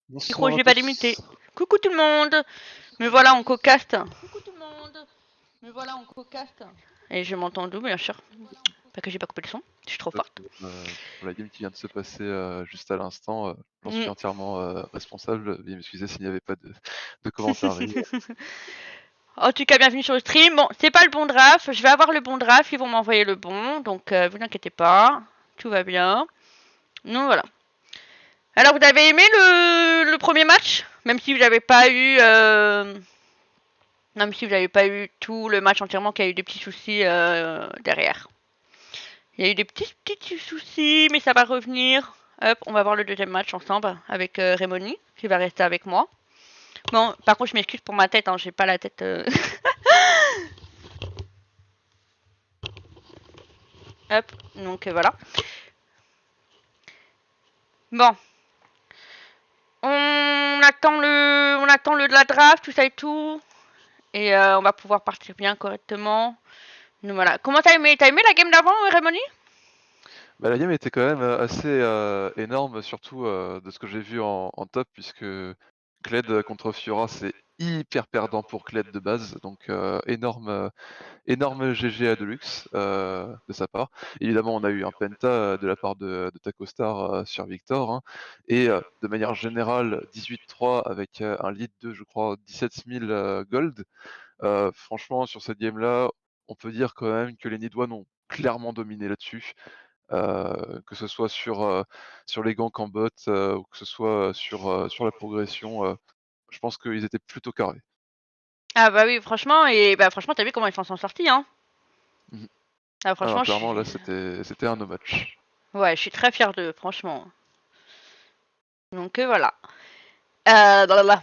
Micro, Bonsoir je à vais pas limiter. tous. Coucou tout le monde. Me voilà en cocaste. Coucou tout le monde. Me voilà en cocaste. Et je m'entends d'où, bien sûr. Pas que j'ai pas coupé le son. Je suis trop forte. Pour la game qui vient de se passer juste à l'instant, j'en suis Mm. entièrement responsable. Veuillez m'excuser s'il n'y avait pas de commentaires. En tout cas, bienvenue sur le stream. Bon, c'est pas le bon draft. Je vais avoir le bon draft. Ils vont m'envoyer le bon. Donc, vous inquiétez pas. Tout va bien. Donc, voilà. Alors, vous avez aimé le premier match? Même si vous n'avez pas eu. Même si vous n'avez pas eu tout le match entièrement, qu'il y a eu des petits soucis derrière. Il y a eu des petits soucis, mais ça va revenir. Hop, on va voir le deuxième match ensemble avec Rémoni, qui va rester avec moi. Bon, par contre, je m'excuse pour ma tête, hein, j'ai pas la tête. Hop, donc voilà. Bon, on attend le de la draft, tout ça et tout, et on va pouvoir partir bien correctement. Donc voilà. Comment t'as aimé la game d'avant, Rémoni? Bah, la game était quand même assez énorme, surtout de ce que j'ai vu en top, puisque Kled contre Fiora, c'est hyper perdant pour Kled de base, donc énorme GG à Deluxe de sa part. Évidemment, on a eu un penta de la part de Takostar sur Victor, hein, et de manière générale, 18-3 avec un lead de, je crois, 17 000 gold. Franchement, sur cette game-là, on peut dire quand même que les Nidouane ont clairement dominé là-dessus. Que ce soit sur les ganks en bot ou que ce soit sur la progression, je pense qu'ils étaient plutôt carrés. Ah bah oui, franchement, et bah franchement, t'as vu comment ils s'en sont sortis, hein? Mmh. Ah Ah non, franchement, je clairement là suis... c'était un no match. Ouais, je suis très fière d'eux, franchement. Donc voilà. Blablabla.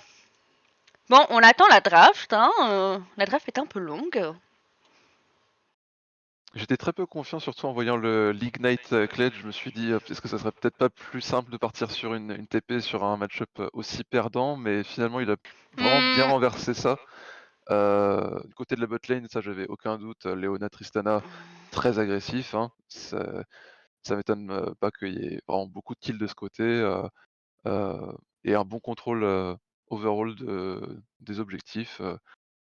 Bon, on attend la draft, hein. La draft est un peu longue. J'étais très peu confiant, surtout en voyant le l'Ignite Kled, je me suis dit: «Est-ce que ça serait peut-être pas plus simple de partir sur une TP sur un match-up aussi perdant?» mais finalement il a vraiment bien Hmm. renversé ça. Du côté de la bot lane, ça j'avais aucun doute, Leona, Tristana, très agressif, hein. Ça m'étonne pas qu'il y ait vraiment beaucoup de kills de ce côté, et un bon contrôle, overall des objectifs,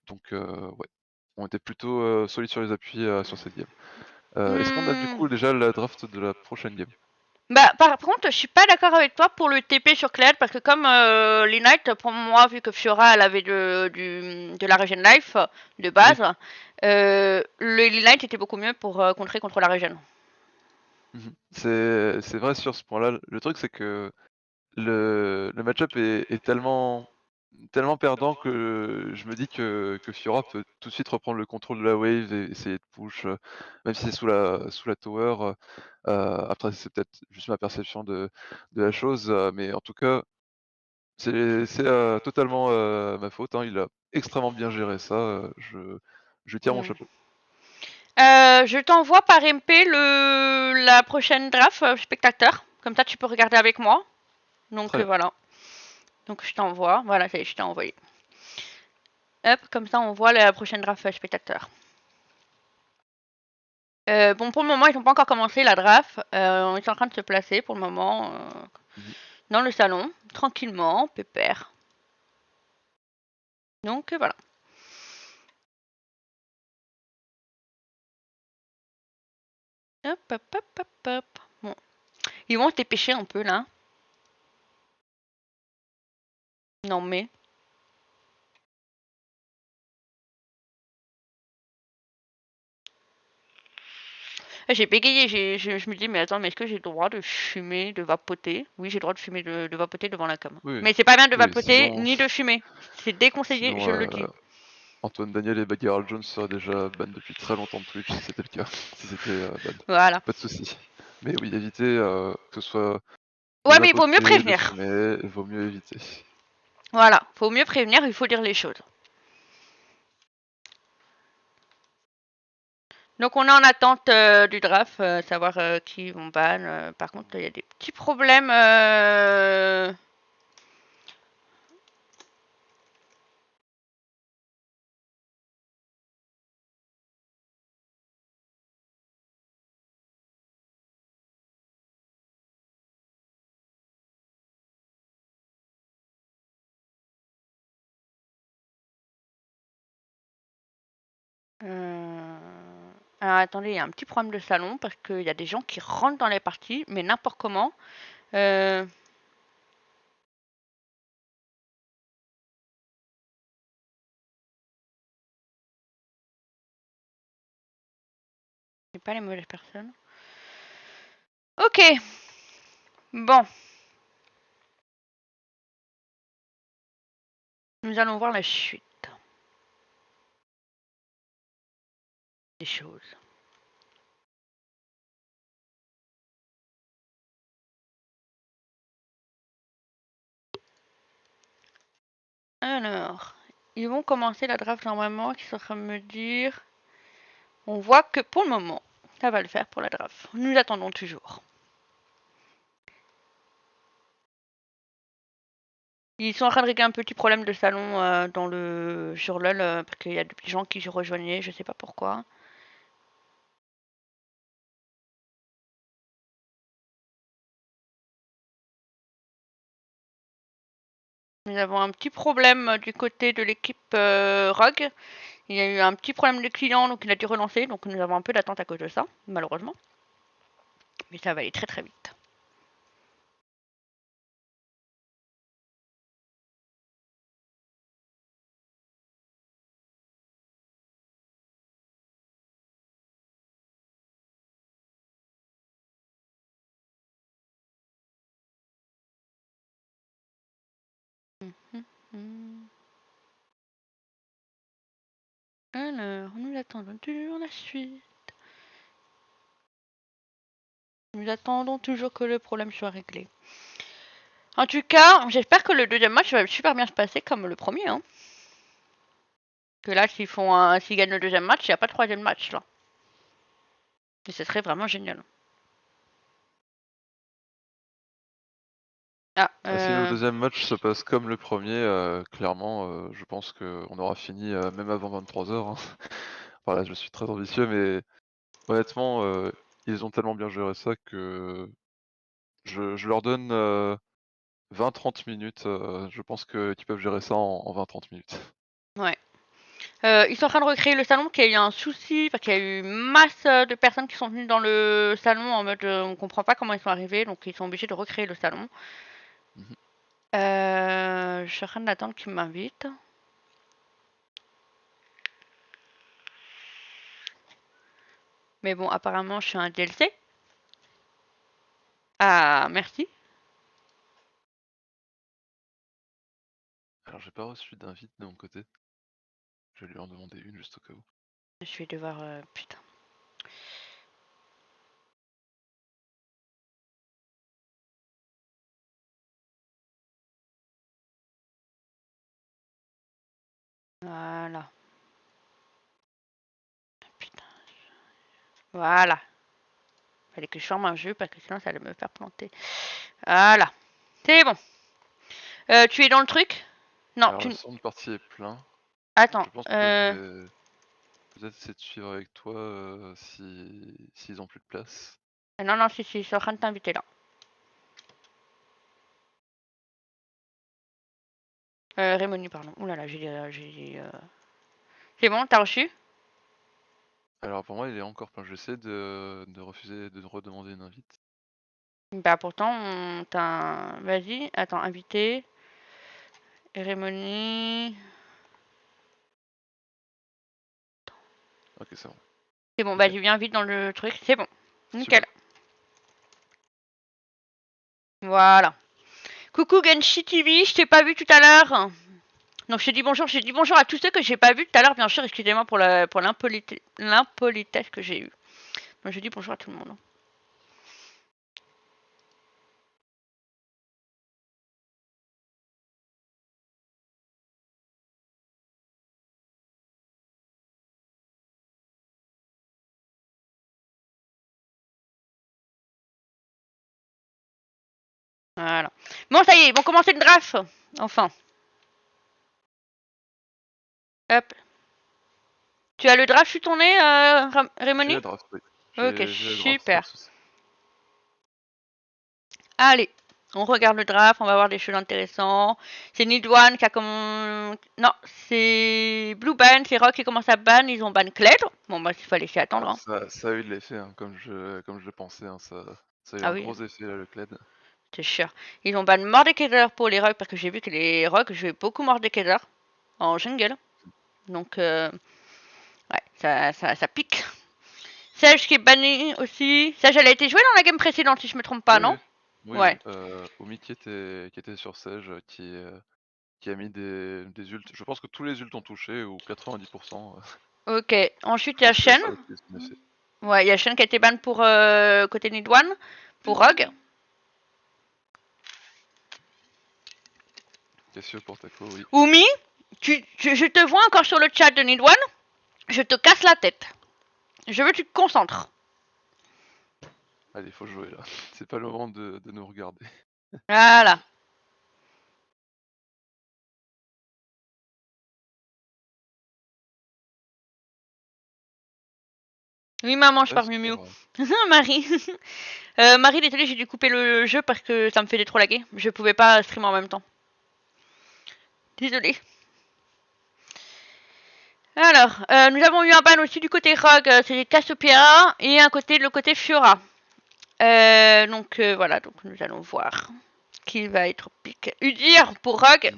donc ouais, on était plutôt, solides sur les appuis, sur cette game. Est-ce qu'on a du Hmm. coup déjà la draft de la prochaine game? Bah, par contre, je suis pas d'accord avec toi pour le TP sur Claire, parce que comme l'Ignite, pour moi, vu que Fiora, elle avait de la regen life de Oui. base, l'Ignite était beaucoup mieux pour contrer contre la regen. Mmh. C'est vrai sur ce point-là. Le truc c'est que le match-up est tellement perdant que je me dis que Fiora peut tout de suite reprendre le contrôle de la wave et essayer de push, même si c'est sous la tower, après c'est peut-être juste ma perception de la chose, mais en tout cas, c'est totalement, ma faute, hein. Il a extrêmement bien géré ça, je tire mon Hmm. chapeau. Je t'envoie par MP la prochaine draft spectateur. Comme ça, tu peux regarder avec moi. Donc Très bien. voilà. Donc je t'envoie. Voilà, ça y est, je t'ai envoyé. Hop, comme ça, on voit la prochaine draft spectateur. Bon, pour le moment, ils n'ont pas encore commencé la draft. Ils sont en train de se placer pour le moment Mmh. dans le salon, tranquillement, pépère. Donc voilà. Hop, hop, hop, hop, hop. Bon. Ils vont se dépêcher un peu là. Non mais. J'ai bégayé, je me dis, mais attends, mais est-ce que j'ai le droit de fumer, de vapoter? Oui, j'ai le droit de fumer, de vapoter devant la cam. Oui, Mais c'est pas bien de oui, vapoter sinon ni de fumer. C'est déconseillé, sinon, je le dis. Antoine Daniel et Baggy Earl Jones seraient déjà ban depuis très longtemps de Twitch si c'était le cas, si c'était ban. Voilà. Pas de souci. Mais oui, éviter que ce soit de Ouais, mais il vaut mieux vapoter, de prévenir. fumer, il vaut mieux éviter. Voilà, faut mieux prévenir, il faut dire les choses. Donc on est en attente du draft, savoir qui vont ban. Par contre, il y a des petits problèmes. Alors attendez, il y a un petit problème de salon parce qu'il y a des gens qui rentrent dans les parties, mais n'importe comment. C'est pas les mauvaises personnes. Ok. Bon. Nous allons voir la suite des choses. Alors, ils vont commencer la draft normalement, qui sont en train de me dire. On voit que pour le moment, ça va le faire pour la draft. Nous attendons toujours. Ils sont en train de régler un petit problème de salon dans le sur LoL parce qu'il y a des gens qui se rejoignaient, je sais pas pourquoi. Nous avons un petit problème du côté de l'équipe Rogue. Il y a eu un petit problème de client, donc il a dû relancer. Donc nous avons un peu d'attente à cause de ça, malheureusement. Mais ça va aller très très vite. Alors, nous attendons toujours la suite. Nous attendons toujours que le problème soit réglé. En tout cas, j'espère que le deuxième match va super bien se passer comme le premier. Hein. Que là, s'ils gagnent le deuxième match, il n'y a pas de troisième match là. Et ce serait vraiment génial. Ah, Si le deuxième match se passe comme le premier, clairement, je pense qu'on aura fini même avant 23h. Hein. Voilà, je suis très ambitieux, mais honnêtement, ils ont tellement bien géré ça que je leur donne 20-30 minutes. Je pense qu'ils peuvent gérer ça en 20-30 minutes. ouais. Ils sont en train de recréer le salon, qu'il y a eu un souci, parce qu'il y a eu masse de personnes qui sont venues dans le salon en mode on comprend pas comment ils sont arrivés, donc ils sont obligés de recréer le salon. Mhm. Je suis en train d'attendre qu'ils m'invitent. Mais bon, apparemment, je suis un DLC. Ah, merci. Alors, j'ai pas reçu d'invite de mon côté. Je vais lui en demander une juste au cas où. Je vais devoir... putain. Voilà. Putain. Voilà. Fallait que je ferme un jeu parce que sinon ça allait me faire planter. Voilà. C'est bon. Tu es dans le truc? Non, Alors, le tu... centre de partie est plein. Attends. Je pense que je vais peut-être essayer de suivre avec toi s'ils ont plus de place. Non, non, si, je suis en train de t'inviter là. Rémoni, pardon. Ouh là là, C'est bon, t'as reçu? Alors, pour moi, il est encore plein. J'essaie de refuser, de redemander une invite. Bah pourtant, on t'a... Vas-y, attends, invité. Rémoni... Ok, c'est bon. C'est bon, Nickel. vas-y, viens vite dans le truc. C'est bon. Nickel. Super. Voilà. Coucou Genshi TV, je t'ai pas vu tout à l'heure. Donc je te dis bonjour, à tous ceux que j'ai pas vu tout à l'heure, bien sûr, excusez-moi pour l'impolitesse que j'ai eue. Donc je dis bonjour à tout le monde. Voilà. Bon, ça y est, ils vont commencer le draft. Enfin. Hop. Tu as le draft sur ton nez, J'ai Rémoni? la draft, oui. Ok, J'ai la draft, pas de super. soucis. Allez. On regarde le draft, on va voir des choses intéressantes. C'est Nidwan qui a comme... Non, c'est Blue Ban, c'est Rock qui commence à ban, ils ont ban Kled. Bon bah il fallait s'y attendre. Ah, Hein. ça a eu de l'effet, hein, comme je le pensais, hein, ça a eu Ah un oui, gros effet là, le Kled. c'est sûr. Ils ont ban Mordekaiser pour les Rock parce que j'ai vu que les Rock jouaient beaucoup Mordekaiser en jungle. Donc ouais, ça pique. Sage qui est banni aussi. Sage elle a été jouée dans la game précédente si je me trompe pas, Oui, non? oui. Oui, Ouais. oui. Omi qui était sur Sage, qui a mis des ults. Je pense que tous les ults ont touché, ou 90%. Ok. Je Ensuite il y a pense que Shen. ça a été son effet. Ouais, il y a Shen qui a été ban pour côté Nidwan. Pour Rogue. Cassio pour Taco, oui. Oumi, je te vois encore sur le chat de Nidwan. Je te casse la tête. Je veux que tu te concentres. Allez, faut jouer là. C'est pas le moment de nous regarder. Voilà. Oui, maman, je Ouais, parle super. Miu Marie. Marie, désolé, j'ai dû couper le jeu parce que ça me fait trop laguer. Je pouvais pas streamer en même temps. Désolé. Alors, nous avons eu un ban aussi du côté Rogue, c'est Cassiopeia, et le côté Fiora. Donc voilà, donc nous allons voir qui va être pick. Udyr pour Rogue.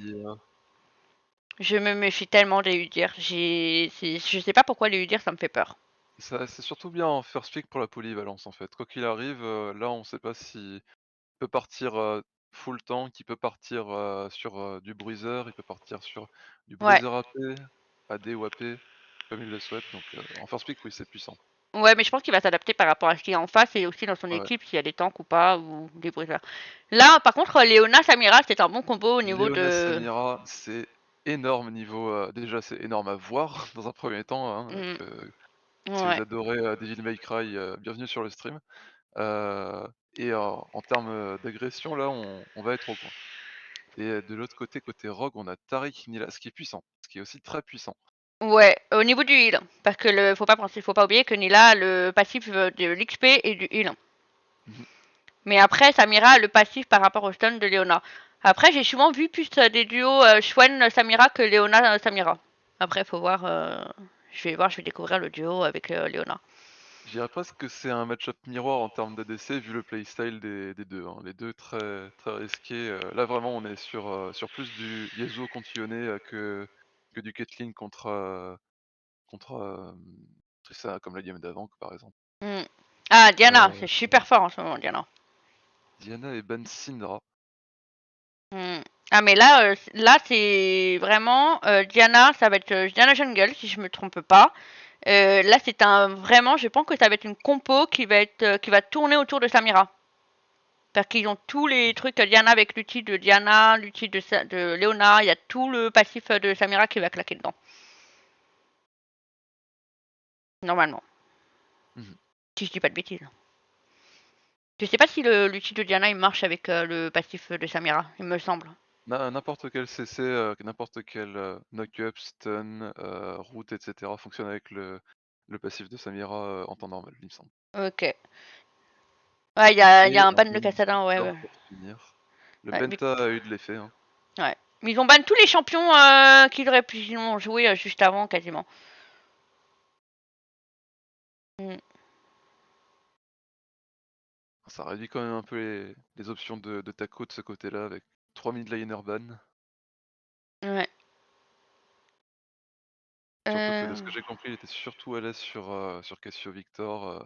Je me méfie tellement des Udyr. Je sais pas pourquoi les Udyr ça me fait peur. C'est surtout bien en first pick pour la polyvalence en fait. Quoi qu'il arrive, là on sait pas s'il peut partir full tank, il peut partir sur du bruiser, il peut partir sur du Ouais. bruiser AP, AD ou AP, comme il le souhaite. Donc en first pick, oui, c'est puissant. Ouais, mais je pense qu'il va s'adapter par rapport à ce qu'il y a en face et aussi dans son Ouais. équipe, s'il y a des tanks ou pas, ou des briseurs. Là, par contre, Léona Samira, c'est un bon combo au niveau Léona de. Samira, c'est énorme niveau. Déjà, c'est énorme à voir dans un premier temps. Hein, Mm. si vous Ouais. adorez Devil May Cry, bienvenue sur le stream. Et en termes d'agression, là, on va être au point. Et de l'autre côté, côté Rogue, on a Tariq Nila, ce qui est puissant, ce qui est aussi très puissant. Ouais, au niveau du heal. Parce que faut pas oublier que Nila a le passif de l'XP et du heal. Mhm. Mais après, Samira a le passif par rapport au stun de Léona. Après, j'ai souvent vu plus des duos Shwen-Samira que Léona-Samira. Après, faut voir. Je vais découvrir le duo avec Léona. Je dirais presque que c'est un match-up miroir en termes d'ADC vu le playstyle des deux. Hein. Les deux très, très risqués. Là, vraiment, on est sur plus du Yasuo contre Yone que du Caitlyn contre Trissa, comme la game d'avant, par exemple. Mm. Ah, Diana, Euh, c'est super fort en ce moment, Diana. Diana et Ben Syndra. Mm. Ah, mais là c'est vraiment Diana, ça va être Diana Jungle, si je me trompe pas. Là, c'est vraiment, je pense que ça va être une compo qui va tourner autour de Samira. Parce qu'ils ont tous les trucs Diana avec l'outil de Diana, l'outil de Léona, il y a tout le passif de Samira qui va claquer dedans. Normalement. Mhm. Si je dis pas de bêtises. Je sais pas si l'outil de Diana il marche avec le passif de Samira, il me semble. N'importe quel CC, n'importe quel knock-up, stun, route, etc. fonctionne avec le passif de Samira en temps normal, il me semble. Ok. Ouais, il y Et a un un ban de ban Cassadin, ouais. Victor Ouais. pour finir. Le Ouais, Benta a eu de l'effet. Hein. ouais. Mais ils ont ban tous les champions qu'ils auraient pu sinon jouer juste avant, quasiment. Mm. Ça réduit quand même un peu les options de Taco de ce côté-là avec 3 mid laner ban. Ouais. Surtout que de ce que j'ai compris, il était surtout à l'aise sur Cassio Victor.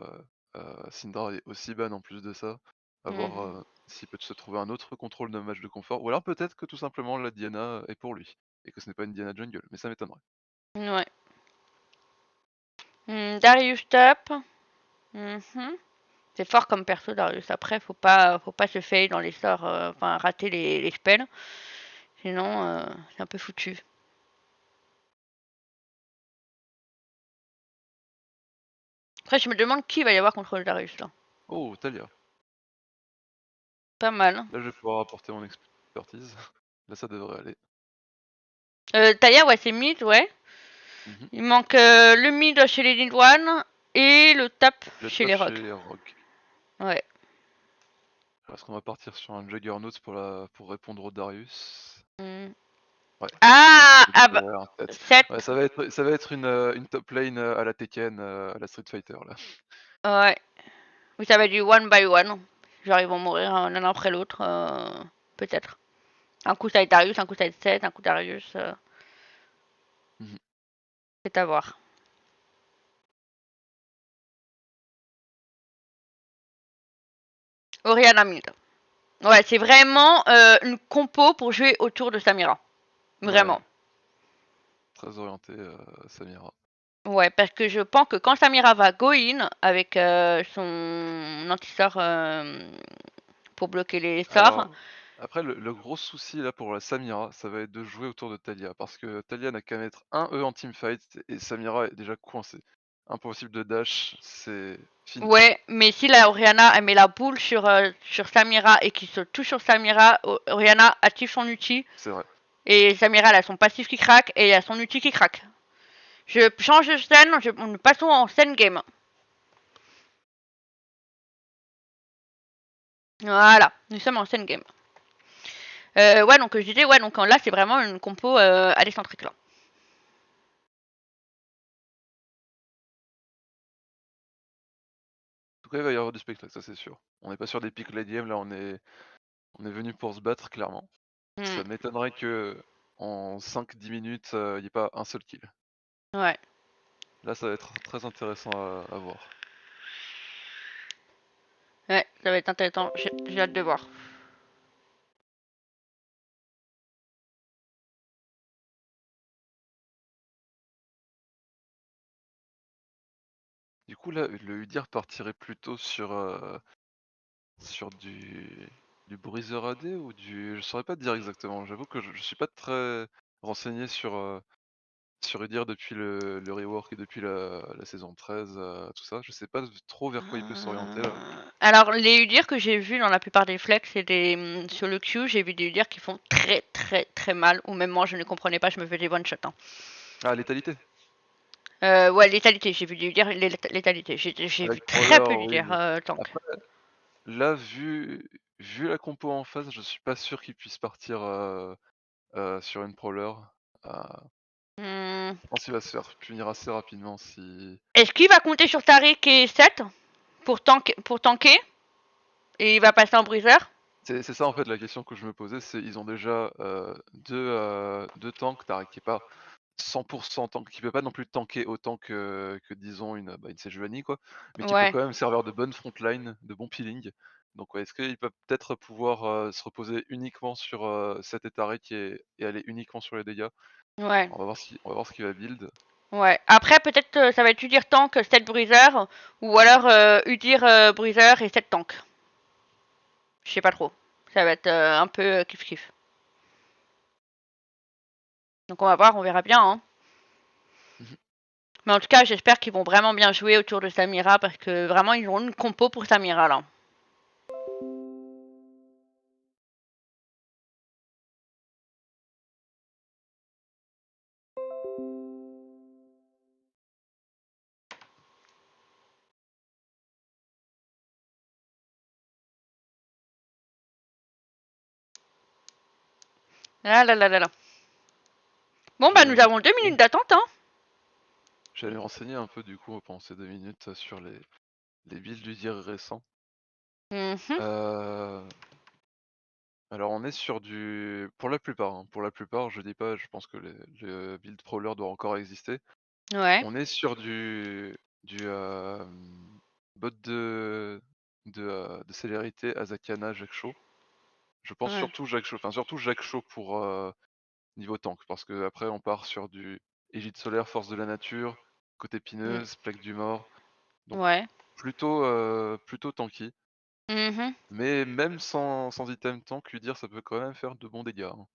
Syndra est aussi ban en plus de ça. À voir mm. s'il peut se trouver un autre contrôle de match de confort. Ou alors peut-être que tout simplement la Diana est pour lui. Et que ce n'est pas une Diana jungle. Mais ça m'étonnerait. Ouais. Darius top. Mhm. C'est fort comme perso Darius. Après, faut pas se fail dans les sorts, enfin rater les spells. Sinon, c'est un peu foutu. Après, je me demande qui va y avoir contre le Darius là. Oh, Talia. Pas mal. Là, je vais pouvoir apporter mon expertise. Là, ça devrait aller. Taya, ouais, c'est mid, ouais. Mhm. Il manque le mid chez les Nidwan et le top Le chez top les chez Rogues. les Rogue. Ouais. Est-ce qu'on va partir sur un Juggernaut pour répondre au Darius? Hmm. Ouais. Ah, ah bah, En tête. 7. Ouais, ça va être une top lane à la Tekken, à la Street Fighter là. Ouais. Oui, ça va être du one by one. Genre, ils vont mourir l'un après l'autre, peut-être. Un coup, ça va être Darius, un coup, ça va être 7, un coup, Darius. Mhm. C'est à voir. Oriana mid. Ouais, c'est vraiment une compo pour jouer autour de Samira. Ouais, Vraiment. très orienté Samira. Ouais, parce que je pense que quand Samira va go in avec son anti-sort pour bloquer les sorts. Alors, après, le gros souci là pour la Samira, ça va être de jouer autour de Talia. Parce que Talia n'a qu'à mettre un E en teamfight et Samira est déjà coincée. Impossible de dash, c'est fini. Ouais, mais si la Oriana elle met la boule sur Samira et qu'il se touche sur Samira, Oriana active son ulti C'est vrai. et Samira elle a son passif qui craque et il y a son ulti qui craque. Je change de scène, nous passons en scène game. Voilà, nous sommes en scène game. Ouais, donc je disais, ouais, donc là c'est vraiment une compo à l'excentrique là. En tout cas, il va y avoir du spectacle, ça c'est sûr. On n'est pas sur des pics late game, là on est venu pour se battre clairement. Hmm, Ça m'étonnerait que en 5-10 minutes, il n'y ait pas un seul kill. ouais. Là, ça va être très intéressant à voir. Ouais, ça va être intéressant, j'ai hâte de voir. Du coup, là, le Udyr partirait plutôt sur du Breezer AD ou du... Je saurais pas te dire exactement. J'avoue que je suis pas très renseigné sur Udyr depuis le rework et depuis la saison 13, tout ça. Je sais pas trop vers quoi il peut s'orienter là. Alors, les UDIR que j'ai vus dans la plupart des flex, c'est des. Sur le Q, j'ai vu des UDIR qui font très très très mal, ou même moi je ne comprenais pas, je me faisais des one-shot. Hein. Ah, létalité. Ouais, létalité, j'ai vu des UDIR létalité. J'ai vu Avec très Prowler, peu oui. d'UDIR tank. Après, là, vu la compo en face, je suis pas sûr qu'il puisse partir sur une Prowler. Hmm. Je pense qu'il va se faire punir assez rapidement si... Est-ce qu'il va compter sur Tariq et 7 pour tanker et il va passer en briseur? C'est ça en fait la question que je me posais, c'est ils ont déjà deux tanks, Tariq qui est pas 100% tank, qui peut pas non plus tanker autant que disons une Sejuani quoi, mais qui peut Ouais, quand même servir de bonne frontline, de bon peeling. Donc ouais, est-ce qu'il peut peut-être pouvoir se reposer uniquement sur cet et Tariq et aller uniquement sur les dégâts? ouais, On va voir ce qu'il va build. ouais. Après, peut-être ça va être Udir tank, 7 briseur, ou alors Udir briseur et 7 tank. Je sais pas trop. Ça va être un peu kiff-kiff. Donc on va voir, on verra bien. Hein. Mhm. Mais en tout cas, j'espère qu'ils vont vraiment bien jouer autour de Samira parce que vraiment, ils ont une compo pour Samira là. Là, là, là, là, là. Bon, bah, nous avons 2 minutes d'attente. Hein. J'allais me renseigner un peu du coup pendant ces 2 minutes sur les builds du dire récents. Mhm. Euh, Alors on est sur du... Pour la plupart, hein, pour la plupart, je dis pas, je pense que le build prowler doit encore exister. Ouais, On est sur du bot de célérité Azakana Jacques Chaud. Je pense ouais, surtout Jacques Chaud, enfin surtout Jacques Chaud pour niveau tank, parce que après on part sur du Égide solaire, force de la nature, côté mm, pineuse, plaque du mort. Donc ouais. plutôt tanky. Mhm. Mais même sans item tank, lui dire ça peut quand même faire de bons dégâts. Hein.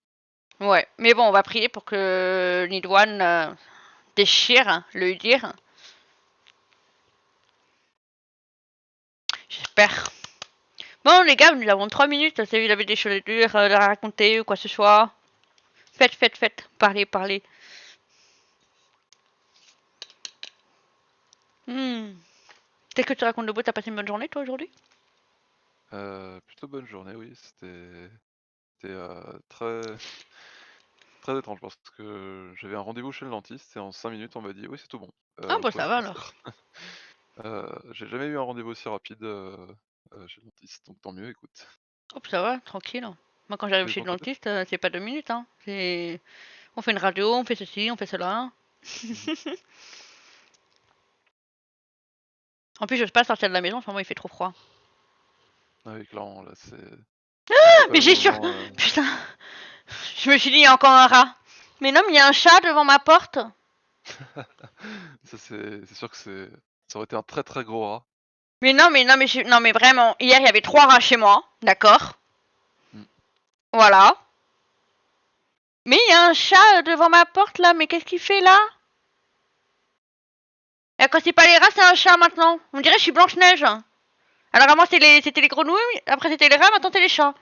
Ouais. Mais bon, on va prier pour que Nidwan déchire le dire. J'espère. Bon, les gars, nous avons 3 minutes. Si vous avez des choses dures à raconter ou quoi que ce soit, faites, faites, faites. Parlez, parlez. Hmm. Qu'est-ce que tu racontes de beau? T'as passé une bonne journée, toi, aujourd'hui? Plutôt bonne journée, oui. C'était très, très étrange parce que j'avais un rendez-vous chez le dentiste et en 5 minutes, on m'a dit: «Oui, c'est tout bon, Ah vous bah pouvez ça va repartir». alors. J'ai jamais eu un rendez-vous aussi rapide, chez le dentiste, donc tant mieux, écoute. Hop, ça va, tranquille. Moi, quand j'arrive Et de chez ton le côté? dentiste, c'est pas 2 minutes, hein. C'est on fait une radio, on fait ceci, on fait cela. Mmh. En plus, j'ose pas sortir de la maison, enfin moi, il fait trop froid. Ah oui, clairement, là, c'est pas Mais le j'ai sûr moment, putain, je me suis dit: «Il y a encore un rat». Mais non, mais il y a un chat devant ma porte. ça c'est sûr que ça aurait été un très, très gros rat. Mais non, mais non, mais non, mais vraiment, hier, il y avait 3 rats chez moi, d'accord? Mmh. Voilà. Mais il y a un chat devant ma porte là, mais qu'est-ce qu'il fait là? Et quand c'est pas les rats, c'est un chat maintenant. On dirait que je suis Blanche-Neige. Alors avant c'était les grenouilles, après c'était les rats, maintenant c'est les chats.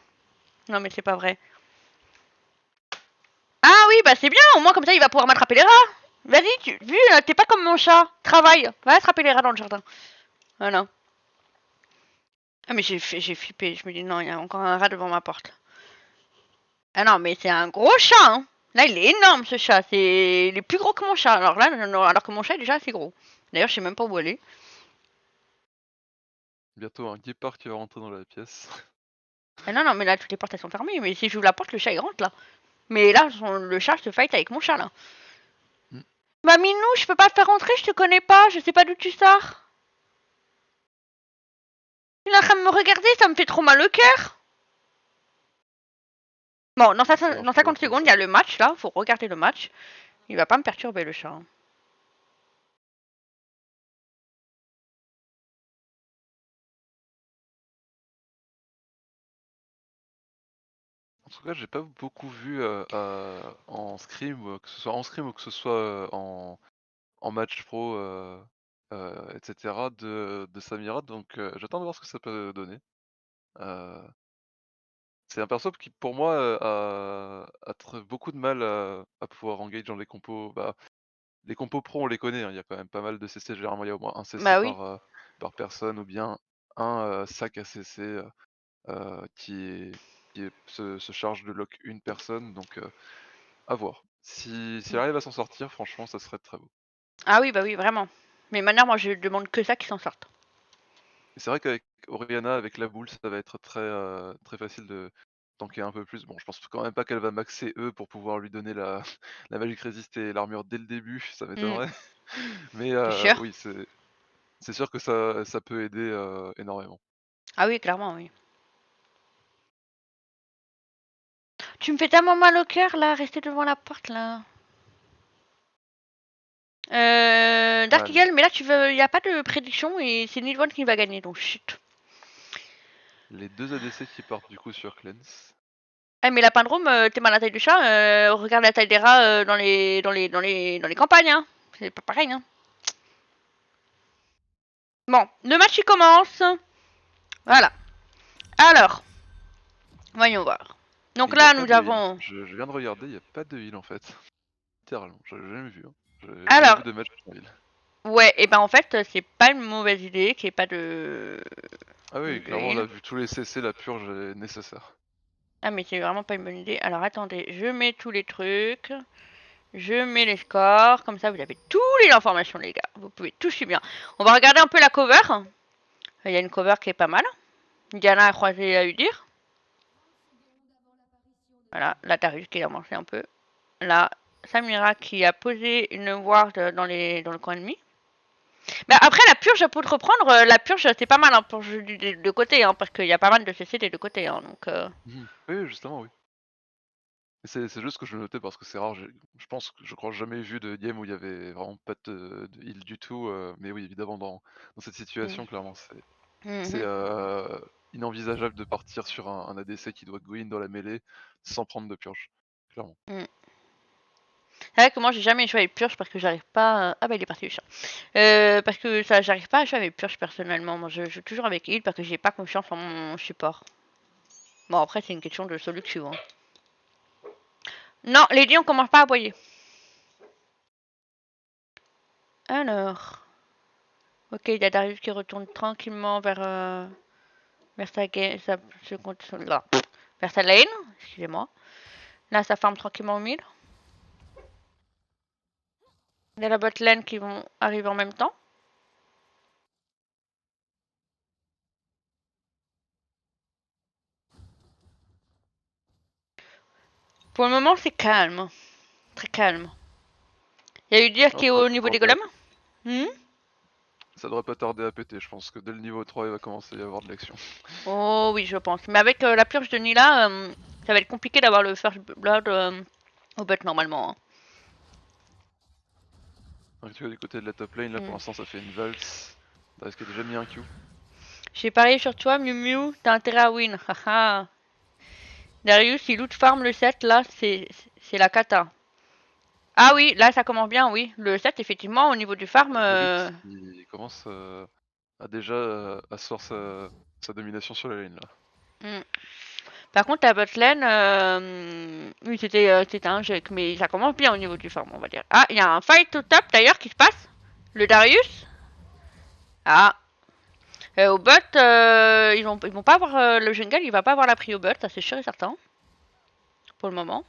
Non mais c'est pas vrai. Ah oui, bah c'est bien, au moins comme ça il va pouvoir m'attraper les rats. Vas-y, t'es pas comme mon chat. Travaille, va attraper les rats dans le jardin. Voilà. Ah mais j'ai flippé, je me dis non, il y a encore un rat devant ma porte. Ah non, mais c'est un gros chat, hein. Là, il est énorme ce chat, il est plus gros que mon chat. Alors là, alors que mon chat est déjà assez gros. D'ailleurs, je sais même pas où aller. Bientôt un guépard qui va rentrer dans la pièce. Ah non, non, mais là, toutes les portes elles sont fermées. Mais si j'ouvre la porte, le chat il rentre là. Mais là, le chat se fight avec mon chat là. Mmh. Bah Minou, je peux pas te faire rentrer, je te connais pas, je sais pas d'où tu sors. Il est en train de me regarder, ça me fait trop mal au cœur. Bon, Ça marche dans toujours 50 comme secondes, il ça. y a le match là, faut regarder le match. Il va pas me perturber le chat. En tout cas, j'ai pas beaucoup vu, en scrim, que ce soit en scrim ou que ce soit, en match pro, et cetera de Samira, donc j'attends de voir ce que ça peut donner. Heu, c'est un perso qui pour moi, a beaucoup de mal à pouvoir engage dans les compos. Bah, les compos pro, on les connaît, hein, il y a quand même pas mal de CC, généralement il y a au moins un CC Bah oui. par personne ou bien un, sac à CC, qui se charge de lock une personne, donc à voir. Si elle arrive à s'en sortir, franchement, ça serait très beau. Ah oui, bah oui, vraiment. Mais maintenant, moi, je demande que ça qu'ils s'en sortent. Et c'est vrai qu'avec Oriana, avec la boule, ça va être très, très facile de tanker un peu plus. Bon, je pense quand même pas qu'elle va maxer E pour pouvoir lui donner la la magic resist et l'armure dès le début, ça Hmm, m'étonnerait. Mais t'es sûr? oui, c'est sûr que ça peut aider, énormément. Ah oui, clairement, oui. Tu me fais tellement mal au cœur là, rester devant la porte là. Dark Mal. Eagle, mais là, y a pas de prédiction et c'est Nidwan qui va gagner, donc chut. Les 2 ADC qui partent du coup sur Cleanse. Eh mais Lapin de Rome, t'es mal à la taille du chat, regarde la taille des rats dans les campagnes, hein. C'est pas pareil, hein. Bon, le match il commence. Voilà. Alors, voyons voir. Donc Il y a là, pas nous de heal. avons. Je viens de regarder, il y a pas de heal en fait. Littéralement, j'avais jamais vu, hein. J'ai jamais Alors, vu de match sans heal. ouais, et ben en fait, c'est pas une mauvaise idée qu'il n'y ait pas Ah oui, de clairement, on a heal. vu tous les CC, la purge est nécessaire. Ah, mais c'est vraiment pas une bonne idée. Alors attendez, je mets tous les trucs. Je mets les scores. Comme ça, vous avez toutes les informations, les gars. Vous pouvez tout suivre bien. On va regarder un peu la cover. Il y a une cover qui est pas mal. Diana a croisé à Udir. Voilà, là, Darius qui a avancé un peu. Là, Samira qui a posé une ward dans le coin ennemi. Mais après, la purge, pour te reprendre, la purge, c'est pas mal hein, pour jouer des deux côtés, hein, parce qu'il y a pas mal de CC des deux côtés. Hein, donc, Mmh. Oui, oui, justement, oui. Et c'est juste que je le notais parce que c'est rare, je pense que je crois jamais vu de game où il y avait vraiment pas de heal du tout, mais oui, évidemment, dans cette mm, situation, clairement, c'est, mhm, inenvisageable de partir sur un ADC qui doit go in dans la mêlée sans prendre de purge, clairement. mm. C'est vrai que moi, j'ai jamais joué avec purge parce que j'arrive pas. Ah bah, il est parti le chat. Parce que ça, j'arrive pas à jouer avec purge personnellement. Moi, je joue toujours avec heal parce que j'ai pas confiance en mon support. Bon, après, c'est une question de solution. Hein. Non, les lions commencent pas à aboyer. Alors. Ok, il y a Darius qui retourne tranquillement vers vers sa, là. Vers sa lane, excusez-moi. Là, ça farm tranquillement au mid. Il y a la bot lane qui vont arriver en même temps. Pour le moment, c'est calme. Très calme. Il y a eu dire qui est au niveau des golems. Ça devrait pas tarder à péter, je pense que dès le niveau 3 il va commencer à y avoir de l'action. Oh oui, je pense. Mais avec la purge de Nila, ça va être compliqué d'avoir le first blood au bot normalement. Donc, tu vois, du côté de la top lane, là pour l'instant ça fait une valse. Darius qui a déjà mis un Q. J'ai parié sur toi, Miu Miu, t'as intérêt à win. Haha. Darius, il loot farm le 7, là, c'est la cata. Ah oui, là ça commence bien, oui. Le 7, effectivement, au niveau du farm. Il commence à déjà asseoir sa domination sur la lane là. Par contre, la bot lane, oui, c'était un junk, mais ça commence bien au niveau du farm, on va dire. Ah, il y a un fight au top d'ailleurs qui se passe. Le Darius. Ah. Au bot, ils vont pas avoir le jungle, il va pas avoir la prio au bot, ça c'est sûr et certain. Pour le moment.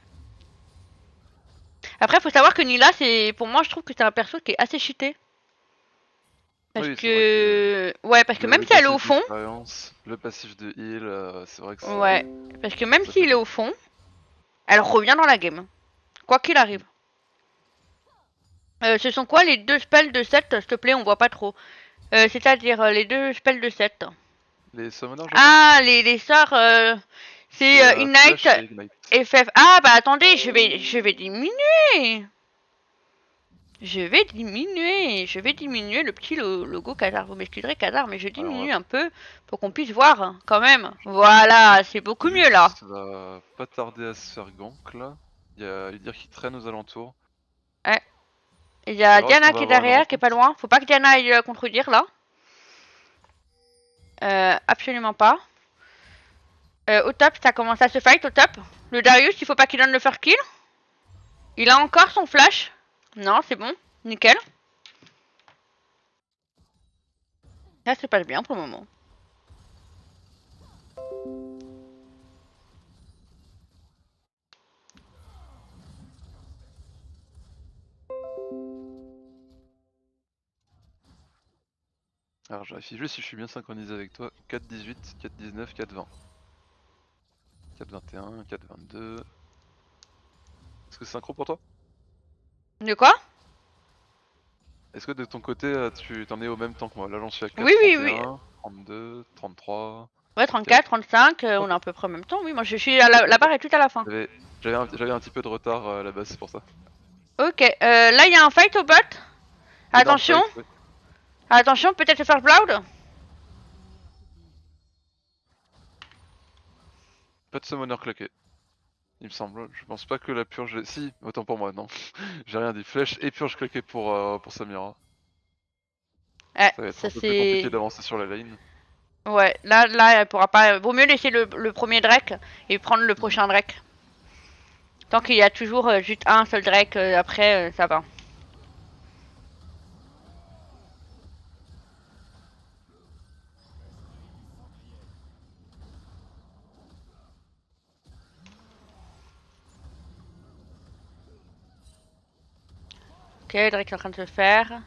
Après, faut savoir que Nila, pour moi, je trouve que c'est un perso qui est assez cheaté. Parce Oui, que... Ouais, parce que même le si elle est au fond... le passif de heal, c'est vrai que c'est... Ouais, parce que même s'il est au fond, elle revient dans la game. Quoi qu'il arrive. Ce sont quoi les deux spells de 7, s'il te plaît, on voit pas trop. C'est-à-dire les deux spells de 7. Les summoners, je Ah, les sorts, c'est Ignite Flash et Ignite. et FF. Ah, bah attendez, je vais diminuer. Je vais diminuer le petit logo Khazar. Vous m'excuserez Khazar, mais je diminue un peu pour qu'on puisse voir quand même. Voilà, c'est beaucoup mieux là. Ça va pas tarder à se faire gank là. Il y a Udyr qui traîne aux alentours. Ouais. Il y a Alors, est-ce Diana qu'on va qui est avoir une derrière, qui est pas rencontre? loin. Faut pas que Diana aille contredire là. Absolument pas. Au top, ça commence à se fight au top. Le Darius, il faut pas qu'il donne le first kill. Il a encore son flash. Non, c'est bon. Nickel. Ça se passe bien pour le moment. Alors, je vérifie juste si je suis bien synchronisé avec toi. 4-18, 4-19, 4-20. 4-21, 4-22. Est-ce que c'est synchro pour toi? De quoi? Est-ce que de ton côté, tu t'en es au même temps que moi? Là, j'en suis à Oui, oui, oui. 4-31, 32, 33. Ouais, 34, 35, on est à peu près en même temps. Oui, moi je suis à la barre est tout à la fin. J'avais un petit peu de retard à la base, c'est pour ça. Ok, là il y a un fight au bot. Énorme Attention. fight, ouais. Attention, peut-être le first blood. Pas de summoner claqué. Il me semble, je pense pas que la purge... Si, autant pour moi, non. J'ai rien dit. Flèche et purge claqué pour Samira. Ouais, Ça va être ça un peu plus compliqué c'est... d'avancer sur la lane. Ouais, là elle pourra pas... Vaut mieux laisser le premier Drake et prendre le prochain Drake. Tant qu'il y a toujours juste un seul Drake, après ça va. Ok, Drake est en train de se faire.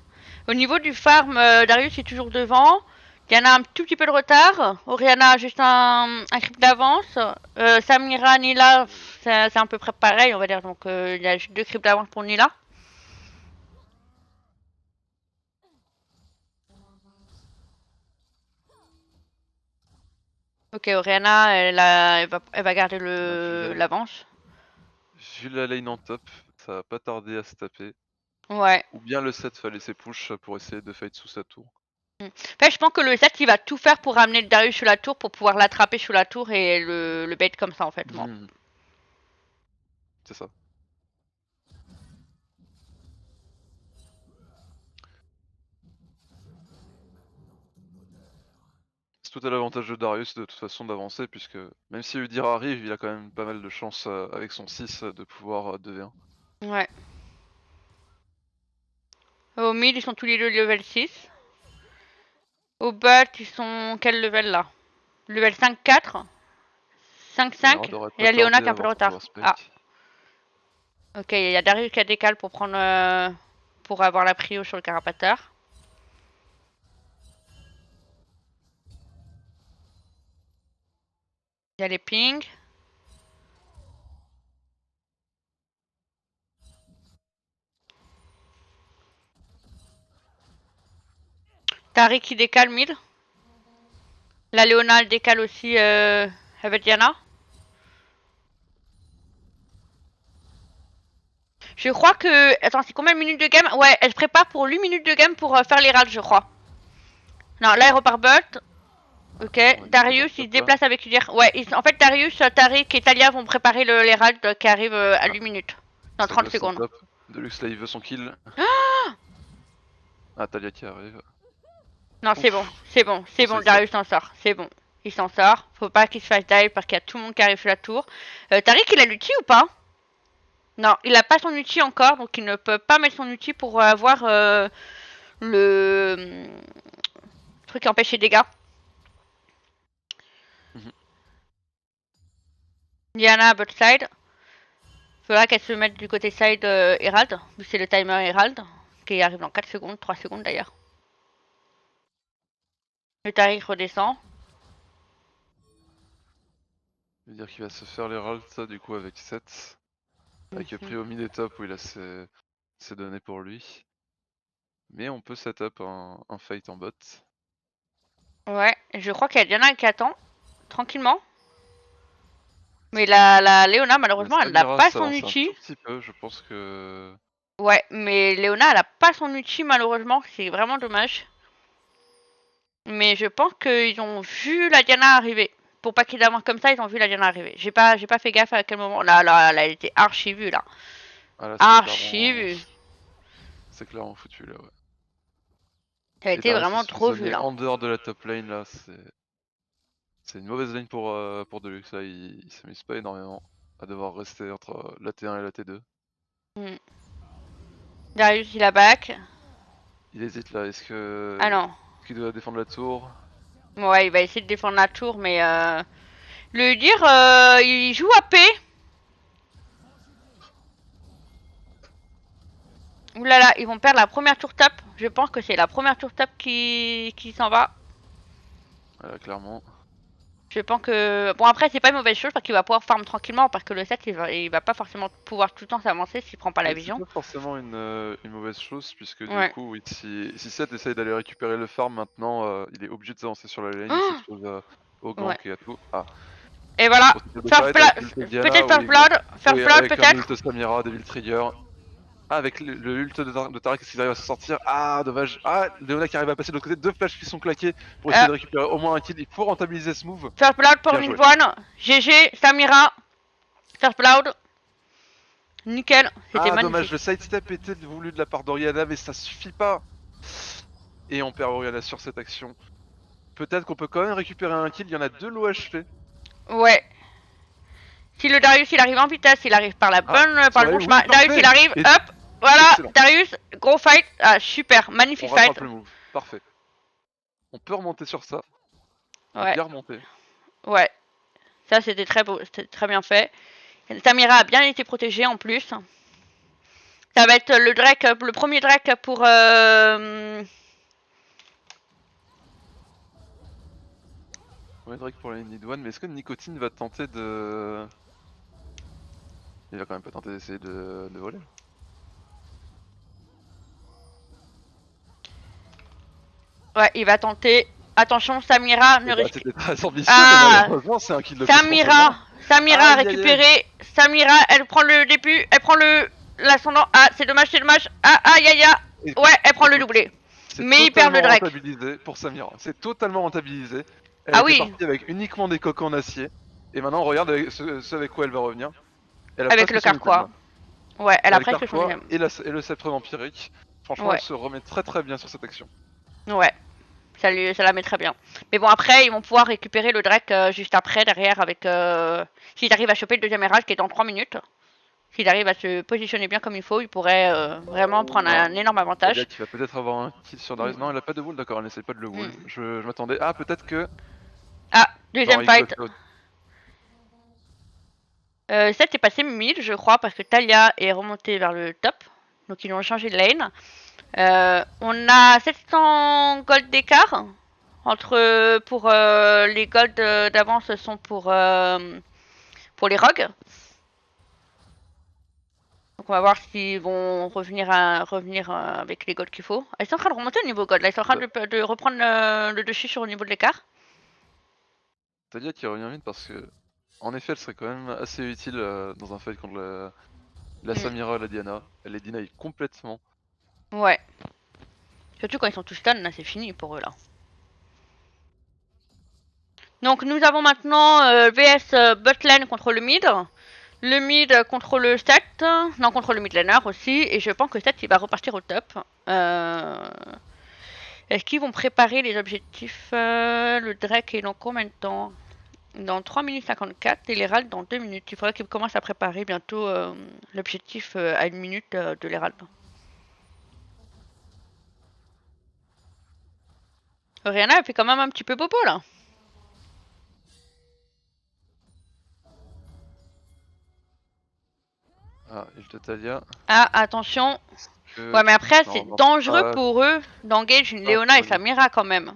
Au niveau du farm, Darius est toujours devant. Diana a un tout petit peu de retard. Oriana a juste un creep d'avance. Samira, Nila, c'est à peu près pareil, on va dire. Donc il y a juste deux creeps d'avance pour Nila. Ok, Oriana, elle va garder l'avance. Vu la lane en top, ça va pas tarder à se taper. Ouais. Ou bien le 7 va laisser push pour essayer de fight sous sa tour. En fait, je pense que le 7 il va tout faire pour ramener le Darius sur la tour pour pouvoir l'attraper sur la tour et le bait comme ça en fait. Moi. C'est ça. C'est tout à l'avantage de Darius de toute façon d'avancer puisque même si Udyr arrive, il a quand même pas mal de chance avec son 6 de pouvoir 2v1. Ouais. Au mid, ils sont tous les deux level 6. Au bot, ils sont quel level là? Level 5-4. 5-5. Et la Léona qui est un peu de retard. Ah. Ok, il y a Darius qui a décalé pour prendre... pour avoir la prio sur le carapateur. Il y a les pings. Tariq qui décale mid. La Léona elle décale aussi avec Diana. Je crois que... Attends, c'est combien de minutes de game? Ouais, elle se prépare pour 8 minutes de game pour faire les ralts, je crois. Non, là, elle repart bot. Ok, Darius, il se déplace avec Udir. Ouais, en fait, Darius, Tariq et Talia vont préparer les ralts qui arrivent à 8 minutes. Dans 30 secondes. Deluxe, là, il veut son kill. Ah, Talia qui arrive. Non, c'est bon, c'est bon, c'est bon, Darius s'en sort, c'est bon. Il s'en sort. Faut pas qu'il se fasse dive parce qu'il y a tout le monde qui arrive sur la tour. Tariq, il a l'ulti ou pas? Non, il a pas son ulti encore, donc il ne peut pas mettre son ulti pour avoir le truc qui empêche les dégâts. Diana bot side. Faudra qu'elle se mette du côté side Herald, vu que c'est le timer Herald, qui arrive dans 4 secondes, 3 secondes d'ailleurs. Le Tariq redescend. Ça veut dire qu'il va se faire les ralts du coup avec 7. Avec pris au mid et top où il a ses données pour lui. Mais on peut setup un fight en bot. Ouais, je crois qu'il y a Diana qui attend, tranquillement. Mais la Léona, malheureusement, elle n'a pas son ulti. Un tout petit peu, je pense que... Ouais, mais Léona, elle a pas son ulti, malheureusement. C'est vraiment dommage. Mais je pense qu'ils ont vu la Diana arriver. Pour pas qu'ils avancent comme ça, ils ont vu la Diana arriver. J'ai pas fait gaffe à quel moment. Là, elle était archi vue, là. Ah, archi vue. C'est clairement foutu, là, ouais. Ça a été vraiment trop vu, là. En dehors de la top lane, là, c'est une mauvaise lane pour Deluxe, là. Il s'amuse pas énormément à devoir rester entre la T1 et la T2. Darius, il a back. Il hésite, là. Est-ce que... Ah non. Est-ce qu'il doit défendre la tour? Ouais, il va essayer de défendre la tour, mais... Le dire, il joue AP. Oulala, ils vont perdre la première tour top. Je pense que c'est la première tour top qui s'en va. Voilà, clairement. Je pense que... Bon, après, c'est pas une mauvaise chose parce qu'il va pouvoir farm tranquillement parce que le set, il va pas forcément pouvoir tout le temps s'avancer s'il prend pas la vision. C'est pas forcément une mauvaise chose puisque du coup, oui, si Seth essaye d'aller récupérer le farm maintenant, il est obligé de s'avancer sur la lane, il s'expose au gank et à tout. Ah. Et voilà, peut-être First Blood, peut-être. Samira, Devil Trigger. Ah, avec le ult de Tariq, est-ce qu'il arrive à se sortir? Ah, dommage. Ah, Léona qui arrive à passer de l'autre côté, 2 flashs qui sont claqués pour essayer de récupérer au moins un kill. Il faut rentabiliser ce move. First Blood pour une one. GG, Samira. First Blood. Nickel, c'était magnifique. Dommage, le sidestep était voulu de la part d'Oriana, mais ça suffit pas. Et on perd Oriana sur cette action. Peut-être qu'on peut quand même récupérer un kill, il y en a 2 low HP. Ouais. Si le Darius il arrive en vitesse, il arrive par par le bon chemin. Darius il arrive, hop, voilà, excellent. Darius, gros fight, ah super, magnifique fight. Le move. Parfait. On peut remonter sur ça. Ouais. Bien remonter. Ouais. Ça c'était très beau, c'était très bien fait. Samira a bien été protégée en plus. Ça va être le Drake, le premier Drake pour... Ouais, Drake pour la Need One, mais est-ce que Nicotine va tenter de... Il va quand même pas tenter d'essayer de voler. Ouais, il va tenter. Attention, Samira ne risque... C'était très ambitieux, mais malheureusement c'est un kill de Samira a récupéré. Samira, elle prend le début, elle prend l'ascendant. Ah, c'est dommage, c'est dommage. Ah, aïe, aïe, aïe. Ouais, elle prend le doublé. Mais il perd le Drake. Rentabilisé pour Samira. C'est totalement rentabilisé. Elle était partie avec uniquement des coques en acier. Et maintenant, regarde avec ce avec quoi elle va revenir. Elle a avec le carquois. Ouais, elle a presque son item. Et le sceptre vampirique. Franchement, elle se remet très très bien sur cette action. Ouais. Ça la met très bien. Mais bon, après, ils vont pouvoir récupérer le Drake juste après, derrière, avec... S'ils arrivent à choper le deuxième Herald qui est dans 3 minutes. S'il arrive à se positionner bien comme il faut, il pourrait vraiment prendre un énorme avantage. Il va peut-être avoir un kill sur Darius. Non, elle a pas de wool, d'accord, elle n'essaie pas de le wool. Je m'attendais. Ah, peut-être que... Ah, Genre, deuxième il fight. close out. Seth est passé mid, je crois, parce que Talia est remontée vers le top. Donc ils ont changé de lane. On a 700 gold d'écart. Pour les golds d'avance sont pour les rogues. Donc on va voir s'ils vont revenir avec les golds qu'il faut. Ils sont en train de remonter au niveau gold là, ils sont en train de reprendre le dessus sur le niveau de l'écart. Talia qui revient vite parce que, en effet, elle serait quand même assez utile dans un fight contre la Samira, la Diana. Elle les deny complètement. Ouais. Surtout quand ils sont tous stun, là c'est fini pour eux là. Donc nous avons maintenant VS botlane contre le mid. Le mid contre le Seth. Non, contre le mid laner aussi. Et je pense que Seth il va repartir au top. Est-ce qu'ils vont préparer les objectifs Le Drake est dans combien de temps? Dans 3 minutes 54 et l'Herald dans 2 minutes. Il faudrait qu'ils commencent à préparer bientôt l'objectif à 1 minute de l'Herald. Oriana elle fait quand même un petit peu bobo là. Ah, il de Talia. Ah, attention. Ouais, mais après, c'est dangereux pour eux d'engage une Leona et Samira quand même.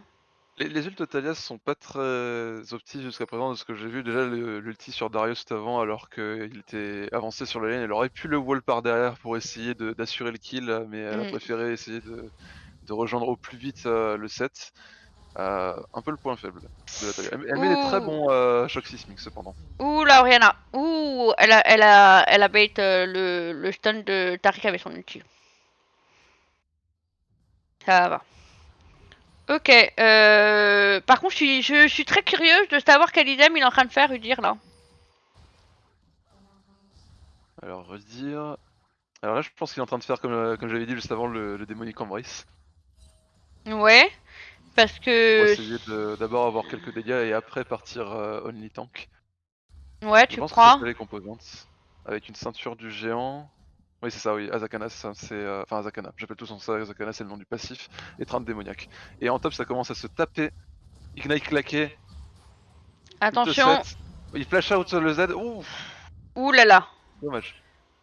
Les ults de Talia sont pas très optis jusqu'à présent de ce que j'ai vu. Déjà, l'ulti sur Darius avant, alors qu'il était avancé sur la lane, elle aurait pu le wall par derrière pour essayer d'assurer le kill, mais elle a préféré essayer de rejoindre au plus vite le set. Un peu le point faible de la Talia. Elle met des très bons chocs sismiques cependant. Ouh la Oriana. Ouh, elle a bait le stun de Tariq avec son ulti. Ça va. Ok. Par contre, je suis très curieuse de savoir quel item il est en train de faire Udyr là. Alors, redire. Alors là, je pense qu'il est en train de faire comme j'avais dit juste avant le démonique embrace. Ouais. Parce que. Pour essayer d'abord avoir quelques dégâts et après partir only tank. Ouais, Je tu pense que c'est crois. ça les composantes. Avec une ceinture du géant. Oui, c'est ça, oui. Azakana, c'est. Enfin, Azakana. J'appelle tous ça Azakana, c'est le nom du passif. Étreinte démoniaque. Et en top, ça commence à se taper. Ignite claqué. Attention. Il flash out le Z. Ouh. Ouh là là. Dommage.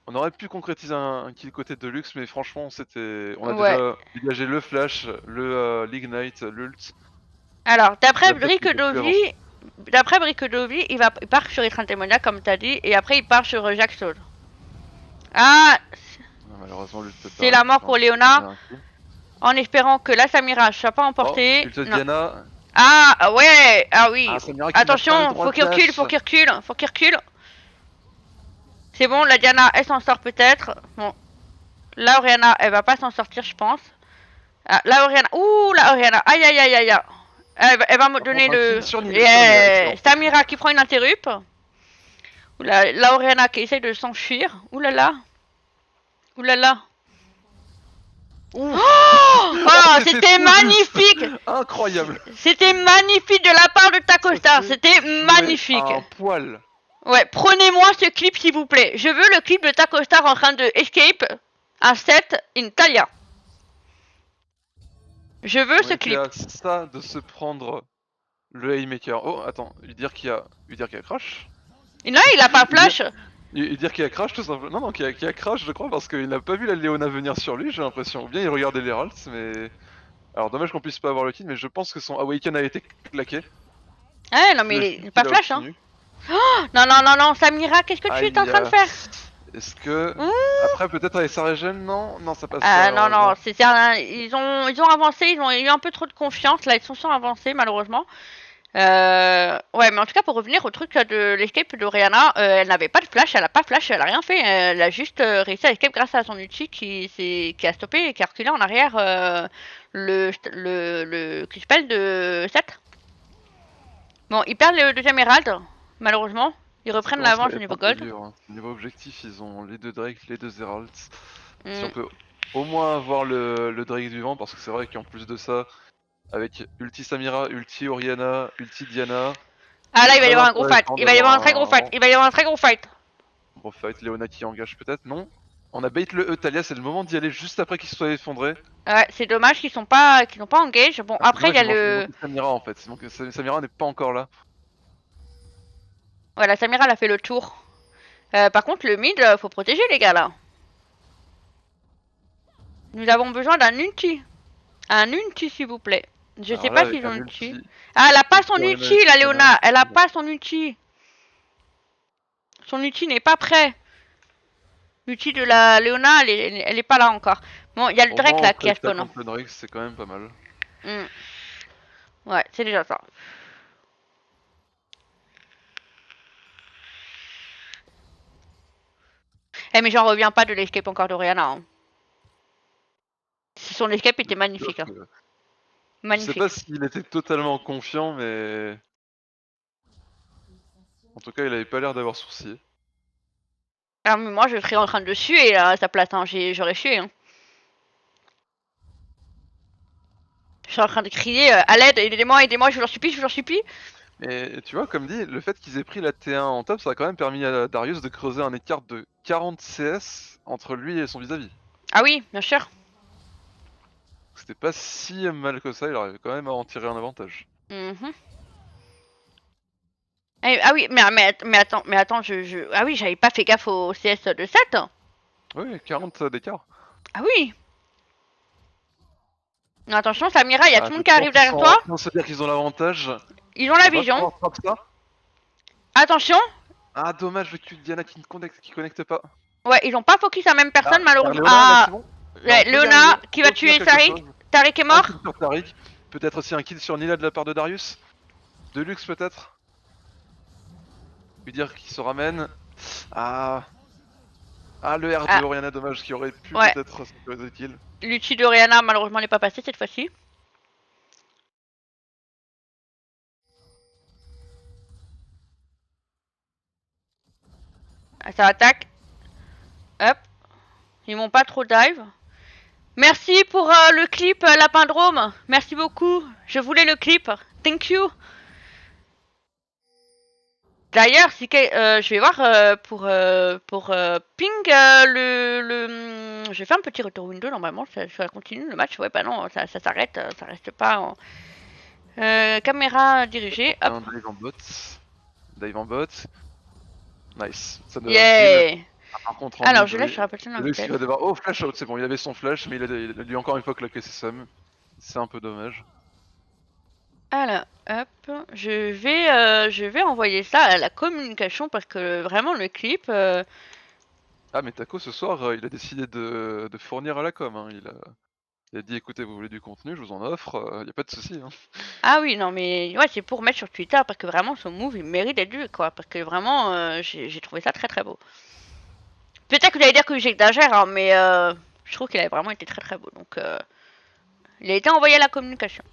On aurait pu concrétiser un kill côté de luxe, mais franchement, on a Ouais. déjà dégagé le flash, l'ignite, l'ult. Alors, d'après La tête était plus avancée. Bricodovi, il part sur Étreinte démoniaque comme t'as dit, et après il part sur Jack Soul. Ah, Malheureusement, l'ult c'est la mort pour Leona. En espérant que la Samira soit pas emportée. Ult Diana. Ah ouais, ah oui. Attention, faut qu'il recule, faut qu'il recule. C'est bon, la Diana, elle s'en sort peut-être. Bon, la Oriana, elle va pas s'en sortir, je pense. Ah, la Oriana, ouh, la Oriana, aïe aïe aïe aïe. Elle va me donner le. Samira qui prend une interrupt. La Oriana qui essaye de s'enfuir. Ouh là là. Ouh là là. Oh, c'était magnifique. Incroyable. C'était magnifique de la part de Takostar. C'était magnifique. Un poil. Ouais, prenez-moi ce clip s'il vous plaît. Je veux le clip de Takostar en train de escape un set in Talia. Je veux ce clip. Ça de se prendre le Haymaker. Oh, attends, lui dire qu'il y a crash. Non, il a pas flash. Dire qu'il y a crash tout simplement. Non, qu'il y a crash, je crois, parce qu'il n'a pas vu la Leona venir sur lui, j'ai l'impression. Ou bien il regardait les Heralds, mais. Alors dommage qu'on puisse pas avoir le kill, mais je pense que son Awaken a été claqué. Ah non, mais il est pas flash, hein. Oh, non, Samira, qu'est-ce que tu es en train de faire? Est-ce que. Après, peut-être avec sa régène, non? Non, ça passe pas. Ah non, ils ont avancé, ils ont eu un peu trop de confiance, là, ils sont sans avancer, malheureusement. Ouais, mais en tout cas, pour revenir au truc de l'escape de Rihanna, elle n'avait pas de flash, elle a pas flash, elle a rien fait. Elle a juste réussi à escape grâce à son ulti qui a stoppé et qui a reculé en arrière le spell de Seth. Bon, ils perdent le deuxième Herald, malheureusement. Ils reprennent l'avance au niveau gold. Niveau objectif, ils ont les deux Drake, les deux Heralds. Si on peut au moins avoir le Drake du vent, parce que c'est vrai qu'en plus de ça, avec ulti Samira, ulti Oriana, ulti Diana. Ah là, il va y avoir un gros fight. Il va y avoir un très gros fight. Gros fight. Léona qui engage peut-être, non? On a bait le E, Talia, c'est le moment d'y aller juste après qu'il se soit effondré. Ouais, c'est dommage qu'ils sont pas, qu'ils n'ont pas engage. Bon, Ah, c'est après il dommage, y a il le, manquait Samira en fait. Samira n'est pas encore là. voilà, Samira elle a fait le tour. Par contre, le mid, faut protéger les gars là. Nous avons besoin d'un ulti. Un ulti s'il vous plaît. Je sais Alors là, pas avec s'ils ont un ulti. ulti, Ah, elle a pas ulti son Orianna ulti, et la Tristana, Léona. Elle a bon. pas son ulti. Son ulti n'est pas prêt. L'ulti de la Léona, elle est pas là encore. Bon, il y a le Au moins, Drake on là qui trade a ça spawn. contre le Drake, c'est quand même pas mal. Hmm. Ouais, c'est déjà ça. Eh, mais j'en reviens pas de l'escape encore d'Oriana. Hein. Son escape était magnifique. Hein. Je sais pas Magnifique. s'il était totalement confiant, mais en tout cas, il avait pas l'air d'avoir souci. Alors, mais moi, je serais en train de suer là, à sa place. Hein. J'aurais sué. Hein. Je suis en train de crier à l'aide, aidez-moi, aidez-moi, je vous en supplie, je vous en supplie. Mais tu vois, comme dit, le fait qu'ils aient pris la T1 en top, ça a quand même permis à Darius de creuser un écart de 40 CS entre lui et son vis-à-vis. Ah oui, bien sûr. C'était pas si mal que ça, il arrivait quand même à en tirer un avantage. Mhm. Ah oui, mais attends, Ah oui, j'avais pas fait gaffe au CS de 7. Oui, 40 d'écart. Ah oui. Non, attention, Samira, il y a Ah, tout le monde qui justement arrive qu'ils derrière sont toi. en train de se dire qu'ils ont l'avantage. Ils ont la On va vision. pouvoir frapper ça. Attention. Ah, dommage, le cul de Diana qui connecte pas. Ouais, ils ont pas focus la même personne, Ah, vers malheureusement. Léona, là Ah, c'est bon. Là on ouais, peut y arriver, Léona on qui peut va obtenir tuer quelque Tariq. chose. Tariq est Un kill mort. sur Tariq, peut-être aussi un kill sur Nila de la part de Darius. Deluxe peut-être. Lui dire qu'il se ramène. Ah, ah le R de Ah, Oriana, dommage, qui aurait pu ouais. peut-être sécuriser le kill. L'ulti de Rihanna, malheureusement, n'est pas passé cette fois-ci. Ah, ça attaque. Hop. Ils m'ont pas trop dive. Merci pour le clip, Lapindrome. Merci beaucoup. Je voulais le clip. Thank you. D'ailleurs, si je vais voir pour ping je vais faire un petit retour window normalement, ça continue le match. Ouais, bah non, ça s'arrête, ça reste pas en caméra dirigée. Hop. Un dive en bot. Dive en bot. Nice, ça donne un kill. Yeah. Ah, par contre en Alors, mid, je laisse oui. sur la personne en Deluxe qui vitesse. va devoir. Oh, flash out, c'est bon, il avait son flash, mais il a dû encore une fois claquer ses sommes. C'est un peu dommage. Alors, hop, je vais envoyer ça à la communication parce que vraiment le clip, Ah, mais Taco ce soir, il a décidé de fournir à la com. Hein. Il a dit écoutez, vous voulez du contenu, je vous en offre, y a pas de souci. Hein. ah oui, non mais ouais, c'est pour mettre sur Twitter parce que vraiment son move il mérite d'être vu quoi, parce que vraiment j'ai trouvé ça très très beau. Peut-être que vous allez dire que j'exagère, hein, mais je trouve qu'il a vraiment été très très beau. Donc il a été envoyé à la communication.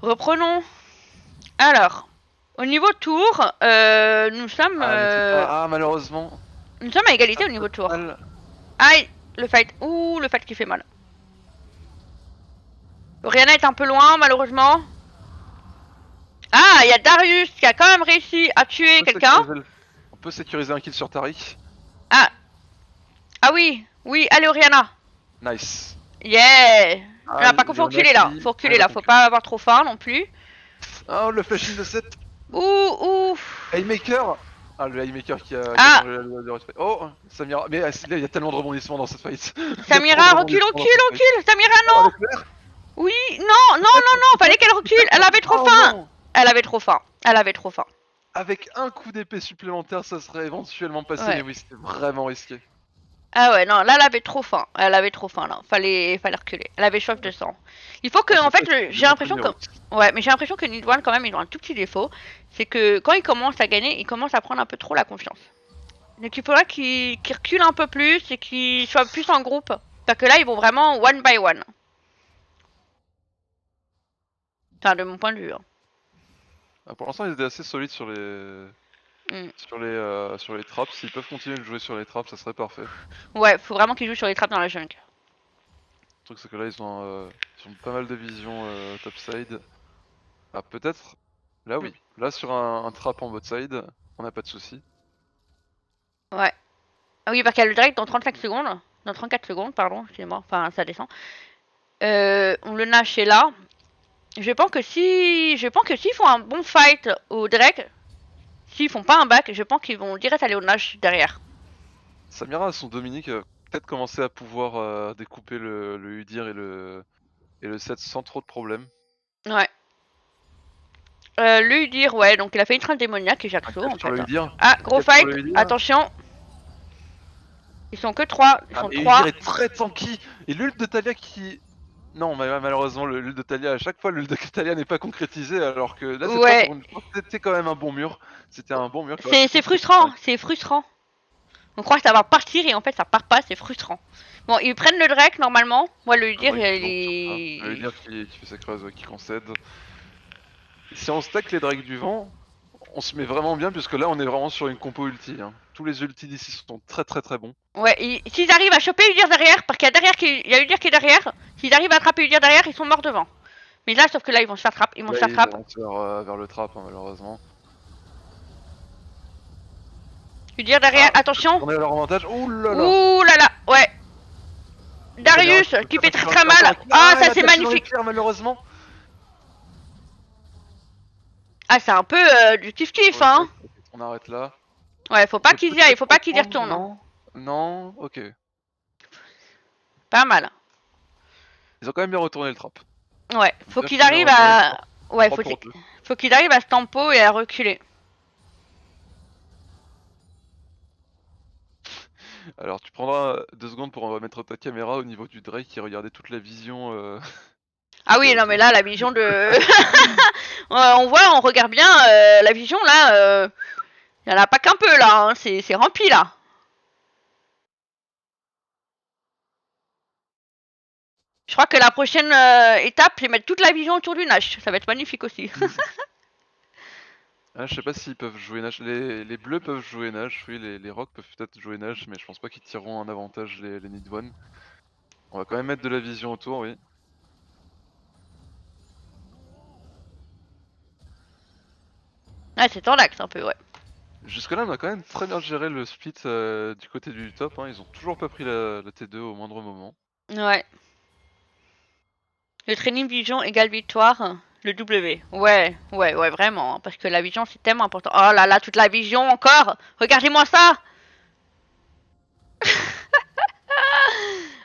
Reprenons. Alors, au niveau tour, Ah, mais c'est pas. Ah, malheureusement. nous sommes à égalité Ça au peut niveau tour. mal. Aïe, le fight. Ouh, le fight qui fait mal. Oriana est un peu loin, malheureusement. Ah, il y a Darius qui a quand même réussi à tuer quelqu'un. On peut sécuriser un kill sur Tariq. Ah, ah oui, oui, allez Oriana. Nice. Yeah. Ah, Non, par contre, faut Léona reculer là. qui Faut reculer arrive à là. Faut conclure. pas avoir trop faim non plus. Oh, le flashing de 7. Ouh, ouh. Haymaker. Ah, le Haymaker qui a Ah, changé le respect. Oh, Samira. Mais là, il y a tellement de rebondissements dans cette fight. Il y a trop de Samira, recule, rebondissements dans recule, cette fight. recule. Samira, Oh, non. avec le R. Oui, non, non, non, non. Fallait qu'elle recule. Elle avait trop Oh faim. non. Elle avait trop faim. Elle avait trop faim. Avec un coup d'épée supplémentaire, ça serait éventuellement passé, mais Ouais. oui, c'était vraiment risqué. Ah ouais, non, là, elle avait trop faim. Elle avait trop faim, là. Fallait reculer. Elle avait soif de sang. Il faut que, Ah, en ce fait, fight, j'ai il montre l'impression le que... mérite. Ouais, mais j'ai l'impression que Nidwan, quand même, ils ont un tout petit défaut. C'est que quand ils commencent à gagner, ils commencent à prendre un peu trop la confiance. Donc il faudra qu'ils reculent un peu plus et qu'ils soient plus en groupe. Parce que là, ils vont vraiment one by one. Enfin, de mon point de vue. Hein. Ah, pour l'instant, ils étaient assez solides sur les Mm. sur les traps. S'ils peuvent continuer de jouer sur les traps, ça serait parfait. Ouais, faut vraiment qu'ils jouent sur les trappes dans la jungle. Le truc, c'est que là, ils ont pas mal de vision topside. Ah, peut-être. Là, Mm. oui. Là, sur un trap en bot side, on n'a pas de souci. Ouais. Ah oui, parce qu'il y a le direct dans 35 secondes. Dans 34 secondes, pardon, excusez-moi. Enfin, ça descend. On le nage est là. Je pense que s'ils font un bon fight au direct, s'ils font pas un back, je pense qu'ils vont direct aller au nage derrière. Samira, son Dominique, peut-être commencer à pouvoir découper le Udir et le set sans trop de problèmes. Ouais. Le Udir, ouais, donc il a fait une train démoniaque et Jaxo en Sur le fait. Udir. Ah, gros fight, attention. Ils sont que 3, ils sont 3. Udir est très tanky. Et l'ult de Talia qui... Non, malheureusement, l'ult de Talia, à chaque fois, l'ult de Talia n'est pas concrétisé, alors que là, cette fois, Ouais. pour une fois, c'était quand même un bon mur. C'était un bon mur. C'est frustrant, c'est frustrant. On croit que ça va partir et en fait ça part pas, c'est frustrant. Bon, ils prennent le Drake normalement. Moi, le Udir, il est... Le Udir qui fait sa creuse, qui concède. Si on stack les Drakes du vent, on se met vraiment bien, puisque là, on est vraiment sur une compo ulti. Hein. Tous les ultis d'ici sont très très très bons. Ouais, s'ils arrivent à choper Udir derrière, parce qu'il y a derrière il y a Udir qui est derrière, s'ils arrivent à attraper Udir derrière, ils sont morts devant. Mais là, sauf que là, ils vont se faire trap, ils vont se faire trap. Vers le trap, hein, malheureusement. Udir derrière, attention. On est à leur avantage. Ouh là là. Ouh là là, ouais. Darius qui fait très très mal. Ah, ça c'est magnifique. Malheureusement. Ah, c'est un peu du kiff-kiff, hein. On arrête là. Ouais, faut pas qu'ils y aillent, faut pas qu'ils y retournent. Non, non, ok. Pas mal. Ils ont quand même bien retourné le trap. Ouais, faut qu'ils arrivent à... Ouais, faut qu'ils arrivent à se tempo et à reculer. Alors tu prendras 2 secondes pour mettre ta caméra au niveau du Drake qui regardait toute la vision. Ah oui, non mais là, la vision de... on voit, on regarde bien, la vision là, y en a pas qu'un peu là, hein, c'est rempli là. Je crois que la prochaine étape, c'est mettre toute la vision autour du Nash. Ça va être magnifique aussi. Ah, je sais pas s'ils peuvent jouer Nash. Les bleus peuvent jouer Nash, oui, les rocks peuvent peut-être jouer Nash, mais je pense pas qu'ils tireront un avantage les Nidwan. On va quand même mettre de la vision autour, oui. Ouais, c'est en l'axe un peu, ouais. Jusque là, on a quand même très bien géré le split du côté du top. Hein. Ils ont toujours pas pris la T2 au moindre moment. Ouais. Le training vision égale victoire. Le W. Ouais, vraiment. Hein, parce que la vision, c'est tellement important. Oh là là, toute la vision encore. Regardez-moi ça.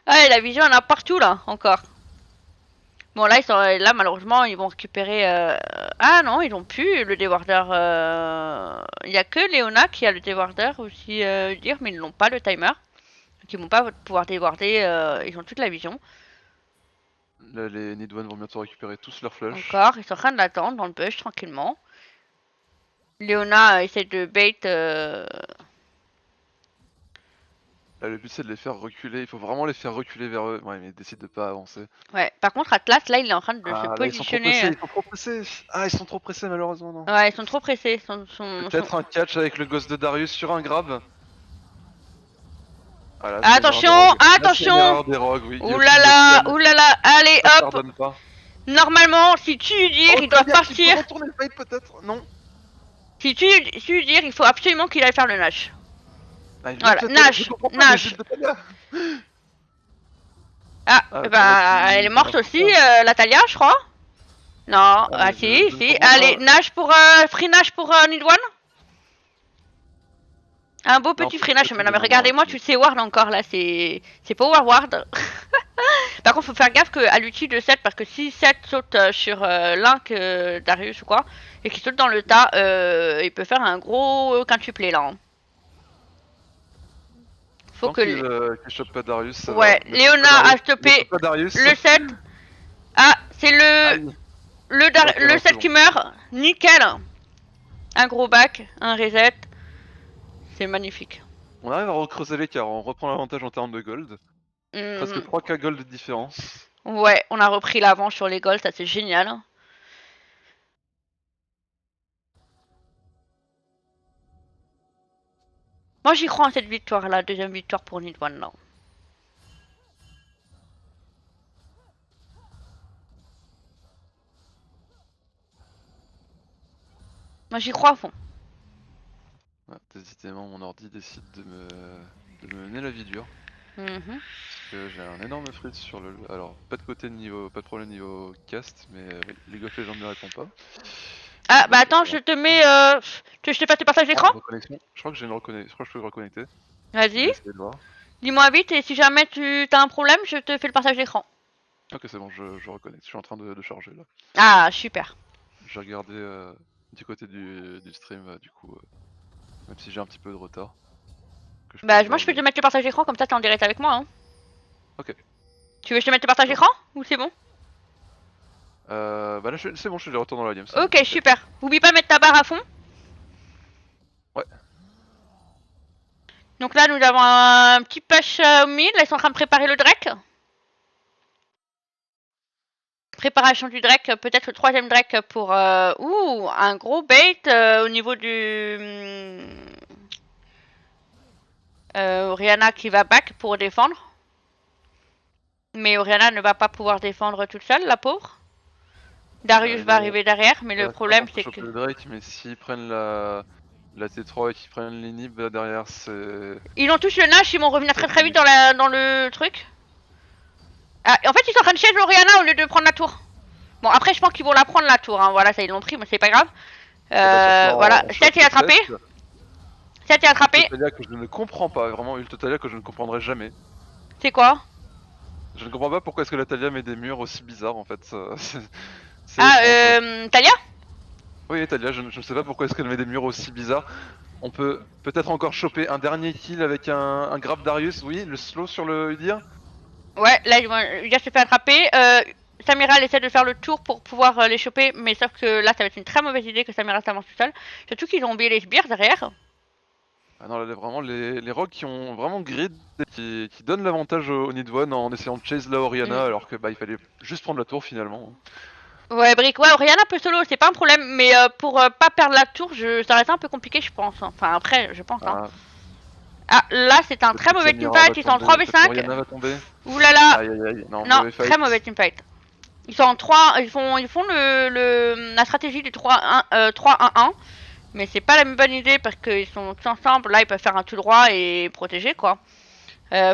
Ouais, la vision, elle en a partout là, encore. Bon, là, là malheureusement, ils vont récupérer... Ah non, ils ont plus le déwarder. Il y a que Léona qui a le déwarder aussi, dire, mais ils n'ont pas le timer. Donc ils vont pas pouvoir déwarder, ils ont toute la vision. Là, les Nidwan vont bientôt récupérer tous leurs flush. Encore, ils sont en train d'attendre dans le bush tranquillement. Léona essaie de bait. Là, le but c'est de les faire reculer. Il faut vraiment les faire reculer vers eux. Ouais, mais ils décident de pas avancer. Ouais, par contre, Atlas, là, il est en train de se positionner. Ils sont trop pressés. Ah, ils sont trop pressés, malheureusement, non. Ouais, ils sont trop pressés. Peut-être un catch avec le gosse de Darius sur un grab. Voilà, attention, attention. Oui. Oulala, oulala, allez, hop. Normalement, si tu lui dis, il doit partir. Retourner le fight peut-être, non. Si tu lui dis, il faut absolument qu'il aille faire le Nash. Ah, voilà, Nash. Ah, bah, elle est morte aussi, la Talia, je crois. Non, si. Allez, Nash pour free Nash pour Nidwan. Un beau petit free Nash. Mais non, mais regardez-moi, tu sais Ward encore là, c'est Power Ward. Par contre, faut faire gaffe à l'outil de 7 parce que si 7 saute sur Link Darius ou quoi, et qu'il saute dans le tas, il peut faire un gros quintuplé là. Hein. Faut que. Qu'il chope pas Darius. Ouais, Léona a stoppé le 7. Ah, c'est le 7 qui meurt. Nickel. Un gros back, un reset. C'est magnifique. On arrive à recreuser l'écart, on reprend l'avantage en termes de gold. Presque 3k gold de différence. Ouais, on a repris l'avant sur les golds, ça c'est génial. Moi j'y crois en cette victoire là, deuxième victoire pour Nidwan là. Moi j'y crois à fond. Ouais, décidément mon ordi décide de me de me mener la vie dure. Mhm. Parce que j'ai un énorme fritz sur le. Alors, pas de problème niveau cast, mais oui, League of Legends ne répond pas. Ah, bah Donc, attends, je te mets. Tu veux que je te fasse le partage d'écran? reconnexion. Je crois que j'ai une reconnexion. Je crois que je peux me reconnecter. Je Vas-y. vais essayer de voir. Dis-moi vite et si jamais tu as un problème, je te fais le partage d'écran. Ok, c'est bon, je reconnecte. Je suis en train de charger là. Ah, super. J'ai regardé du côté du stream, du coup, même si j'ai un petit peu de retard. Que je Bah, puisse moi voir je peux le. te mettre le partage d'écran comme ça t'es en direct avec moi. Hein. Ok. Tu veux que je te mette le partage d'écran ou c'est bon? Bah là, c'est bon, je suis de retour dans la game, c'est bon, Ok, nickel. super. Oublie pas de mettre ta barre à fond. Ouais. Donc là, nous avons un petit push au mid. Là, ils sont en train de préparer le Drake. Préparation du Drake, peut-être le troisième Drake pour... Ouh, un gros bait au niveau du... Oriana qui va back pour défendre. Mais Oriana ne va pas pouvoir défendre toute seule, la pauvre. Darius va arriver derrière, mais le problème c'est que... choper le Drake, mais s'ils prennent la T3 et qu'ils prennent l'inhib derrière, c'est. Ils ont tous le Nash, ils vont revenir très très vite dans le truc. Ah, en fait, ils sont en train de chase Oriana au lieu de prendre la tour. Bon, après, je pense qu'ils vont la prendre la tour. Hein. Voilà, ça ils l'ont pris, mais c'est pas grave. Voilà, Seth est attrapé. Seth est attrapé. Ultotalia que je ne comprends pas, vraiment Ultotalia que je ne comprendrai jamais. C'est quoi? Je ne comprends pas pourquoi est-ce que la Talia met des murs aussi bizarres en fait. C'est Ah, étrange. Talia? Oui, Talia, je ne sais pas pourquoi est-ce qu'elle met des murs aussi bizarres. On peut peut-être encore choper un dernier kill avec un grab Darius, oui, le slow sur le Udyr. Ouais, là, il se fait attraper. Samira elle essaie de faire le tour pour pouvoir les choper, mais sauf que là, ça va être une très mauvaise idée que Samira s'avance tout seul. Surtout qu'ils ont oublié les sbires derrière. Ah non, là, vraiment, les rogues qui ont vraiment grid et qui donnent l'avantage au Need One en essayant de chase la Oriana alors que bah il fallait juste prendre la tour finalement. Ouais, Brick, ouais, Oriana peut solo, c'est pas un problème, mais pour pas perdre la tour, ça reste un peu compliqué, je pense. Enfin, après, je pense. Hein. Ah, là, c'est un très mauvais teamfight, ils sont en 3v5. Oriana va tomber. Oulala. Aïe aïe aïe, non, Non, mauvais fight. très mauvais teamfight. Ils sont en 3, ils font la stratégie du 3-1-1, mais c'est pas la même bonne idée parce qu'ils sont tous ensemble, là ils peuvent faire un tout droit et protéger quoi.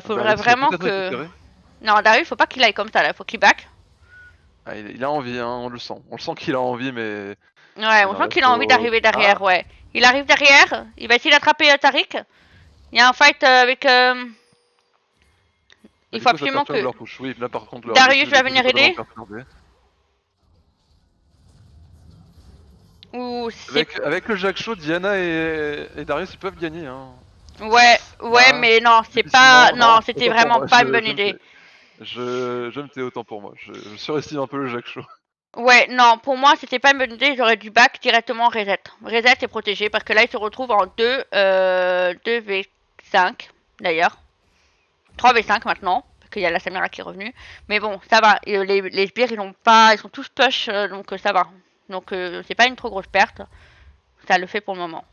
Faudrait vraiment que... Non, Darius, faut pas qu'il aille comme ça là, faut qu'il back. Ah, il a envie, hein, on le sent qu'il a envie, mais. Ouais, on sent qu'il a envie d'arriver derrière, ouais. Il arrive derrière, il va essayer d'attraper Tariq. Il y a un fight avec... Il faut absolument que... Oui, là, par contre, Darius va venir aider. Ou avec le Jack Show, Diana et Darius ils peuvent gagner. Hein. Ouais, Ah, mais non, c'est pas. Non, c'était vraiment pas une bonne idée. Je me tais autant pour moi. Je surestime un peu le Jack Show. Ouais, non, pour moi, c'était pas une bonne idée. J'aurais dû back directement reset. Reset et protégé parce que là, il se retrouve en 2v5 d'ailleurs. 3v5 maintenant. Parce qu'il y a la Samira qui est revenue. Mais bon, ça va. Les sbires, ils sont tous push, donc ça va. Donc c'est pas une trop grosse perte. Ça le fait pour le moment.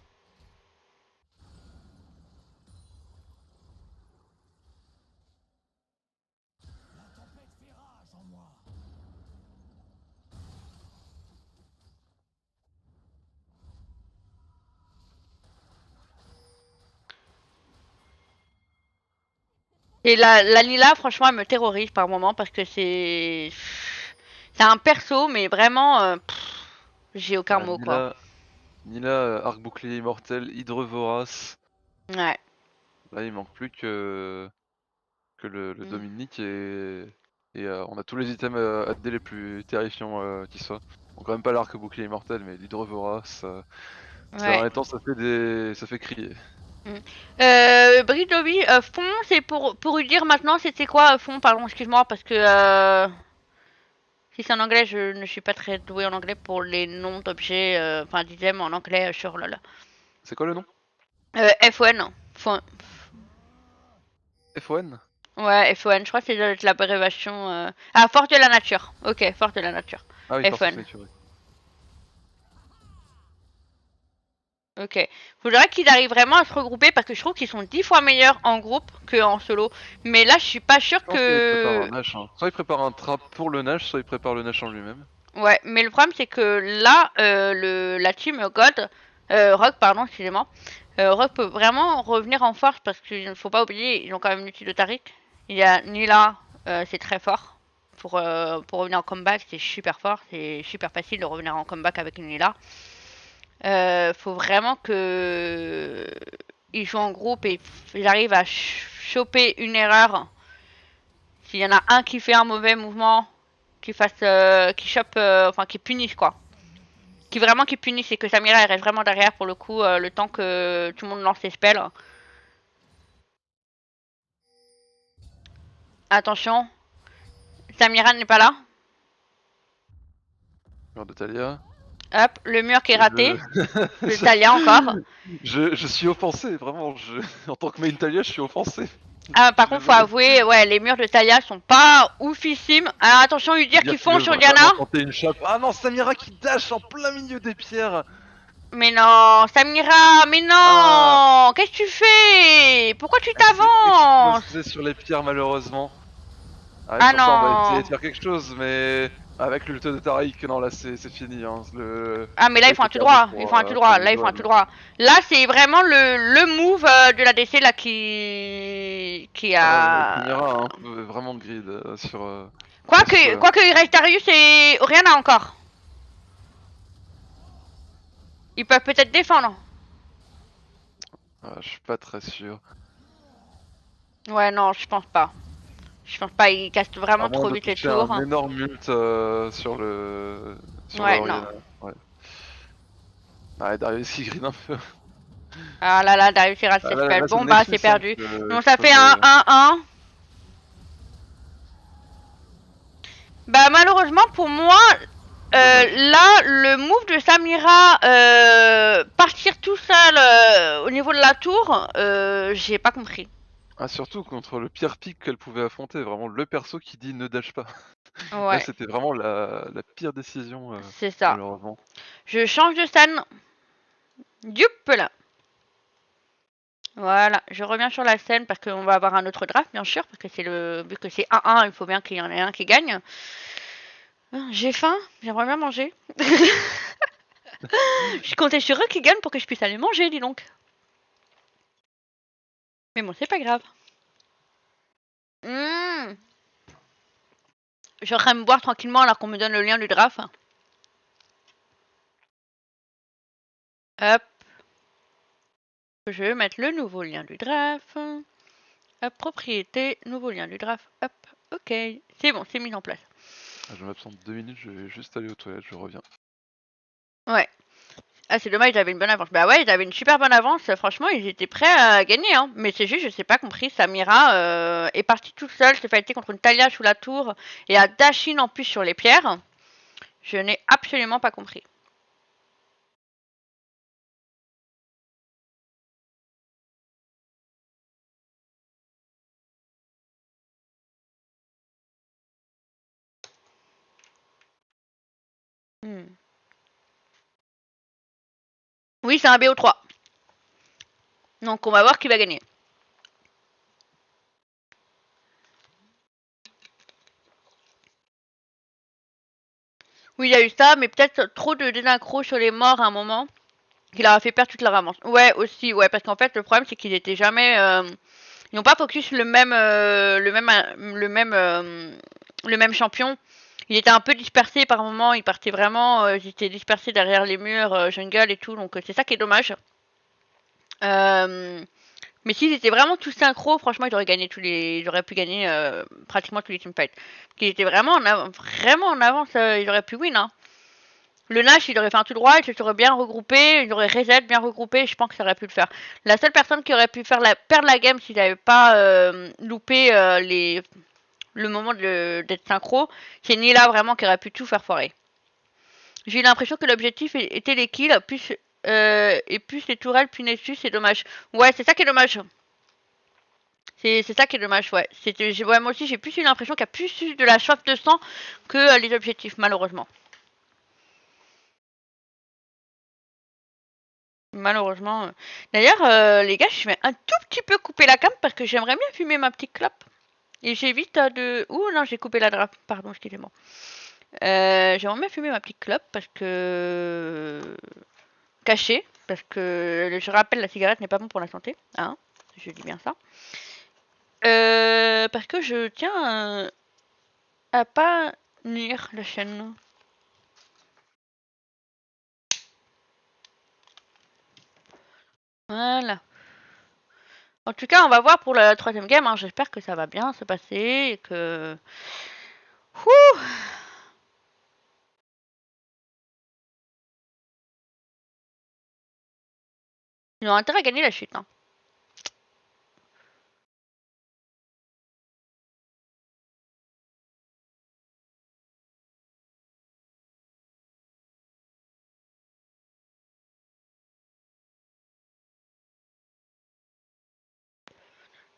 Et la Nila, franchement, elle me terrorise par moment parce que c'est un perso, mais vraiment, j'ai aucun mot quoi. Nila, arc bouclier immortel, hydre vorace. Ouais. Là, il manque plus que le Dominique et on a tous les items AD les plus terrifiants qui soient. Donc quand même pas l'arc bouclier immortel, mais l'hydre vorace. Ces derniers temps, ça fait crier. Bridovi, fond, c'est pour lui dire maintenant, c'était quoi fond, pardon, excuse-moi, parce que si c'est en anglais, je ne suis pas très doué en anglais pour les noms d'objets, enfin d'items en anglais sur LoL. C'est quoi le nom? FON. Fond. FON? Ouais, FON, je crois que c'est de l'abréviation. Ah, force de la nature. Ok, force de la nature. Ah oui, force de FON. nature. Ok. Faudrait qu'ils arrivent vraiment à se regrouper parce que je trouve qu'ils sont 10 fois meilleurs en groupe qu'en solo. Mais là, je suis pas sûre que. Soit ils préparent un trap pour le Nash, soit ils préparent le Nash en lui-même. Ouais, mais le problème c'est que là, la team God, Rogue, pardon, excusez-moi, Rock peut vraiment revenir en force parce qu'il ne faut pas oublier, ils ont quand même l'outil de Taric. Il y a Nila, c'est très fort. Pour revenir en comeback, c'est super fort. C'est super facile de revenir en comeback avec une Nila. Faut vraiment que ils jouent en groupe et ils arrivent à choper une erreur. S'il y en a un qui fait un mauvais mouvement, qui fasse, qui chope, enfin qui punisse quoi. Qui punisse et que Samira elle reste vraiment derrière pour le coup, le temps que tout le monde lance ses spells. Attention, Samira n'est pas là. Mur de Talia. Hop, le mur qui est raté. Je... Talia encore. je suis offensé, vraiment. En tant que main Talia, je suis offensé. Ah, par contre, faut avouer, ouais, les murs de Talia sont pas oufissimes. Alors attention, Udyr qui fond sur Diana. Une chape. Ah non, Samira qui dash en plein milieu des pierres. Mais non, Samira, mais non, qu'est-ce que tu fais? Pourquoi tu t'avances? C'est sur les pierres malheureusement. Ah sur ça, on va non. essayer de faire quelque chose, mais avec l'ulti de Taric, non là c'est fini. Hein. Ah mais là ils font un tout droit, ils font un tout droit, là ils font un tout droit. Là c'est vraiment le move de la DC là qui a... Samira a un peu vraiment de grid sur... Quoique il reste Darius et Oriana encore. Ils peuvent peut-être défendre. Je suis pas très sûr. Ouais non, je pense pas. Je pense pas, ils castent vraiment trop vite les tours. Un énorme ult sur le... Sur ouais, non. Ouais. Ah, Darius il grid un peu. Ah là là, Darius il rate ses spells. Bon bah c'est perdu. Donc ça fait un 1-1. Bah malheureusement pour moi, là le move de Samira partir tout seul au niveau de la tour, j'ai pas compris. Ah surtout contre le pire pick qu'elle pouvait affronter, vraiment le perso qui dit ne dash pas. Ouais. Là c'était vraiment la pire décision c'est ça. malheureusement. Je change de scène. Dup là. Voilà, je reviens sur la scène parce qu'on va avoir un autre draft bien sûr, parce que c'est vu que c'est 1-1, il faut bien qu'il y en ait un qui gagne. J'ai faim, j'aimerais bien manger. Je comptais sur eux qui gagnent pour que je puisse aller manger, dis donc. Mais bon, c'est pas grave. Je suis en train de me boire tranquillement alors qu'on me donne le lien du draft. Hop. Je vais mettre le nouveau lien du draft. Hop, propriété, nouveau lien du draft. Hop, ok. C'est bon, c'est mis en place. Je m'absente 2 minutes, je vais juste aller aux toilettes, je reviens. Ouais. Ah, c'est dommage, ils avaient une bonne avance. Bah ouais, ils avaient une super bonne avance. Franchement, ils étaient prêts à gagner. Hein. Mais c'est juste, je sais pas compris. Samira est partie toute seule, s'est fighté contre une Talia sous la tour et a Dashin en plus sur les pierres. Je n'ai absolument pas compris. Oui, c'est un BO3. Donc on va voir qui va gagner. Oui, il y a eu ça, mais peut-être trop de désynchro sur les morts à un moment, qui leur a fait perdre toute leur avance. Ouais, aussi, ouais, parce qu'en fait, le problème, c'est qu'ils étaient jamais... ils n'ont pas focus le même champion. Il était un peu dispersé par moment, il partait vraiment... ils étaient dispersés derrière les murs, jungle et tout, donc c'est ça qui est dommage. Mais s'ils étaient vraiment tous synchro, franchement, ils auraient pu gagner pratiquement tous les teamfights. Ils étaient vraiment en avance, ils auraient pu win. Hein. Le Nash, il aurait fait un tout droit, il se serait bien regroupé, il aurait reset bien regroupé, je pense que ça aurait pu le faire. La seule personne qui aurait pu perdre la game s'il n'avait pas loupé le moment d'être synchro, c'est Nila vraiment qui aurait pu tout faire foirer. J'ai eu l'impression que l'objectif était les kills, et plus les tourelles, plus Nexus, c'est dommage. Ouais, c'est ça qui est dommage. C'est ça qui est dommage, ouais. Ouais, moi aussi, j'ai plus eu l'impression qu'il y a plus eu de la soif de sang que les objectifs, malheureusement. Malheureusement. D'ailleurs, les gars, je vais un tout petit peu couper la cam parce que j'aimerais bien fumer ma petite clope. Et j'évite de... Ouh non, j'ai coupé la drape. Pardon, excusez-moi. J'aimerais bien fumer ma petite clope parce que... Caché. Parce que, je rappelle, la cigarette n'est pas bon pour la santé. Hein, je dis bien ça. Parce que je tiens à pas nuire la chaîne. Voilà. En tout cas, on va voir pour la troisième game. Hein. J'espère que ça va bien se passer et que... Ouh. Ils ont intérêt à gagner la chute. Hein.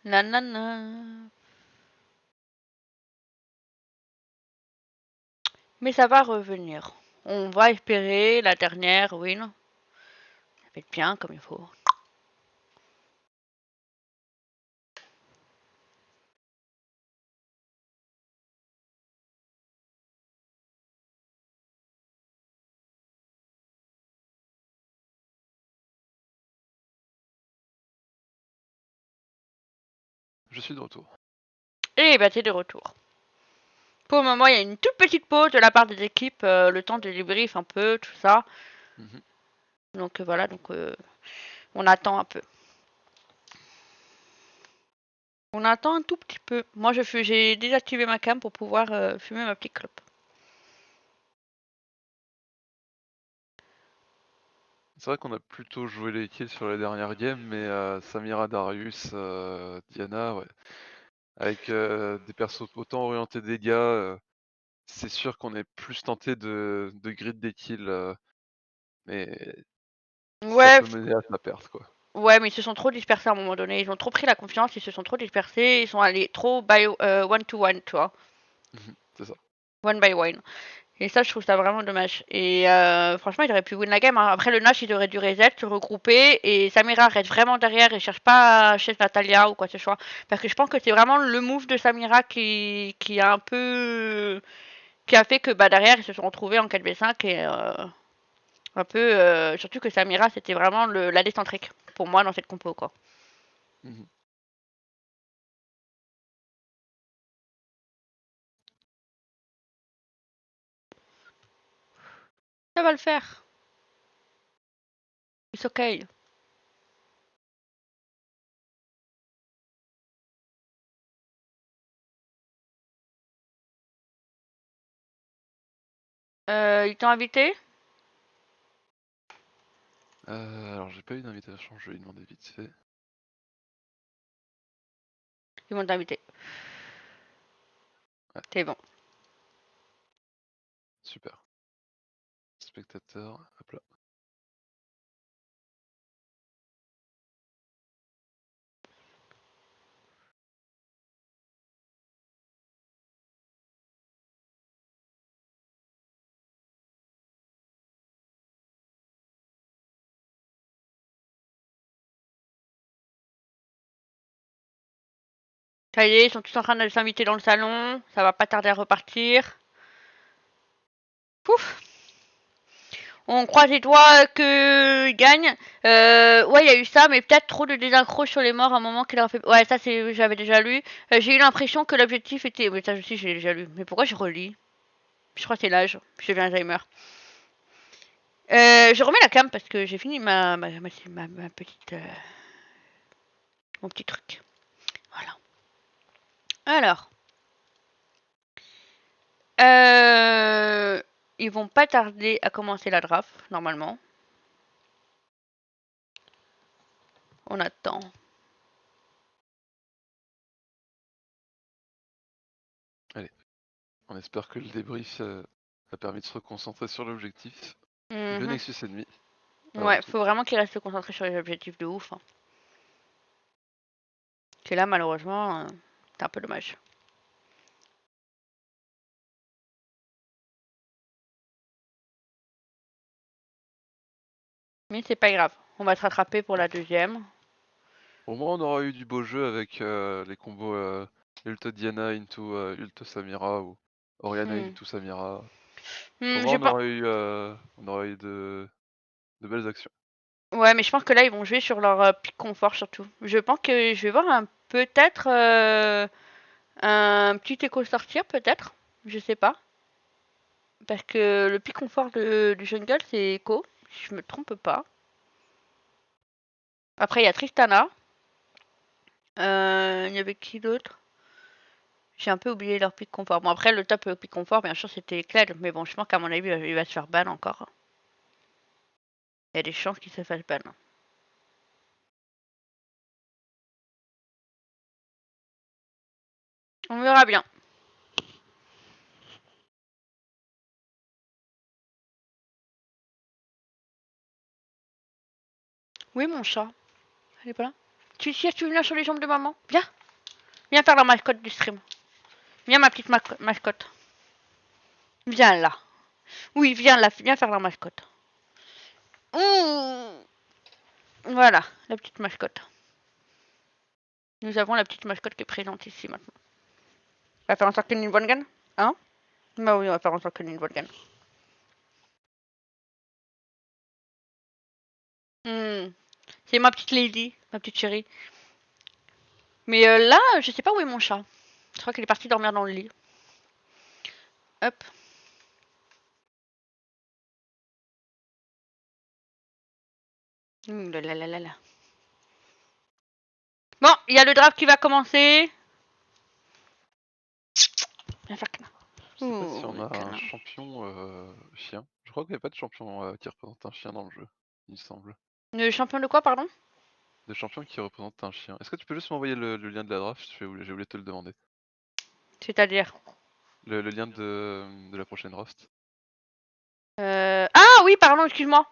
Nanana. Mais ça va revenir. On va espérer la dernière win. Ça va être bien comme il faut. Je suis de retour. Et bah t'es de retour. Pour le moment, il y a une toute petite pause de la part des équipes, le temps de débrief un peu, tout ça. Mhm. Donc voilà, donc on attend un peu. On attend un tout petit peu. Moi, j'ai désactivé ma cam pour pouvoir fumer ma petite clope. C'est vrai qu'on a plutôt joué les kills sur la dernière game, mais Samira, Darius, Diana, ouais. Avec des persos autant orientés dégâts, c'est sûr qu'on est plus tenté de grid des kills, mais ça Ouais, peut mener à sa perte, quoi. ouais, mais ils se sont trop dispersés à un moment donné. Ils ont trop pris la confiance, ils se sont trop dispersés, ils sont allés trop by one to one, tu vois. C'est ça. One by one. Et ça, je trouve ça vraiment dommage. Et franchement, il aurait pu win la game. Hein. Après le Nash, il aurait dû reset, se regrouper. Et Samira reste vraiment derrière et cherche pas chez Natalia ou quoi que ce soit. Parce que je pense que c'est vraiment le move de Samira qui a un peu. Qui a fait que bah, derrière, ils se sont retrouvés en 4v5. Et un peu. Surtout que Samira, c'était vraiment la décentrique pour moi dans cette compo, quoi. Mmh. Ça va le faire. It's okay. Ils t'ont invité? Alors j'ai pas eu d'invitation, je vais lui demander vite fait. Ils m'ont invité. Ouais, C'est bon. super. Spectateur, hop là. Ça y est, ils sont tous en train de s'inviter dans le salon. Ça va pas tarder à repartir. Pouf! On croise les doigts qu'ils gagnent. Ouais, il y a eu ça, mais peut-être trop de désaccroche sur les morts à un moment qu'il a fait. Ouais, ça, j'avais déjà lu. J'ai eu l'impression que l'objectif était. Mais ça aussi, j'ai déjà lu. Mais pourquoi je relis? Je crois que c'est l'âge. J'ai eu Alzheimer. Je remets la cam parce que j'ai fini ma petite. Mon petit truc. Voilà. Alors. Ils vont pas tarder à commencer la draft, normalement. On attend. Allez, on espère que le débrief a permis de se reconcentrer sur l'objectif. Le Mhm. Nexus ennemi, avant Ouais, tout. faut vraiment qu'ils restent concentrés sur les objectifs de ouf. Hein. Que là, malheureusement, c'est un peu dommage. Mais c'est pas grave. On va se rattraper pour la deuxième. Au moins on aura eu du beau jeu avec les combos Ult Diana into Ult Samira ou Oriana Hmm. into Samira. Au Hmm, moins j'ai pas. on aura eu de belles actions. Ouais, mais je pense que là, ils vont jouer sur leur pic confort surtout. Je pense que je vais voir peut-être un petit écho sortir, peut-être. Je sais pas. Parce que le pic confort du jungle, c'est écho. Si je me trompe pas. Après, il y a Tristana. Il y avait qui d'autre? J'ai un peu oublié leur pic confort. Bon, après, le top pic confort, bien sûr, c'était Kled. Mais bon, je pense qu'à mon avis, il va se faire ban encore. Il y a des chances qu'il se fasse ban. On verra bien. Oui, mon chat. Elle est pas là. Si tu viens sur les jambes de maman. Viens. Viens faire la mascotte du stream. Viens, ma petite mascotte. Viens là. Oui, viens là. Viens faire la mascotte. Mmh. Voilà, la petite mascotte. Nous avons la petite mascotte qui est présente ici maintenant. On va faire en sorte qu'elle ait une bonne gagne. Hein? Bah oui, on va faire en sorte qu'elle ait une bonne gagne. C'est ma petite lady, ma petite chérie. Mais là, je sais pas où est mon chat. Je crois qu'il est parti dormir dans le lit. Hop. Là. Bon, il y a le draft qui va commencer. Viens faire câlin. Je sais pas si on Oui, a un câlin. champion chien. Je crois qu'il n'y a pas de champion qui représente un chien dans le jeu, il me semble. Le champion de quoi, pardon? De champion qui représente un chien. Est-ce que tu peux juste m'envoyer le lien de la draft? J'ai oublié de te le demander. C'est-à-dire Le lien de la prochaine draft. Ah oui, pardon, excuse-moi.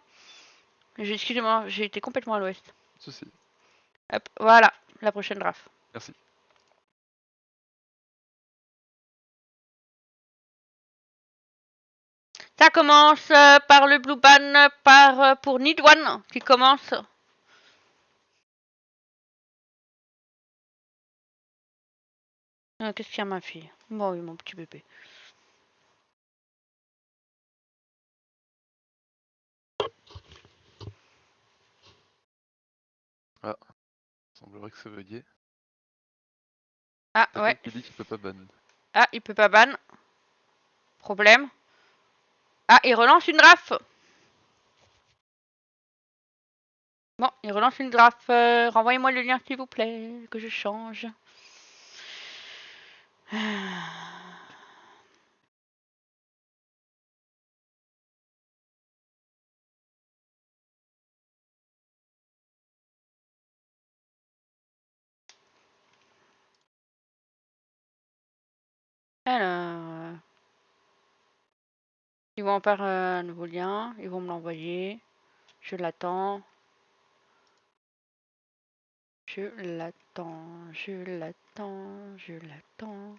Excusez-moi, j'ai été complètement à l'ouest. Ceci. Hop, voilà, la prochaine draft. Merci. Ça commence par le blue ban pour Nidwan qui commence. Qu'est-ce qu'il y a, ma fille? Bon, oui, mon petit bébé. Ah, il semblerait que ça bugué. Ah, T'as ouais. quoi qui dit qu'il peut pas ban? Ah, il peut pas ban. Problème. Ah, il relance une draft. Bon, il relance une draft. Renvoyez-moi le lien, s'il vous plaît, que je change. Alors, ils vont en faire un nouveau lien. Ils vont me l'envoyer. Je l'attends. Je l'attends. Je l'attends. Je l'attends.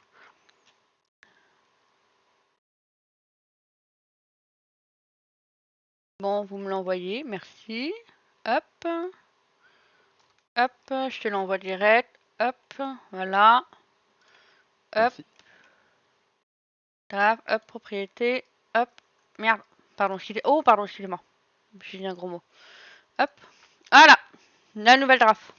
Bon, vous me l'envoyez. Merci. Hop. Hop, je te l'envoie direct. Hop, voilà. Hop, Merci. draft, hop, propriété. Hop, merde. Pardon, oh, pardon, excusez-moi. J'ai dit un gros mot. Hop, voilà. La nouvelle draft.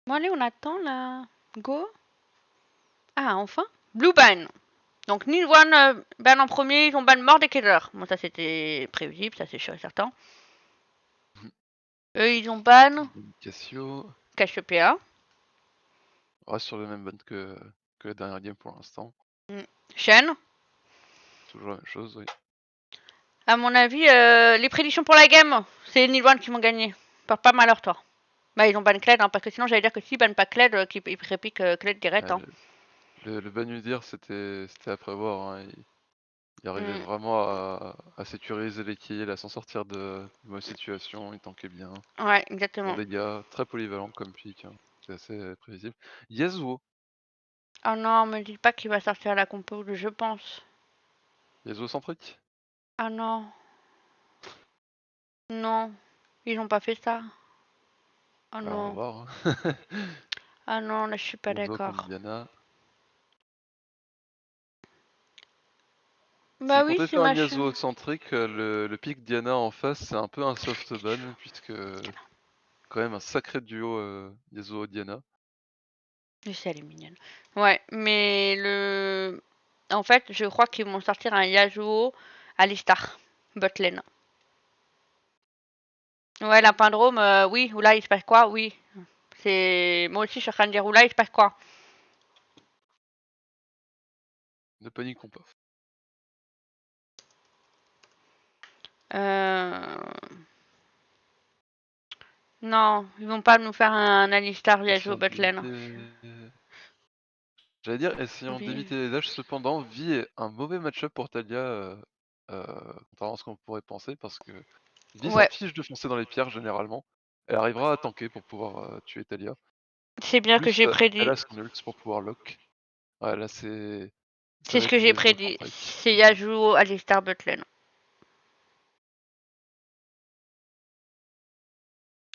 Bon, allez, on attend là. Go. Ah, enfin. Blue ban. Donc, Nilwan ban en premier. Ils ont ban Mordekaiser. Bon, ça c'était prévisible, ça c'est sûr et certain. Eux, ils ont ban Cassio. Cassiopeia. On reste sur le même ban que la dernière game pour l'instant. Shen. Toujours la même chose, oui. À mon avis, les prédictions pour la game, c'est Nilwan qui vont gagner. Par pas malheur, toi. Bah, ils ont ban Kled, hein, parce que sinon, j'allais dire que s'ils bannent pas Kled, ils répiquent Kled direct. Hein. Le ban Udyr, c'était à prévoir. Hein. Il arrivait vraiment à sécuriser les kills, à s'en sortir de mauvaise situation, il tankait bien. Ouais, Bon exactement. dégâts, très polyvalent comme pick, hein. C'est assez prévisible. Yasuo. Oh non, me dites pas qu'il va sortir la compo de je pense. Yasuo centrique. Ah non. Non. Ils ont pas fait ça. Oh Bah, on va non. voir. Hein. Ah non, là je suis pas Yasuo contre d'accord. Diana. Bah S'ils oui, comptaient c'est faire un machin. Yasuo centrique, le pick Diana en face, c'est un peu un soft ban, puisque quand même un sacré duo Yasuo-Diana. Et si elle est mignonne. Ouais, mais le... En fait, je crois qu'ils vont sortir un Yasuo Alistar, botlane. Ouais, la Pindrome, oui, oula, il se passe quoi? Oui. C'est... Moi aussi, je suis en train de dire, oula, il se passe quoi? Ne paniquons pas. Non, ils vont pas nous faire un Alistar Yasuo Essayons botlane. d'éviter... J'allais dire, essayons Oui. d'éviter les dashs, cependant, Vi est un mauvais match-up pour Talia, contrairement à ce qu'on pourrait penser, parce que Vi s'en Ouais, fiche de foncer dans les pierres généralement. Elle arrivera à tanker pour pouvoir tuer Talia. c'est bien que Plus, j'ai elle prédit. a son ult pour pouvoir lock. Ouais, là ça C'est va ce être que du j'ai Yasuo prédit. centrique. C'est Yasuo Alistar botlane.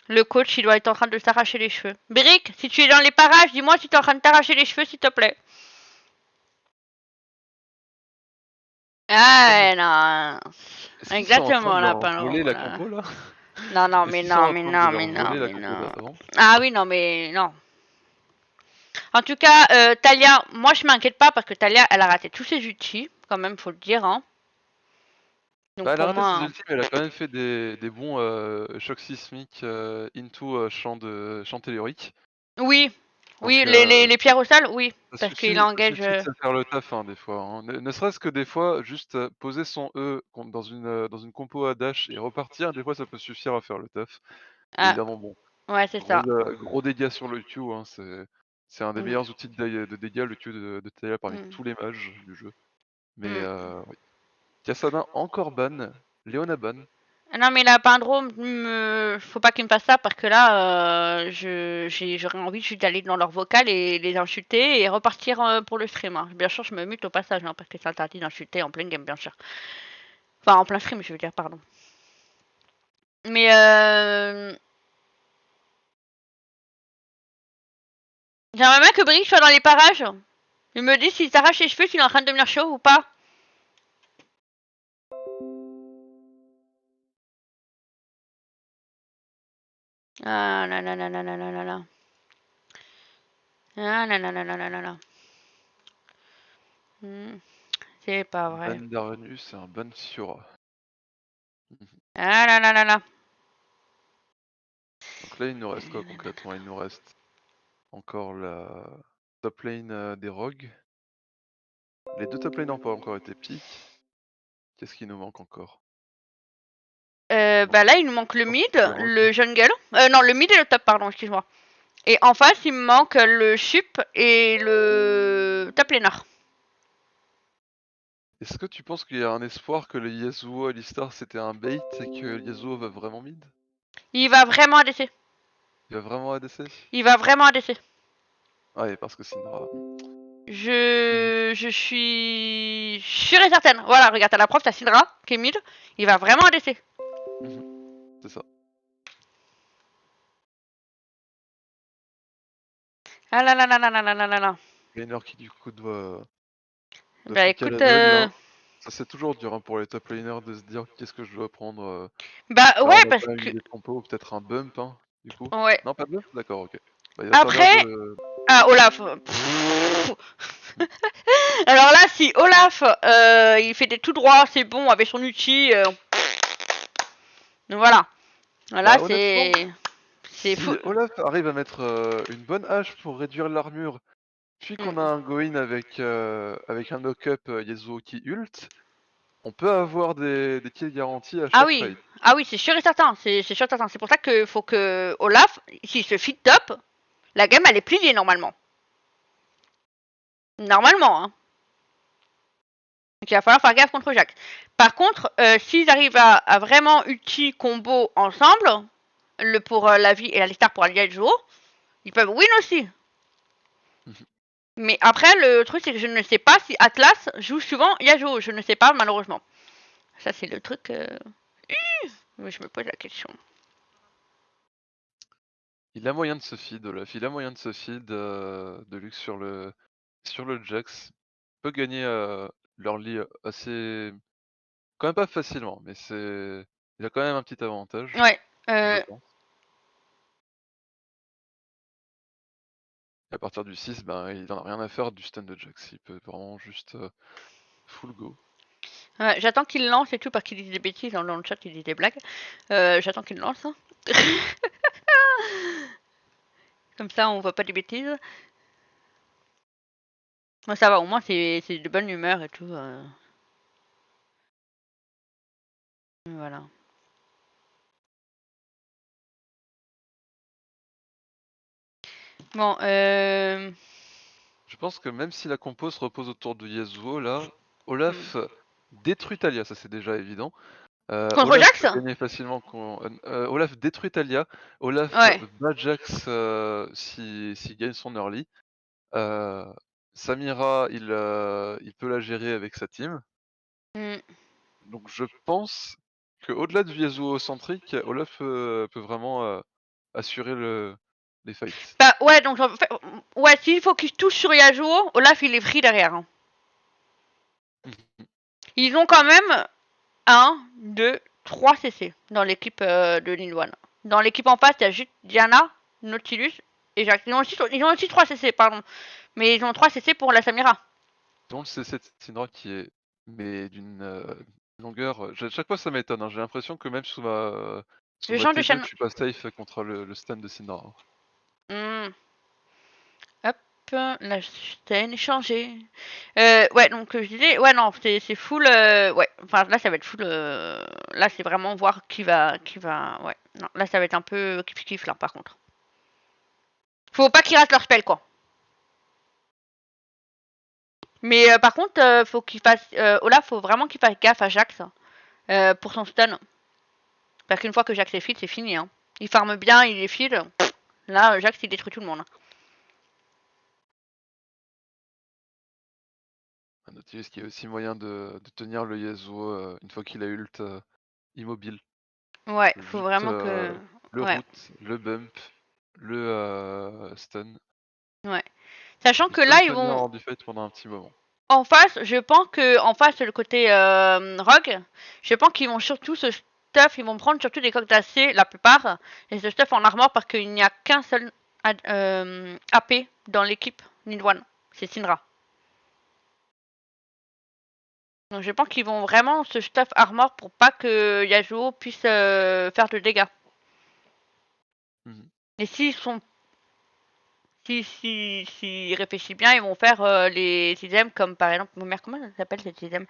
Le coach, il doit être en train de s'arracher les cheveux. Brick, si tu es dans les parages, dis-moi si tu es en train de t'arracher les cheveux, s'il te plaît. Ah, non. Est-ce qu'ils sont en train Exactement, de la leur voler Pindrome, la là. compo là? Non, non, Est-ce mais qu'ils sont non, en mais train de non, leur mais non, voler la mais compo non, mais d'avant? non. Ah oui, non, mais non. En tout cas, Talia, moi je m'inquiète pas parce que Talia, elle a raté tous ses ultis, quand même, faut le dire, hein. Donc Bah, elle a pour raté moi, ses hein. ultimes, mais elle a quand même fait des bons chocs sismiques into champ tellurique. Oui, oui, Donc les pierres au sol, oui, parce qu'il ça engage. suffit de se faire le taf hein, des fois. Hein. Ne serait-ce que des fois, juste poser son E dans une compo à dash et repartir, des fois ça peut suffire à faire le taf. Ah, Évidemment, bon, ouais, c'est ça. gros dégâts sur le Q, hein, c'est un des Mm, meilleurs outils de dégâts, le Q de Talia parmi mm, tous les mages du jeu. Mais mm. oui. Kassadin encore ban, Léona ban. Ah non, mais la Pindrome, faut pas qu'ils me fassent ça parce que là, j'aurais envie juste d'aller dans leur vocal et les insulter et repartir pour le stream, hein. Bien sûr, je me mute au passage, hein, parce que c'est interdit d'insulter en plein game, bien sûr. Enfin, en plein stream, je veux dire, pardon. Mais j'aimerais bien que Brick soit dans les parages. Il me dit s'il s'arrache les cheveux, s'il est en train de devenir chaud ou pas. Ah là là là là là là là là. Ah là là là là là là là. C'est pas vrai. Ban Darvenus et un ban Fiora. Ah là là là là. Donc là, il nous reste quoi concrètement? Il nous reste encore la top lane des rogues. Les deux top lanes n'ont pas encore été pick. Qu'est-ce qui nous manque encore? Bah là, il nous manque le Encore mid, que des rogues. le jungle. Non, le mid et le top, pardon, excuse-moi. Et en face, il me manque le chup et le top laner. Est-ce que tu penses qu'il y a un espoir que le Yasuo Alistar c'était un bait et que le Yasuo va vraiment mid? Il va vraiment ADC. Il va vraiment ADC? Il va vraiment ADC. Ouais, parce que Syndra. Je suis sûre et certaine. Voilà, regarde, t'as la preuve, t'as Syndra qui est mid. Il va vraiment ADC. C'est ça. Ah là là là là là là là là. Laner qui du coup doit Bah piquer à écoute, l'aveugle. Hein. Ça c'est toujours dur hein, pour les top laners de se dire qu'est-ce que je dois prendre. bah Là ouais, on a parce quand même que... eu des compos, peut-être un bump hein, du coup. Ouais. Non pas de bump? D'accord, ok. Bah, il va servir Après... de... Ah, Olaf. Alors là, si Olaf, il fait des tout droits, c'est bon, avec son outil... Voilà. Là, Bah honnêtement, C'est fou. si Olaf arrive à mettre une bonne hache pour réduire l'armure, puis qu'on a Mm. un go-in avec un knock-up Yasuo qui ult, on peut avoir des kills garantis à Ah chaque oui. fight. Ah oui, c'est sûr et certain. C'est sûr et certain. C'est pour ça que faut que Olaf, s'il se fit top, la game, elle est pliée normalement. Normalement, hein. Donc il va falloir faire gaffe contre Jack. Par contre, s'ils arrivent à vraiment ulti combo ensemble, pour la vie et la Listar pour allier le jour, ils peuvent win aussi. Mais après, le truc, c'est que je ne sais pas si Atlas joue souvent Yasuo. Je ne sais pas, malheureusement. Ça, c'est le truc. Mais je me pose la question. Il a moyen de se feed, Olaf. Il a moyen de se feed de luxe sur le Jax. Il peut gagner l'early assez quand même pas facilement, mais il a quand même un petit avantage, Ouais. je pense. Et à partir du 6, ben, il en a rien à faire du stun de Jax, il peut vraiment juste, full go. Ouais, j'attends qu'il lance et tout, parce qu'il dit des bêtises dans le chat, il dit des blagues. J'attends qu'il lance. Hein. Comme ça, on voit pas des bêtises. Moi, ça va, au moins, c'est de bonne humeur et tout. Voilà. Bon, Je pense que même si la compo se repose autour de Yasuo là, hmm. Olaf détruit Talia, ça c'est déjà évident. Contre Olaf Jax? peut gagner facilement Olaf détruit Talia, Olaf Ouais. bat Jax s'il gagne son early. Heu, Samira, il peut la gérer avec sa team. Hmm. Donc je pense qu'au-delà du Yasuo centrique, Olaf, peut vraiment, assurer les fights. Bah, ouais, donc, en fait, ouais, s'il faut qu'il touche sur Yasuo, Olaf, il est free derrière. Hein. Ils ont quand même 1, 2, 3 CC dans l'équipe de Lil Dans l'équipe en face, il y a juste Diana, Nautilus et Jax. Ils ont aussi 3 CC, pardon. Mais ils ont 3 CC pour la Samira. Dont le CC de Syndra qui est mais d'une, longueur, chaque fois ça m'étonne, hein. J'ai l'impression que même sous Le ma genre de T2 chaîne. je suis pas safe contre le stun de Syndra, hein. Hmm. Hop, la chaîne est changée. Ouais, donc je disais, ouais, non, c'est full. Ouais, enfin là, ça va être full. Là, c'est vraiment voir qui va. Ouais, non, là, ça va être un peu kiff-kiff là, par contre. Faut pas qu'ils ratent leur spell, quoi. Mais par contre, faut qu'il fasse. Olaf, faut vraiment qu'il fasse gaffe à Jax pour son stun. Parce qu'une fois que Jax est feed, c'est fini. Hein. Il farme bien, il est feed. Là, Jax, il détruit tout le monde. Un Nautilus qui a aussi moyen de tenir le Yasuo, une fois qu'il a ult, immobile. Ouais, faut Juste, vraiment que. le Ouais, root, le bump, le, stun. ouais. Sachant Il que peut le là, ils tenir vont. hors du fight pendant un petit moment. En face, je pense que. En face, le côté Rogue, je pense qu'ils vont surtout se stuff. Ils vont prendre surtout des coques d'acier, la plupart. Et se stuff en armor parce qu'il n'y a qu'un seul AP dans l'équipe Nidwan. C'est Syndra. Donc je pense qu'ils vont vraiment se stuff armor pour pas que Yasuo puisse faire de dégâts. Mmh. Et s'ils sont s'ils réfléchissent bien, ils vont faire les items comme par exemple, merde, comment ça s'appelle cet item?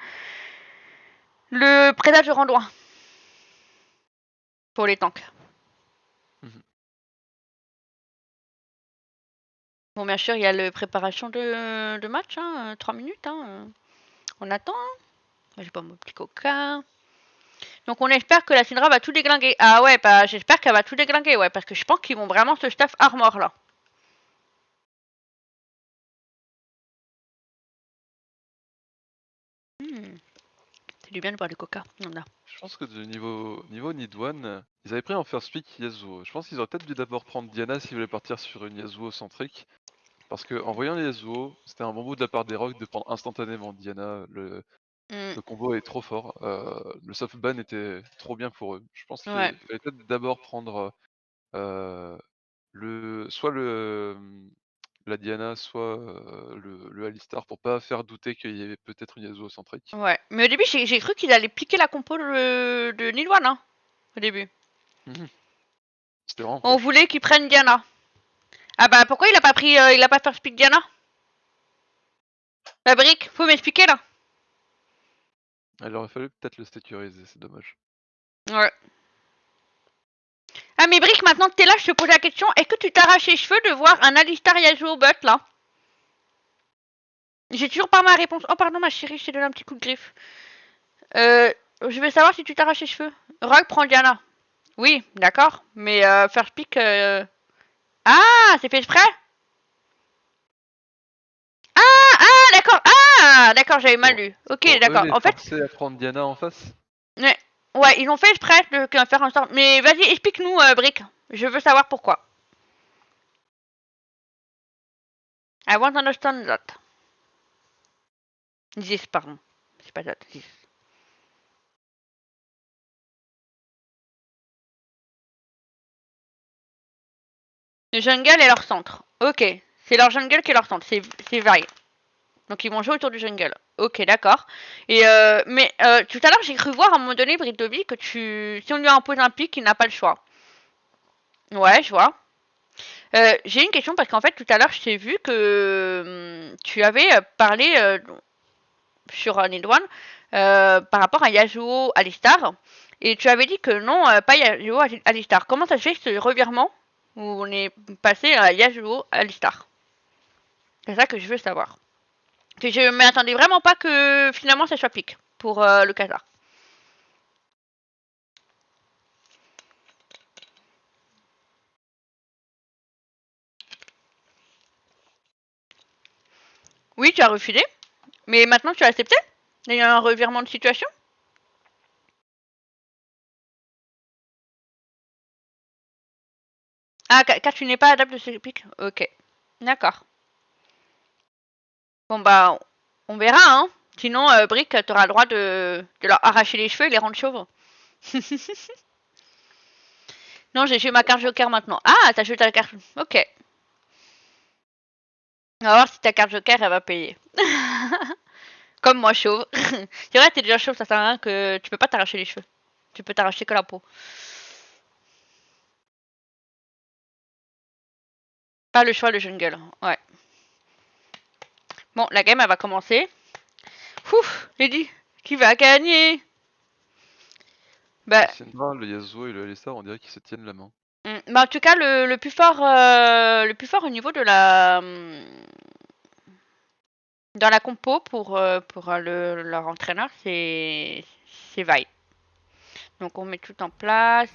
Le prédage de Randoin pour les tanks. Mmh. Bon, bien sûr, il y a le préparation de match, hein, 3 minutes. Hein, on attend. Hein. J'ai pas mon petit coca. Donc on espère que la Syndra va tout déglinguer. Ah ouais, bah j'espère qu'elle va tout déglinguer, ouais, parce que je pense qu'ils vont vraiment se stuff armor là. C'est du bien de boire du coca. Non, là. Je pense que de niveau Nidwan, ils avaient pris en first pick Yasuo. Je pense qu'ils auraient peut-être dû d'abord prendre Diana s'ils voulaient partir sur une Yasuo centrique. Parce qu'en voyant les Yasuo, c'était un bon move de la part des Rocs de prendre instantanément Diana. Mm, Le combo est trop fort. Le soft ban était trop bien pour eux. Je pense ouais. qu'il fallait peut-être d'abord prendre soit la Diana, soit le Alistar pour pas faire douter qu'il y avait peut-être une Yasuo centrique. Ouais. Mais au début, j'ai cru qu'ils allaient piquer la compo de Nilwan, hein. Au début. Mhm. C'était vraiment On proche. voulait qu'ils prennent Diana. Ah bah pourquoi il a pas pris, il a pas fait speak Diana? La brique, faut m'expliquer là. Il aurait fallu peut-être le sécuriser, c'est dommage. Ouais. Ah mais brique, maintenant que t'es là, je te pose la question, est-ce que tu t'arraches les cheveux de voir un Alistar Yasuo au bot là? J'ai toujours pas ma réponse. Oh pardon ma chérie, je t'ai donné un petit coup de griffe. Je veux savoir si tu t'arraches les cheveux. Rogue prend Diana. Oui, d'accord. Mais first pick. Ah, c'est fait exprès? D'accord. Ah, d'accord, j'avais mal Pour, lu. Ok, pour eux d'accord. les En fait, forcer à prendre Diana en face. ouais, ouais, ils ont fait exprès de faire en sorte. Mais vas-y, explique-nous, Brick. Je veux savoir pourquoi. I want to understand that. This, pardon. c'est pas ça, 6. Le jungle est leur centre. Ok, c'est leur jungle qui est leur centre, c'est varié. Donc ils vont jouer autour du jungle. Ok, d'accord. Et mais tout à l'heure j'ai cru voir à un moment donné Bridobi que si on lui impose un pic, il n'a pas le choix. Ouais, je vois. J'ai une question parce qu'en fait tout à l'heure je t'ai vu que tu avais parlé sur Nidwan par rapport à Yasuo Alistar et tu avais dit que non, pas Yasuo Alistar. Comment ça se fait ce revirement où on est passé à Yasuo Alistar? C'est ça que je veux savoir. Que je m'attendais vraiment pas que finalement ça soit pique pour le Khazar. Oui, tu as refusé, mais maintenant tu as accepté? Il y a un revirement de situation? Ah, car tu n'es pas adepte de ce pic. Ok, d'accord. Bon bah, on verra, hein. Sinon, Brick, t'auras le droit de leur arracher les cheveux et les rendre chauves. Non, j'ai joué ma carte Joker maintenant. Ah, t'as joué ta carte. Ok. On va voir si ta carte Joker, elle va payer. Comme moi, chauve. C'est vrai, t'es déjà chauve, ça sert à rien que tu peux pas t'arracher les cheveux. Tu peux t'arracher que la peau. Pas le choix, le jungle. Ouais. Bon, la game, elle va commencer. Ouf, Lady, qui va gagner? Bah, Sylvain, le Yasuo et le Alistar, on dirait qu'ils se tiennent la main. bah en tout cas, le plus fort au niveau de dans la compo pour leur entraîneur, c'est Vi. Donc on met tout en place.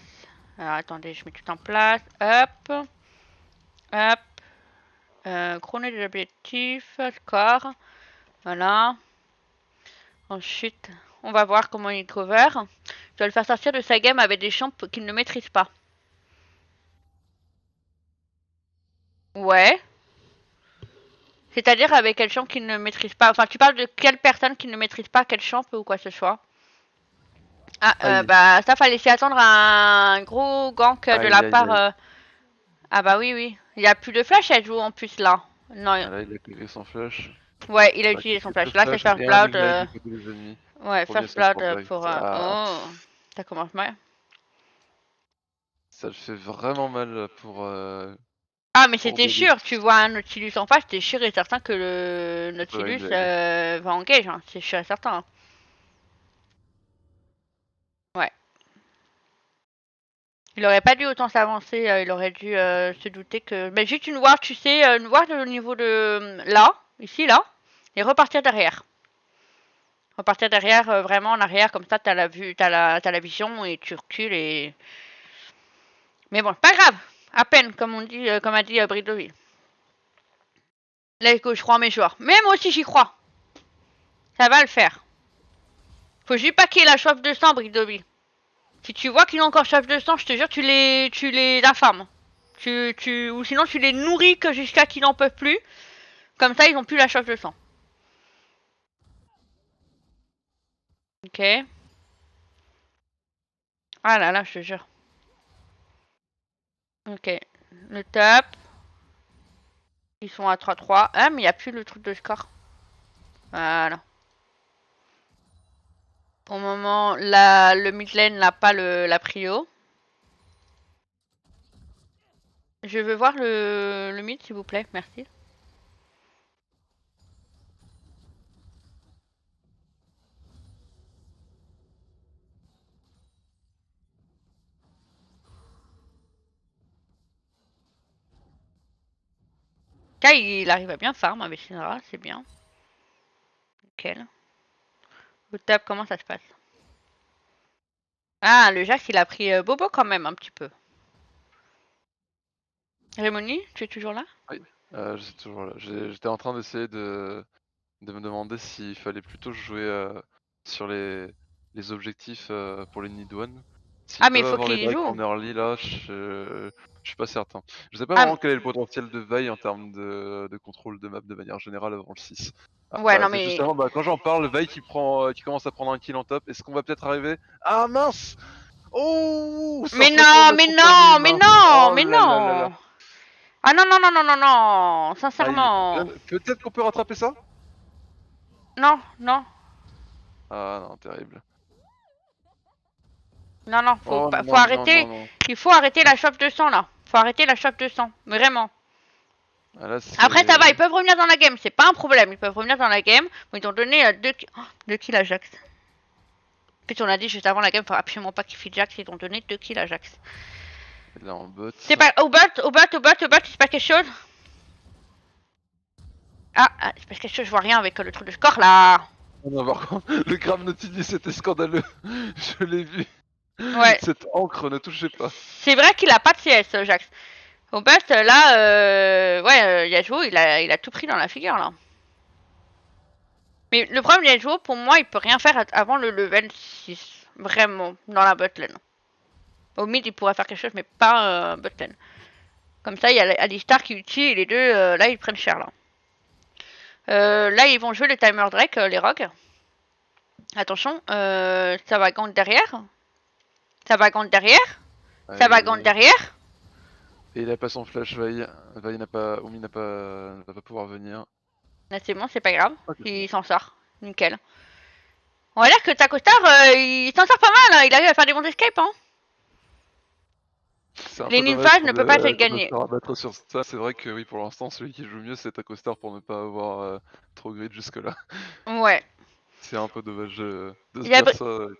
Alors attendez, je mets tout en place. Hop, hop. Chrono des objectifs, score. Voilà. Ensuite, on va voir comment il cover. Je dois le faire sortir de sa game avec des champs qu'il ne maîtrise pas. Ouais. C'est-à-dire avec quel champ qu'il ne maîtrise pas. Enfin, tu parles de quelle personne qui ne maîtrise pas quel champ ou quoi que ce soit. Ah, Aïe, bah ça fallait s'y attendre à un gros gank de la aïe, aïe, part. aïe. Ah bah oui, oui. Il y a plus de flash à jouer en plus là. Non. Ah là, il a claqué son flash. Ouais, il a Enfin, utilisé son quelques flash. Là, c'est flashs First et un Blood. ignite du côté des ennemis. Ouais, Premier First assist Blood pour Bright. pour. Ah, Oh, ça commence mal. ça le fait vraiment mal Ah, mais pour c'était Bobby. sûr. Tu vois un Nautilus en face, t'es sûr et certain que le Il peut Nautilus engage. va engage. Hein. C'est sûr et certain. Hein. Ouais. Il aurait pas dû autant s'avancer, il aurait dû se douter que. Mais juste une ward, tu sais, une ward au niveau de là, ici, là, et repartir derrière. Repartir derrière, vraiment en arrière, comme ça t'as la vue, t'as la vision et tu recules et. Mais bon, pas grave, à peine, comme on dit, comme a dit Bridovi. Let's go, je crois en mes joueurs. Mais moi aussi j'y crois. Ça va le faire. Faut juste pas qu'il ait la soif de sang, Bridovi. Si tu vois qu'il a encore soif de sang, je te jure, tu les affames. Ou sinon tu les nourris que jusqu'à qu'ils n'en peuvent plus. Comme ça, ils ont plus la soif de sang. Ok. Ah là là, je te jure. Ok. Le top. Ils sont à 3-3. Ah, mais il n'y a plus le truc de score. Voilà. Au moment, le mid lane n'a pas la prio. Je veux voir le mid, s'il vous plaît. Merci. Là, il arrive à bien farm avec Syndra, c'est bien. Nickel. Le top, comment ça se passe? Ah, le Jax, il a pris Bobo quand même, un petit peu. Rémoni, tu es toujours là? Oui, je suis toujours là. J'étais en train d'essayer de me demander s'il fallait plutôt jouer sur les objectifs pour les Nidouane S'ils Ah, mais il peuvent faut avoir les qu'il drakes joue. en early là, je suis pas certain. Je sais pas Ah, vraiment quel est le potentiel de Vi en termes de contrôle de map de manière générale avant le 6. Ah, ouais, bah non, c'est mais. justement, bah, quand j'en parle, Vi qui commence à prendre un kill en top, est-ce qu'on va peut-être arriver? Ah mince! Oh! Ça Mais se retourne non, au mais contre lui, non, mais mince! non, Oh mais là là là là! non. Ah non, non, non, non, non, non. Aïe, Sincèrement. peut-être qu'on peut rattraper ça? Non, non, Ah non, terrible. non, non, faut Oh pas, faut non, non, non, arrêter. non. Il faut arrêter la chauffe de sang là. Faut arrêter la chauffe de sang, vraiment. Ah là, Après, ça va, c'est... ils peuvent revenir dans la game, c'est pas un problème. Ils peuvent revenir dans la game. Bon, ils ont donné 2 kills à Jax. En plus, on a dit juste avant la game, faut absolument pas qu'il feed Jax. Ils ont donné 2 kills à Jax. Il est en bot. C'est pas. Au bot, au bot, au bot, au bot, c'est pas quelque chose. Ah, c'est pas quelque chose, je vois rien avec le truc de score là. Oh non, par contre, le Grave Nautilus c'était scandaleux. Je l'ai vu. Ouais. Cette encre ne touchez pas. C'est vrai qu'il a pas de CS, Jax. Au bot, là, ouais, Yasuo, il a tout pris dans la figure là. Mais le problème de Yasuo, pour moi, il peut rien faire avant le level 6. Vraiment, dans la botlane. Au mid, il pourrait faire quelque chose, mais pas botlane. Comme ça, il y a Alistar qui ulti et les deux, là, ils prennent cher là. Là, ils vont jouer le timer Drake, les rogues. Attention, ça va gant derrière. Ça va gant derrière. Ça va gant Allez. derrière. Et il a pas son flash, Vi n'a pas... Omi n'a pas... ne va pas pouvoir venir. Là, c'est bon, c'est pas grave. Ok, c'est Il bon. s'en sort. Nickel. On va dire que Takostar, il s'en sort pas mal. Hein. Il arrive à faire des bons escapes. Hein. C'est un Les peu dommage nymphages ne peuvent pas être qu'on doit se gagnés. faire abattre sur ça. C'est vrai que oui, pour l'instant, celui qui joue mieux, c'est Takostar pour ne pas avoir trop grid jusque-là. Ouais. C'est un peu dommage de se Il y a, dire ça.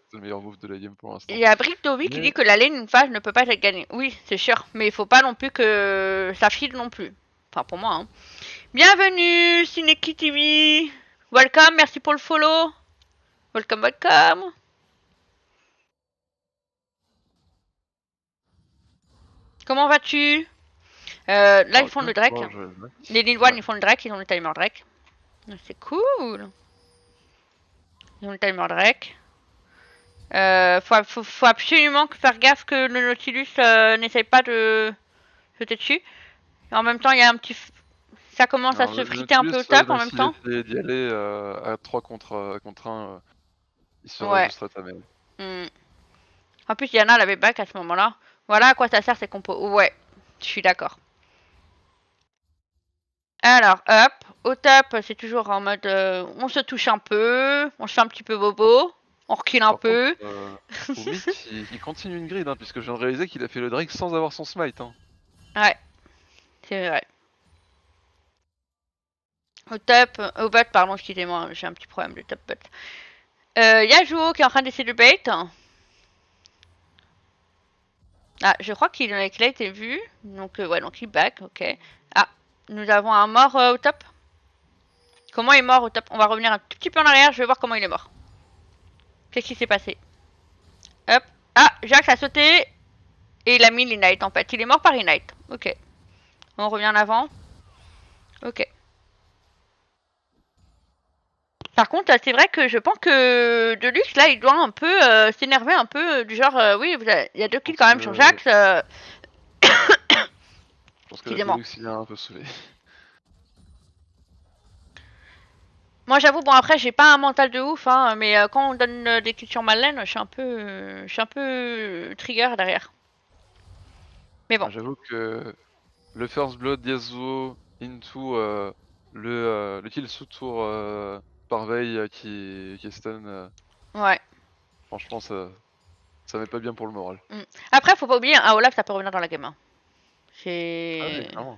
C'est le meilleur move de la game pour l'instant. il y a Bricktovi qui Mais dit que la lane nympphage ne peut pas être gagnée. Oui, c'est sûr. Mais il faut pas non plus que ça file non plus. Enfin, pour moi. Hein. Bienvenue, Cineki TV. Welcome, merci pour le follow. Welcome, welcome. Comment vas-tu? Là, ils font le Drake. Les Lilwan, ils font le Drake, ils ont le timer Drake. C'est cool. Ils ont le timer Drake. Faut absolument faire gaffe que le Nautilus n'essaye pas de sauter dessus. Et en même temps, il y a un petit. Ça commence à Alors, se le friter un Nautilus, peu au top en même même s'il temps. essayait d'y aller à 3 contre 1, il serait Ouais. juste rétamé. Hmm. En plus, Yana l'avait back à ce moment-là. Voilà à quoi ça sert ces compos. Ouais, je suis d'accord. Alors, hop. Au top, c'est toujours en mode. On se touche un peu. On se fait un petit peu bobo. On recule un Par contre, peu. Omid, il continue une grid, hein, puisque je viens de réaliser qu'il a fait le Drake sans avoir son smite. Hein. Ouais, c'est vrai. Au top, au bot, pardon, excusez-moi, j'ai un petit problème de top bot. Yasuo qui est en train d'essayer de bait. Ah, je crois qu'il a été vu. Donc, ouais, donc il back, ok. Ah, nous avons un mort au top. Comment il est mort au top? On va revenir un tout petit peu en arrière, je vais voir comment il est mort. Qu'est-ce qui s'est passé? Hop. Ah, Jax a sauté. Et il a mis l'Ignite en fait. Il est mort par Ignite. Ok. On revient en avant. Ok. Par contre, c'est vrai que je pense que Deluxe, là, il doit un peu s'énerver un peu. Du genre, oui, il y a 2 kills quand même sur Jax. Je pense que la Excusez-moi. Deluxe, il est un peu saoulé. Moi, j'avoue, bon, après, j'ai pas un mental de ouf, hein, mais quand on donne des kills sur ma lane, je suis un peu trigger derrière. Mais bon. J'avoue que le First Blood Yasuo into le kill sous tour par veille qui est stun, Ouais. franchement, ça met pas bien pour le moral. Après, faut pas oublier, un Olaf, ça peut revenir dans la game. Hein. Ah oui, C'est. clairement.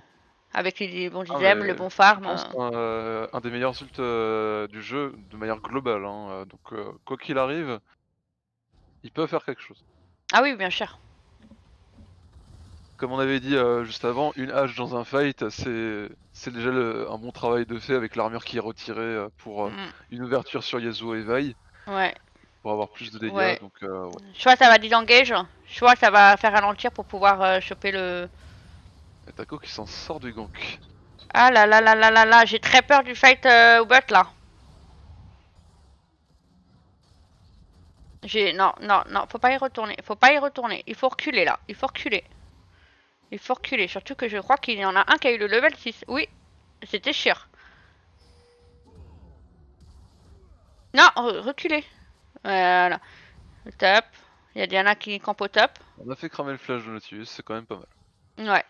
Avec les bons Ah, items, le mais bon je farm. pense un des meilleurs ults du jeu de manière globale. Hein, donc, quoi qu'il arrive, ils peuvent faire quelque chose. Ah oui, bien sûr. Comme on avait dit juste avant, une hache dans un fight, c'est déjà un bon travail de fait avec l'armure qui est retirée pour une ouverture sur Yasuo et Vi, Ouais. pour avoir plus de dégâts. Ouais. Donc, ouais. Soit ça va disengage, soit ça va faire ralentir pour pouvoir choper le. Et Taco qui s'en sort du gank. Ah là là là là là là, j'ai très peur du fight au bot là. Non, non, non, faut pas y retourner. Faut pas y retourner. Il faut reculer là. Il faut reculer. Il faut reculer. Surtout que je crois qu'il y en a un qui a eu le level 6. Oui, c'était sûr. Non, reculez. Voilà. Top. Il y a Diana qui campe au top. On a fait cramer le flash de Nautilus, c'est quand même pas mal. Ouais.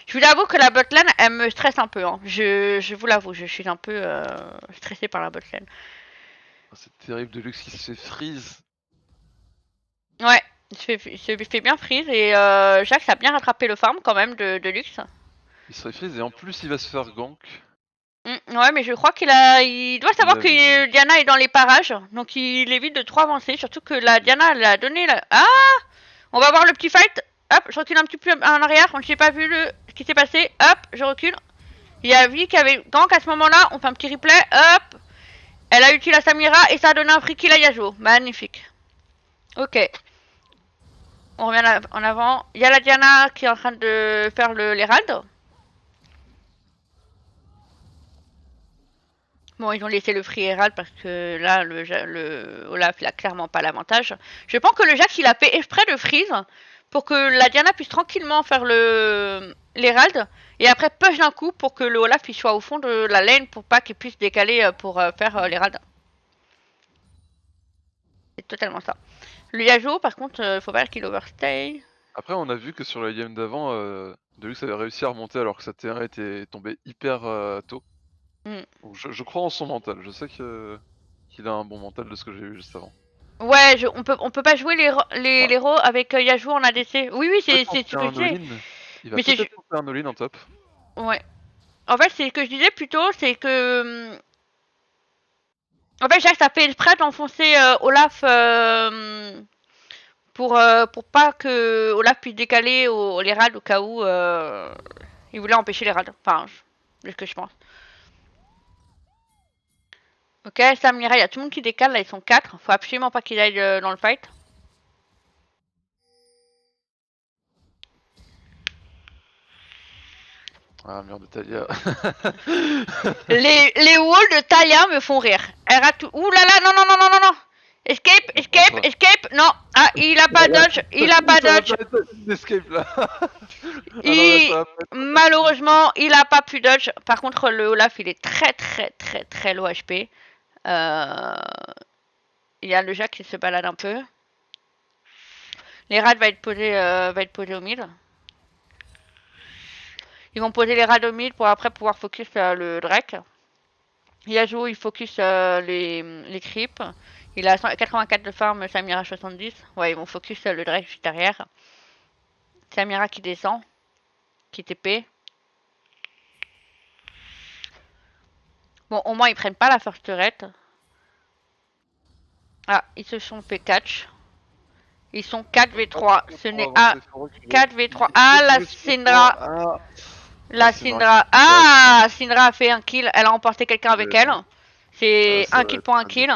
Je vous avoue que la botlane, elle me stresse un peu. Hein. Je vous l'avoue, je suis un peu stressée par la botlane. Oh, c'est terrible, Deluxe qui se fait freeze. Ouais, il se fait bien freeze et Jacques a bien rattrapé le farm quand même de luxe. Il se fait freeze et en plus il va se faire gank. Ouais, mais je crois il doit savoir que Diana est dans les parages, donc il évite de trop avancer. Surtout que la Diana, elle a donné la. Ah, on va voir le petit fight. Hop, je recule un petit peu en arrière. On ne s'est pas vu ce qui s'est passé. Hop, je recule. Il y a Vi qui avait gank à ce moment-là. On fait un petit replay. Hop, elle a utilisé la Samira et ça a donné un free kill à Yasuo. Magnifique. Ok. On revient en avant. Il y a la Diana qui est en train de faire l'Herald. Bon, ils ont laissé le free Herald parce que là, le Olaf, il a clairement pas l'avantage. Je pense que le Jax, il a fait exprès de freeze pour que la Diana puisse tranquillement faire l'Herald et après push d'un coup pour que le Olaf il soit au fond de la lane pour pas qu'il puisse décaler pour faire l'Herald. C'est totalement ça. Le Yasuo, par contre, faut pas qu'il overstay. Après, on a vu que sur la game d'avant, Deluxe avait réussi à remonter alors que sa T1 était tombée hyper tôt. Donc je crois en son mental, je sais qu'il a un bon mental de ce que j'ai vu juste avant. Ouais, on peut pas jouer les héros avec Yasuo en ADC. Oui, oui, c'est ce que je disais. Il va Mais peut-être faire un all-in en top. Ouais. En fait, c'est ce que je disais plutôt, c'est que. En fait, Jax a fait exprès d'enfoncer Olaf pour pas que Olaf puisse décaler les rades au cas où il voulait empêcher les rades. Enfin, c'est ce que je pense. Ok, Samira, il y a tout le monde qui décale, là ils sont 4. Faut absolument pas qu'ils aillent dans le fight. Ah merde, Talia. les walls de Talia me font rire. Elle rate. Ouh là là, non, non, non, non, non, non. Escape, escape, escape. Non, ah, il a pas dodge, il a pas dodge. Escape là. Malheureusement, il a pas pu dodge. Par contre, le Olaf, il est très, très, très, très low HP. Il y a le Jack qui se balade un peu. Les rats va être posé au mid. Ils vont poser les rats au mid pour après pouvoir focus le Drake. Yasuo, il focus les creeps. Il a 84 de farm, Samira 70. Ouais, ils vont focus le Drake juste derrière. Samira qui descend. Qui TP. Bon, au moins, ils prennent pas la first turret. Ah, ils se sont fait catch. Ils sont 4v3. Ce n'est pas 4v3. Ah, la Syndra. La Syndra. Ah, Syndra a fait un kill. Elle a emporté quelqu'un avec elle. C'est un kill pour un kill.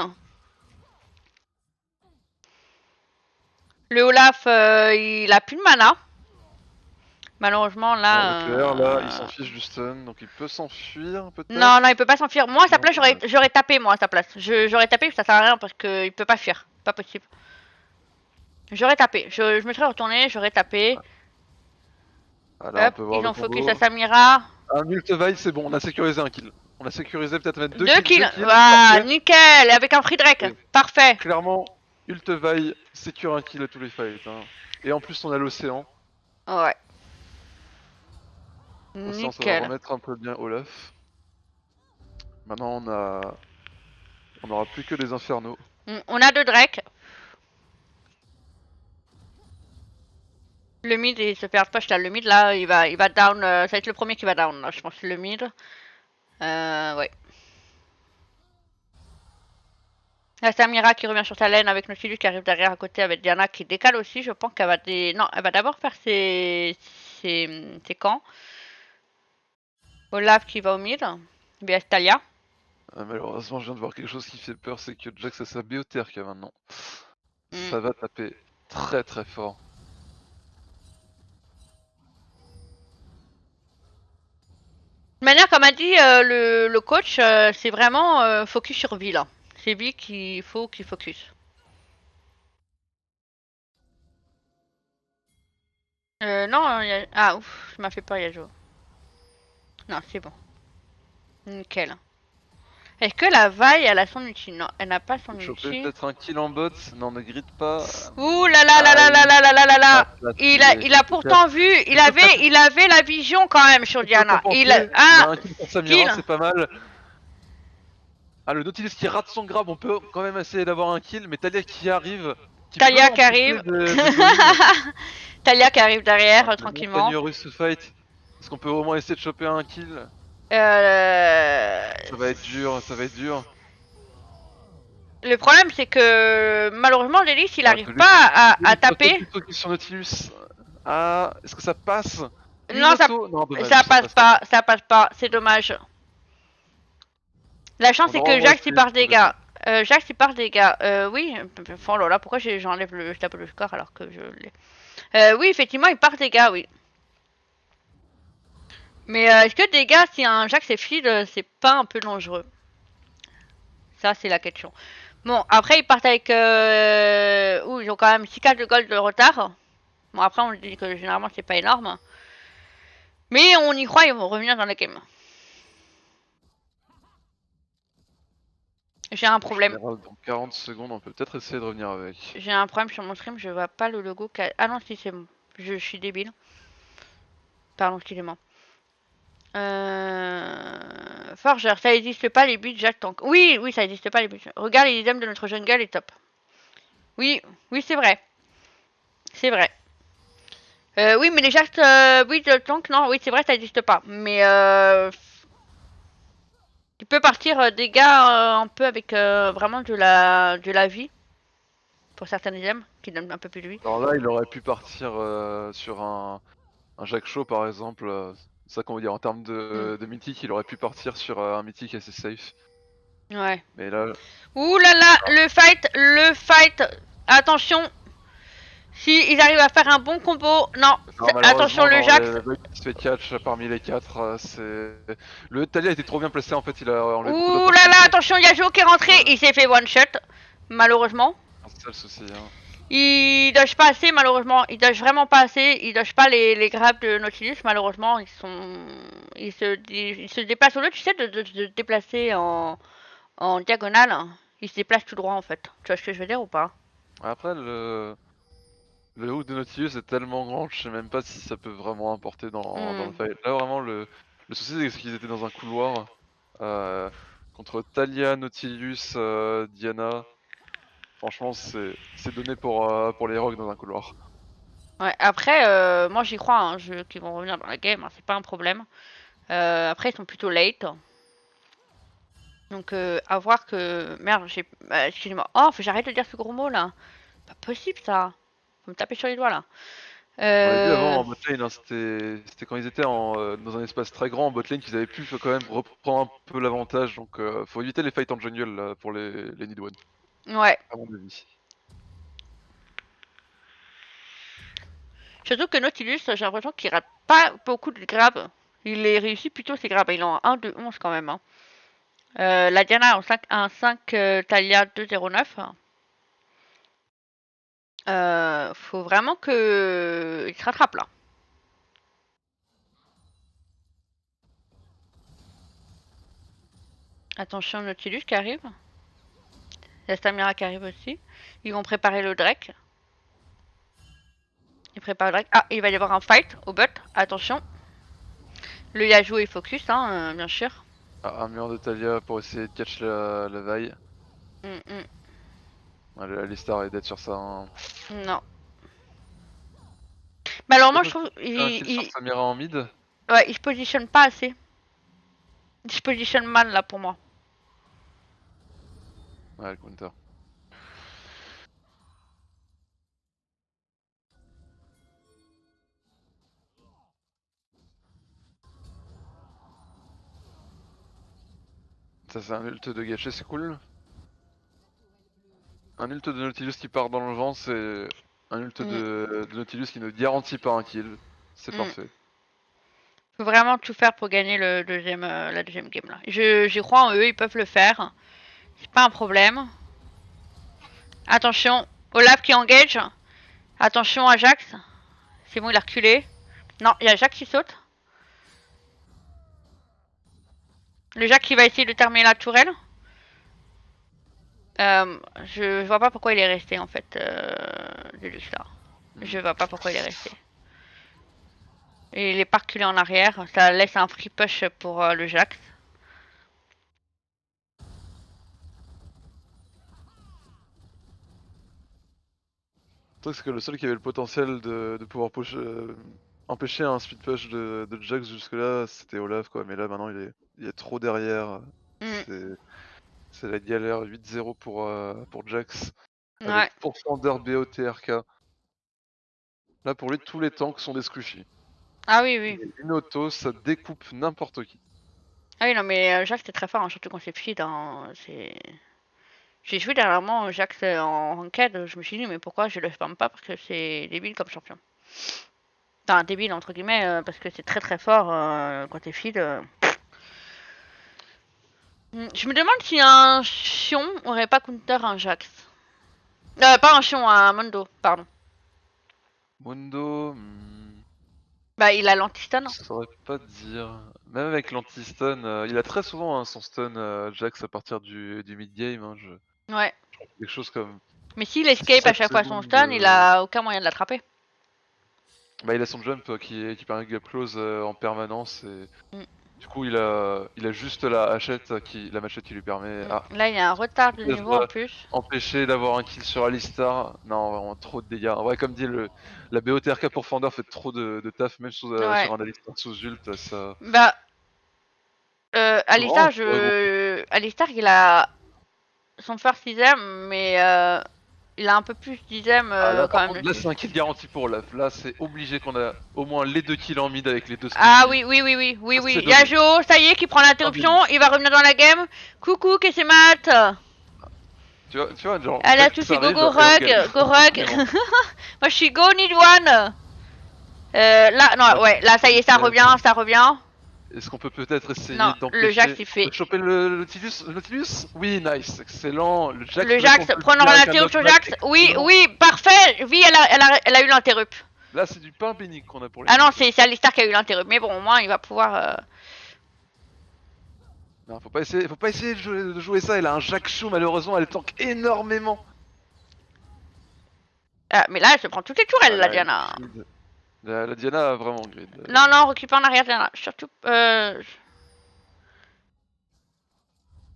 Le Olaf, il a plus de mana. Malheureusement, là. Là, il s'en fiche du stun, donc il peut s'enfuir peut-être. Non, non, il peut pas s'enfuir. Moi, à sa place, j'aurais tapé, moi, à sa place. J'aurais tapé, ça sert à rien parce qu'il peut pas fuir. Pas possible. J'aurais tapé. Je me serais retourné, j'aurais tapé. Ah, là, hop, ils ont focus à Samira. Un ultivail, c'est bon, on a sécurisé un kill. On a sécurisé peut-être même 2 kills. Ah, nickel, avec un free Drake. Parfait. Clairement, ultivail sécure un kill à tous les fights. Hein. Et en plus, on a l'océan. Ouais. Océan, ça va remettre un peu bien Olaf. Maintenant, on aura plus que des infernaux. On a 2 Drake. Le mid, il se perd pas, le mid là, il va down, ça va être le premier qui va down là, je pense, le mid. Ouais. La Samira qui revient sur sa laine avec Nautilus qui arrive derrière à côté avec Diana qui décale aussi, je pense qu'elle va Non, elle va d'abord faire ses camps. Olaf qui va au mid, vs Talia. Malheureusement, je viens de voir quelque chose qui fait peur, c'est que Jax a sa biotherque maintenant. Ça va taper très très fort. De manière, comme a dit le coach, c'est vraiment focus sur Vi là. C'est Vi qu'il faut qu'il focus. Non, ah ouf, je m'a fait peur Yasuo. Non, c'est bon. Nickel. Est-ce que la vaille, elle a son ulti? Non, elle n'a pas son Choper ulti. peut-être un kill en bot. Non, ne grid pas. Ouh là là là là là Aïe. là là là là Ah, là. c'est Il a c'est quatre. pourtant vu, C'est que 4. il avait la vision quand même sur On peut Diana. compenser. On a Ah, un kill pour Samira, kill. c'est pas mal. Ah, le Nautilus qui rate son grab, on peut quand même essayer d'avoir un kill, mais Talia qui arrive, qui peut Talia qui empêcher arrive. de go in. Talia qui arrive derrière, Le tranquillement. montagneux russe se fight. Est-ce qu'on peut au moins essayer de choper un kill? Euh... Ça va être dur, ça va être dur. Le problème, c'est que malheureusement, Lelis, il Ah, arrive pas à Nautilus taper. auto-kill sur Nautilus. Ah, est-ce que ça passe? Une Non, auto? Non, dommage, ça ça passe passe pas. pas, ça passe pas. C'est dommage. La chance, On c'est aura au que moins Jax, il essayé de part sauver dégâts. ça. Jax, il part dégâts. Oui. Enfin, oh là là, pourquoi j'enlève je tape le score alors que je l'ai. Oui, effectivement, il part dégâts, oui. Mais est-ce que dégâts, si un Jax est feed, c'est pas un peu dangereux? Ça, c'est la question. Bon, après, ils partent avec... Ouh, ils ont quand même 6 de gold de retard. Bon, après, on dit que généralement, c'est pas énorme. Mais on y croit, ils vont revenir dans la game. J'ai un problème. Général, dans 40 secondes, on peut peut-être essayer de revenir avec. J'ai un problème sur mon stream, je vois pas le logo. Ah non, si, c'est bon. Je suis débile. Pardon, excusez-moi. Forger, ça existe pas les buts Jack Tank. Oui, oui, ça existe pas les buts. Regarde les items de notre jungle est top. Oui, oui, c'est vrai. C'est vrai. Oui, mais les Jack oui, de Tank, non, oui, c'est vrai, ça existe pas. Mais il peut partir dégâts un peu avec vraiment de la vie pour certains items qui donnent un peu plus de vie. Alors là, il aurait pu partir sur un Jacques Shaw par exemple. C'est ça qu'on veut dire en termes de mythique, il aurait pu partir sur un mythique assez safe. Ouais. Mais là, Ouh là là, le fight, le fight. Attention, si ils arrivent à faire un bon combo, non, non, attention malheureusement, le non, Jax. le mec qui se fait catch parmi les 4, c'est. Le Talia était trop bien placé en fait, il a enlevé beaucoup Ouh là là, d'opportunités. attention Yasuo qui est rentré, il s'est fait one shot, malheureusement. C'est ça le souci. Hein. Il dodge pas assez, malheureusement. Il dodge vraiment pas assez. Il dodge pas les grabs de Nautilus, malheureusement. Ils se déplacent au lieu, tu sais, de déplacer en diagonale. Ils se déplacent tout droit en fait. Tu vois ce que je veux dire ou pas? Après, le hook de Nautilus est tellement grand, je sais même pas si ça peut vraiment importer dans le fight. Là, vraiment, le souci, c'est qu'ils étaient dans un couloir euh, contre Talia, Nautilus, Diana. Franchement, c'est donné pour les rogues dans un couloir. Ouais, après, moi j'y crois, hein, qu'ils vont revenir dans la game, hein, c'est pas un problème. Après, ils sont plutôt late. Donc, à voir que. Merde, excusez-moi. Oh, faut que j'arrête de dire ce gros mot là. Pas possible ça. Faut me taper sur les doigts là. On l'a vu avant Euh. en botlane, hein, c'était quand ils étaient dans un espace très grand en botlane qu'ils avaient pu quand même reprendre un peu l'avantage. Donc, faut éviter les fights en jungle là, pour les Nidwan, Ouais. à mon avis. Surtout que Nautilus, j'ai l'impression qu'il rate pas beaucoup de grabs. Il les réussit plutôt ses grabs. Il en a un de 11 quand même. Hein. La Diana en 5, un 5 Talia 209. Faut vraiment que il se rattrape là. Attention Nautilus qui arrive. La Stamina qui arrive aussi. Ils vont préparer le Drake. Ils préparent le Drake. Ah, il va y avoir un fight au bot. Attention. Le Yasuo est focus, hein, bien sûr. Ah, un mur de Talia pour essayer de catch la vaille. Mm, mm. Alistar est dead sur ça. Hein. Non. Mais alors moi je Peut-être trouve un kill sur Samira en mid. ouais, il se positionne pas assez. Il se positionne mal là pour moi. Ouais, le counter. Ça, c'est un ult de gâché, c'est cool. Un ult de Nautilus qui part dans le vent, c'est un ult Mm, de Nautilus qui ne garantit pas un kill. C'est mm. parfait. Faut vraiment tout faire pour gagner la deuxième game là. J'y crois en eux, ils peuvent le faire. C'est pas un problème. Attention, Olaf qui engage. Attention Ajax. C'est bon, il a reculé. Non, il y a Jacques qui saute. Le Jacques qui va essayer de terminer la tourelle. Je vois pas pourquoi il est resté en fait, Deluxe là. Je vois pas pourquoi il est resté. Et il est pas reculé en arrière. Ça laisse un free push pour le Jacques. Le truc, c'est que le seul qui avait le potentiel de pouvoir empêcher un speed push de Jax jusque-là, c'était Olaf, quoi. Mais là, maintenant, il est trop derrière. Mm. C'est la galère. 8-0 pour Jax. Avec Ouais. pourfendeur BO TRK. Là, pour lui, tous les tanks sont des squishy. Ah oui, oui. Une auto, ça découpe n'importe qui. Ah oui, non, mais Jacques c'était très fort, hein, surtout quand c'est feed. Hein, j'ai joué dernièrement Jacques en ranked, je me suis dit, mais pourquoi je le spam pas? Parce que c'est débile comme champion. Enfin, débile entre guillemets, parce que c'est très très fort quand t'es feed. Je me demande si un Xion aurait pas counter un Jax. Pas un Xion, un Mondo, pardon. Mundo, Bah, il a l'anti-stun. je saurais pas te dire. Même avec l'anti-stun, il a très souvent son stun Jax à partir du mid-game. Hein, Ouais. quelque chose comme Mais s'il escape à 7 chaque fois son secondes stun, il a aucun moyen de l'attraper. Bah, il a son jump qui permet de gap close en permanence et Mm. du coup il a juste la machette qui lui permet. Ah, Là, il y a un retard de peut-être niveau en plus. empêcher d'avoir un kill sur Alistar. Non, vraiment trop de dégâts. Ouais, comme dit la BOTRK pour Fender fait trop de taf, même Ouais. sur un Alistar sous ult, ça. Bah, Faut vraiment Alistar, se regrouper. Alistar, il a son first item, mais il a un peu plus d'item Ah là quand par même contre, là dessus. c'est un kill garanti pour Olaf. Là c'est obligé qu'on a au moins les 2 kills en mid avec les 2 Ah squishy. oui, oui, oui, oui, oui, Ça oui. c'est Il y a donné. Jo, ça y est, qui prend Ah, l'interruption, Benny. il va revenir dans la game. Coucou, qu'est-ce que c'est Matt? Tu vois, genre, Allez à Jax tous et go arrive go et on rug, gagne. go rug. Moi je suis go need one. Là, non, ouais, là ça y est, ça revient, ça revient. Est-ce qu'on peut peut-être Non, essayer le Jax d'empêcher il fait. de choper le Nautilus? Oui, nice, excellent. Le Jax Le peut Jax, prendre contre-pied avec un l'interrupt sur knockback Jax. Oui, excellent. oui, parfait. Oui, elle a eu l'interrupt. Là, c'est du pain béni qu'on a pour les Ah non, champions. c'est Alistar qui a eu l'interrupt. Mais bon, au moins il va pouvoir. Non, faut pas essayer de jouer ça. Elle a un Jack Chou, malheureusement, elle tank énormément. Ah, mais là, elle se prend toutes les tourelles, la Voilà, elle Diana. grid. La Diana a vraiment grid. Non, non, recule pas en arrière, Diana. Surtout.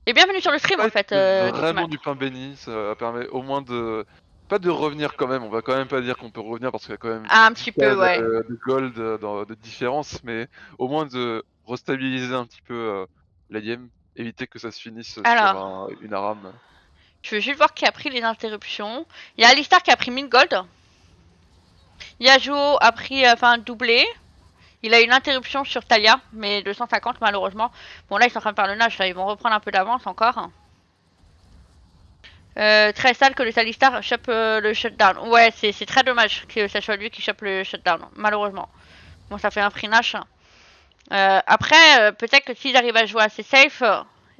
Et bienvenue sur le stream en Fight, fait, c'est qu'est-ce vraiment Matt. du pain béni. Ça permet au moins de. Pas de revenir quand même, on va quand même pas dire qu'on peut revenir parce qu'il y a quand même Ah, un 10 petit k peu, ouais. de gold de différence, mais au moins de restabiliser un petit peu la game, éviter que ça se finisse sur Alors, une ARAM. je veux juste voir qui a pris les interruptions. Il y a Alistar qui a pris 1000 gold. Yasuo a pris, enfin, doublé. Il a une interruption sur Talia, mais 250 malheureusement. Bon, là, ils sont en train de faire le nage, là, ils vont reprendre un peu d'avance encore. Très sale que le Alistar chope le shutdown. Ouais, c'est très dommage que ça soit lui qui chope le shutdown, malheureusement. Bon, ça fait un free nash. Après, peut-être que s'ils arrivent à jouer assez safe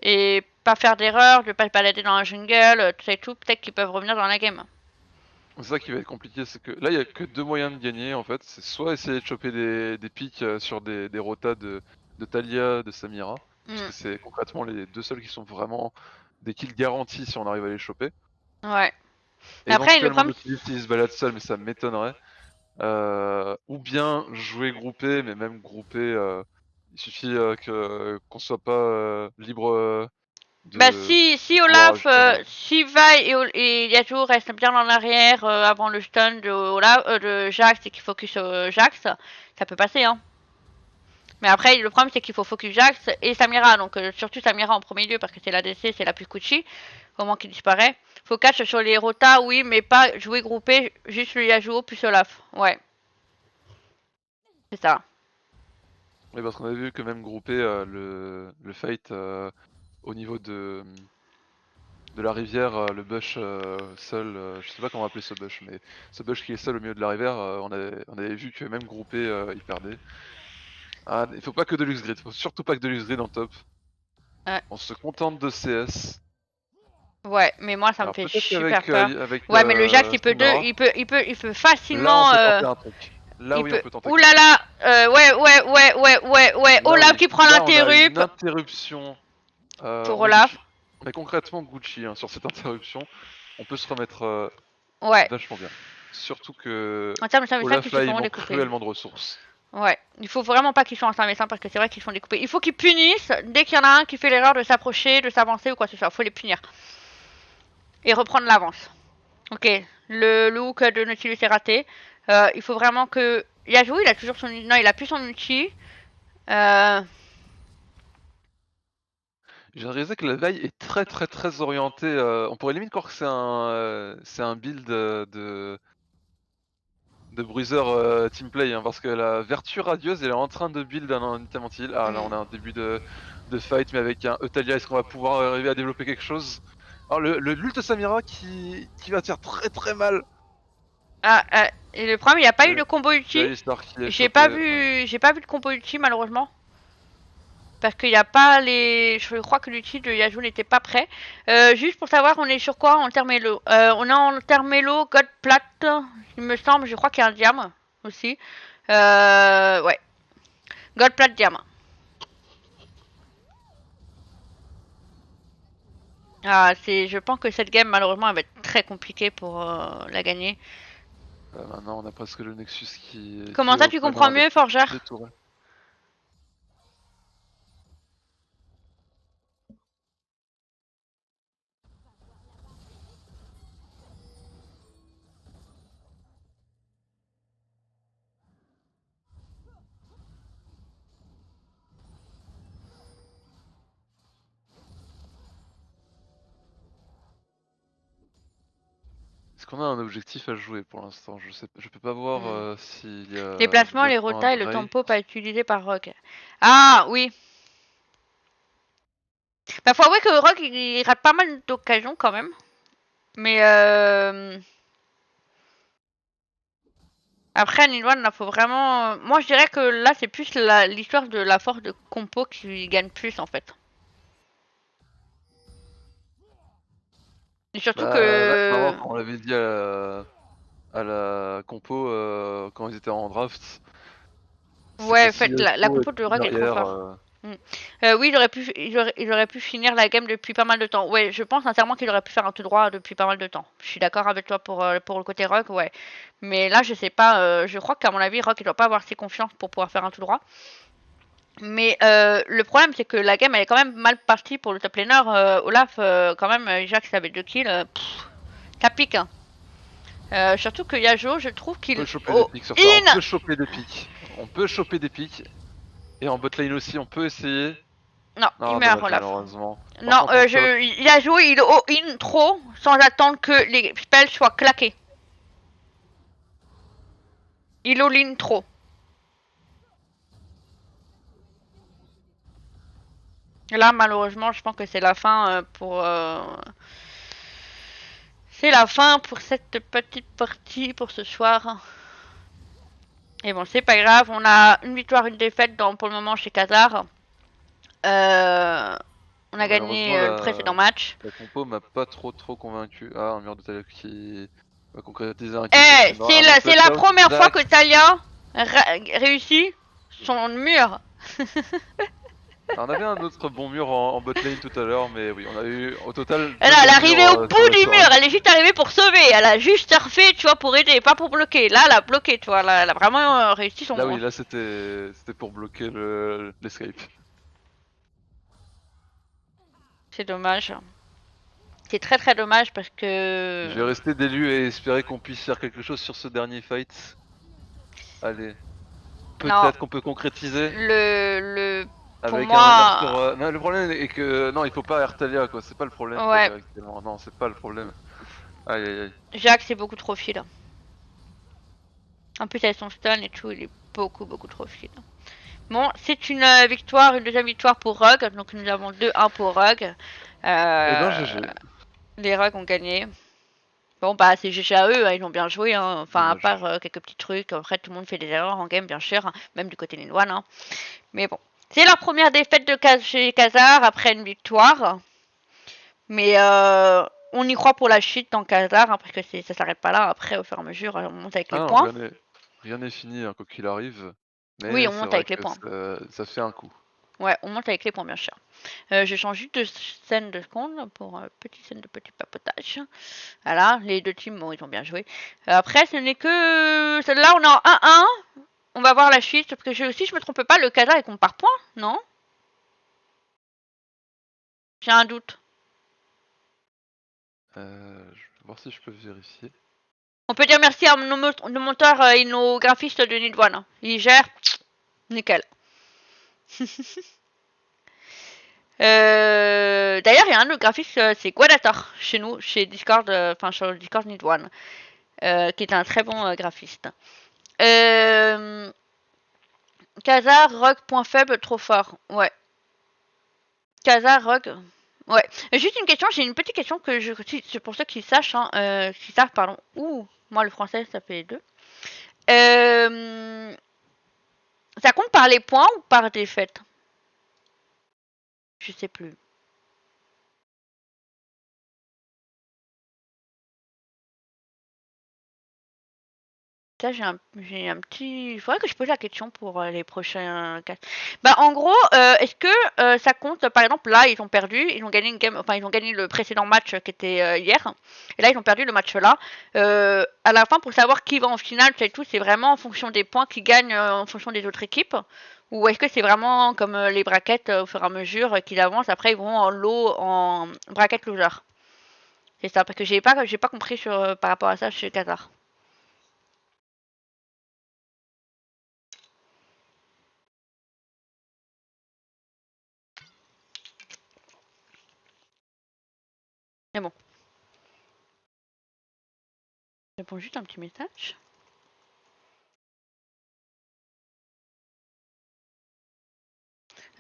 et pas faire d'erreur, de pas se balader dans la jungle, tout ça et tout, peut-être qu'ils peuvent revenir dans la game. C'est ça qui va être compliqué, c'est que là il y a que deux moyens de gagner en fait, c'est soit essayer de choper des pics sur des rotas de Talia, de Samira, parce que c'est concrètement les deux seuls qui sont vraiment des kills garantis si on arrive à les choper. Ouais. Mais après, le Éventuellement problème, Nautilus s'il se balade seul, mais ça m'étonnerait. Ou bien jouer groupé, mais même groupé, il suffit qu'on soit pas libre bah de si pouvoir Olaf, agir. si Vi et Yasuo restent bien en arrière avant le stun de, Olaf, de Jax et qu'il focus sur Jax, ça peut passer, hein. Mais après, le problème, c'est qu'il faut focus Jax et Samira. Donc, surtout Samira en premier lieu, parce que c'est la DC, c'est la plus Kuchi. Au moment qu'il disparaît. Faut catch sur les rotas, oui, mais pas jouer groupé, juste le Yasuo plus Olaf. Ouais. C'est ça. Oui, parce qu'on a vu que même groupé, le fight au niveau de la rivière, le bush seul, je sais pas comment appeler ce bush, mais ce bush qui est seul au milieu de la rivière, on avait vu que même groupé, il perdait. Ah, il faut pas que Deluxe Grid, faut surtout pas que Deluxe Grid en top. Ouais. On se contente de CS. Ouais, mais moi, ça me Alors fait peut-être super qu'avec peur. Ouais, mais le Jax, Samira, il peut là on facilement. peut tenter un truc. Là, Il oui, peut... on peut tenter. Ouh là là, ouais. Là, Olaf oui. qui prend Là, on a une l'interrupt interruption. pour On est Gucci. Olaf. On est concrètement Gucci hein, sur cette interruption. On peut se remettre Ouais. vachement bien. Surtout que En termes de 5v5, ils Olaf se là, il font manque découper. cruellement de ressources. Ouais, il faut vraiment pas qu'ils soient en 5v5 parce que c'est vrai qu'ils se font découper. Il faut qu'ils punissent dès qu'il y en a un qui fait l'erreur de s'approcher, de s'avancer ou quoi que ce soit. Faut les punir. Et reprendre l'avance. Ok, le look de Nautilus est raté. Il faut vraiment que... Yasuo, il a toujours son... Non, il a plus son ulti. J'ai réalisé que la veille est très orientée. On pourrait limite croire que c'est un build de bruiser teamplay hein, parce que la vertu radieuse elle est en train de build un item anti-heal. Ah là on a un début de fight mais avec un Eutalia, est-ce qu'on va pouvoir arriver à développer quelque chose? Alors l'ult Samira qui va te faire très mal. Et le problème, il n'y a pas eu de combo ulti. J'ai pas vu de combo ulti malheureusement. Parce qu'il n'y a pas les... Je crois que l'ulti de Yasuo n'était pas prêt. Juste pour savoir, on est sur quoi en Termelo on est en Termelo, God Plat, il me semble. Je crois qu'il y a un diam aussi. Ouais. God Plat diam. Je pense que cette game, malheureusement, elle va être très compliquée pour la gagner. Maintenant, on a presque le Nexus qui. Comment ça, tu comprends mieux, Forger? Est-ce qu'on a un objectif à jouer pour l'instant? Je peux pas voir s'il y a. Les placements, les rotas et le tempo pas utilisé par Rogue. Ah oui. Bah faut avouer que Rogue il rate pas mal d'occasions quand même. Mais après Nidwan, là faut vraiment... Moi je dirais que là c'est plus l'histoire de la force de compo qui gagne plus en fait. Et surtout que... Là, on l'avait dit à la compo quand ils étaient en draft. Ouais, en fait, la compo de Rogue est trop forte. Oui, il aurait pu finir la game depuis pas mal de temps. Ouais, je pense sincèrement qu'il aurait pu faire un tout droit depuis pas mal de temps. Je suis d'accord avec toi pour le côté Rogue, ouais. Mais là, je sais pas, je crois qu'à mon avis, Rogue, il doit pas avoir assez confiance pour pouvoir faire un tout droit. Mais le problème, c'est que la game, elle est quand même mal partie pour le top laner. Olaf, quand même, Jax avait 2 kills. Ça pique, hein. Surtout que Yasuo, je trouve qu'il... On peut choper des pics sur ça, on peut choper des pics. On peut choper des pics. Et en botlane aussi, on peut essayer. Non, il meurt dommage, Olaf. Malheureusement. Non, Yasuo, il all-in trop sans attendre que les spells soient claqués. Il all-in trop. Là, malheureusement, je pense que c'est la fin pour... C'est la fin pour cette petite partie pour ce soir. Et bon, c'est pas grave, on a une victoire, une défaite pour le moment chez Khazar. On a gagné le précédent match. La compo m'a pas trop convaincu. Ah, un mur de Talia qui va concrétiser un kill. C'est la première fois que Talia réussit son mur. Alors, on avait un autre bon mur en botlane tout à l'heure, mais oui, on a eu au total. Elle est arrivée au bout du mur, elle est juste arrivée pour sauver, elle a juste surfé, tu vois, pour aider, pas pour bloquer. Là, elle a bloqué, tu vois, elle a vraiment réussi son. Là, oui, là, c'était pour bloquer l'escape. C'est dommage. C'est très dommage parce que. Je vais rester d'élu et espérer qu'on puisse faire quelque chose sur ce dernier fight. Allez. Peut-être qu'on peut concrétiser. Pour moi... non, le problème est que non, il faut pas Artalia quoi, c'est pas le problème. Ouais. Non, c'est pas le problème. Aïe aïe aïe. Jacques c'est beaucoup trop fil. En plus avec son stun et tout, il est beaucoup trop fil. Bon, c'est une victoire, une deuxième victoire pour Rogue. Donc nous avons 2-1 pour Rogue. Et ben GG. Les Rogue ont gagné. Bon bah c'est GG à eux, hein, ils ont bien joué, hein. Enfin à part quelques petits trucs, après tout le monde fait des erreurs en game bien sûr, hein, même du côté Nidwan. Hein. Mais bon, c'est leur première défaite chez Khazar après une victoire. Mais on y croit pour la chute dans Khazar, hein, parce que ça s'arrête pas là, après au fur et à mesure on monte avec les points. rien n'est fini, hein, quoi qu'il arrive, Oui, mais on c'est monte vrai avec les que points. ça fait un coup. Ouais, on monte avec les points, bien sûr. Je change juste de scène de seconde pour petite scène de petit papotage. Voilà, les deux teams, bon, ils ont bien joué. Après, ce n'est que celle-là, on est en 1-1. On va voir la suite, parce que si je me trompe pas, le Qatar il compte par points, non? J'ai un doute. Je vais voir si je peux vérifier. On peut dire merci à nos monteurs et nos graphistes de Nidwan. Ils gèrent, nickel. D'ailleurs, il y a un autre graphiste, c'est Guadator, chez nous, chez Discord, enfin sur le Discord Nidwan, qui est un très bon graphiste. Khazar, rock, point faible, trop fort. Ouais. Khazar, rock. Ouais. Juste une question, j'ai une petite question que c'est pour ceux qui sachent, hein, qui savent, pardon. Ouh, moi le français ça fait 2. Ça compte par les points ou par défaite? Je sais plus. Ça, j'ai un petit. Il faudrait que je pose la question pour les prochains cas. Bah, en gros, est-ce que ça compte? Par exemple, là, ils ont perdu, ils ont gagné une game, enfin, ils ont gagné le précédent match qui était hier, et là, ils ont perdu le match là. À la fin, pour savoir qui va en finale, c'est vraiment en fonction des points qu'ils gagnent en fonction des autres équipes, ou est-ce que c'est vraiment comme les brackets au fur et à mesure qu'ils avancent, après ils vont en lot, en bracket loser. C'est ça, parce que j'ai pas compris sur par rapport à ça chez Qatar. Mais bon. Je réponds juste un petit message.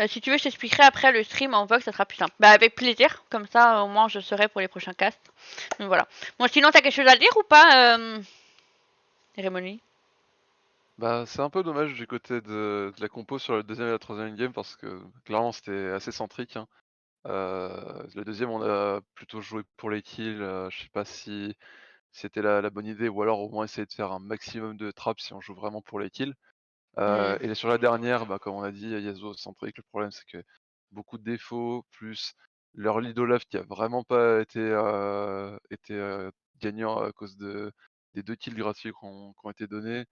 Si tu veux, je t'expliquerai après le stream en Vox, ça sera plus simple. Bah, avec plaisir, comme ça, au moins, je serai pour les prochains casts. Donc voilà. Bon, sinon, t'as quelque chose à dire ou pas, Rémonie? Bah, c'est un peu dommage du côté de la compo sur le deuxième et la troisième game parce que clairement c'était assez centrique, hein. Le deuxième, on a plutôt joué pour les kills, je sais pas si c'était la bonne idée ou alors au moins essayer de faire un maximum de traps si on joue vraiment pour les kills. Hmm. Et sur la dernière, bah, comme on a dit, Yasuo centrique, le problème c'est que beaucoup de défauts, plus leur lead Olaf qui a vraiment pas été gagnant à cause des 2 kills gratuits qui ont été donnés.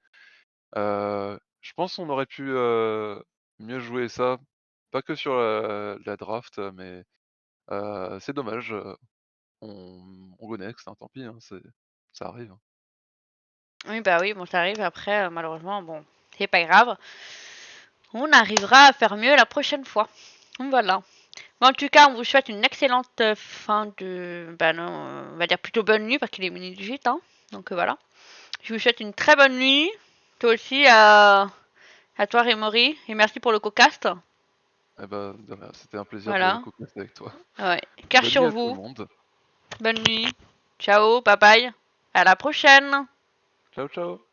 Je pense qu'on aurait pu, mieux jouer ça, pas que sur la draft, mais c'est dommage, on go next, hein, tant pis, hein, ça arrive, hein. Oui, bah oui, bon, ça arrive. Après, malheureusement, bon, c'est pas grave. On arrivera à faire mieux la prochaine fois. Donc voilà. Bon, en tout cas, on vous souhaite une excellente fin de. Bah non, on va dire plutôt bonne nuit parce qu'il est minuit 18, hein. Donc voilà. Je vous souhaite une très bonne nuit. Toi aussi, à toi, Rémori. Et merci pour le co-cast. Eh bah, de rien, c'était un plaisir de Voilà. co-caster avec toi. Ouais. Cœur Bonne nuit sur à tout le vous. monde. Bonne nuit. Ciao, bye bye. À la prochaine. Ciao, ciao.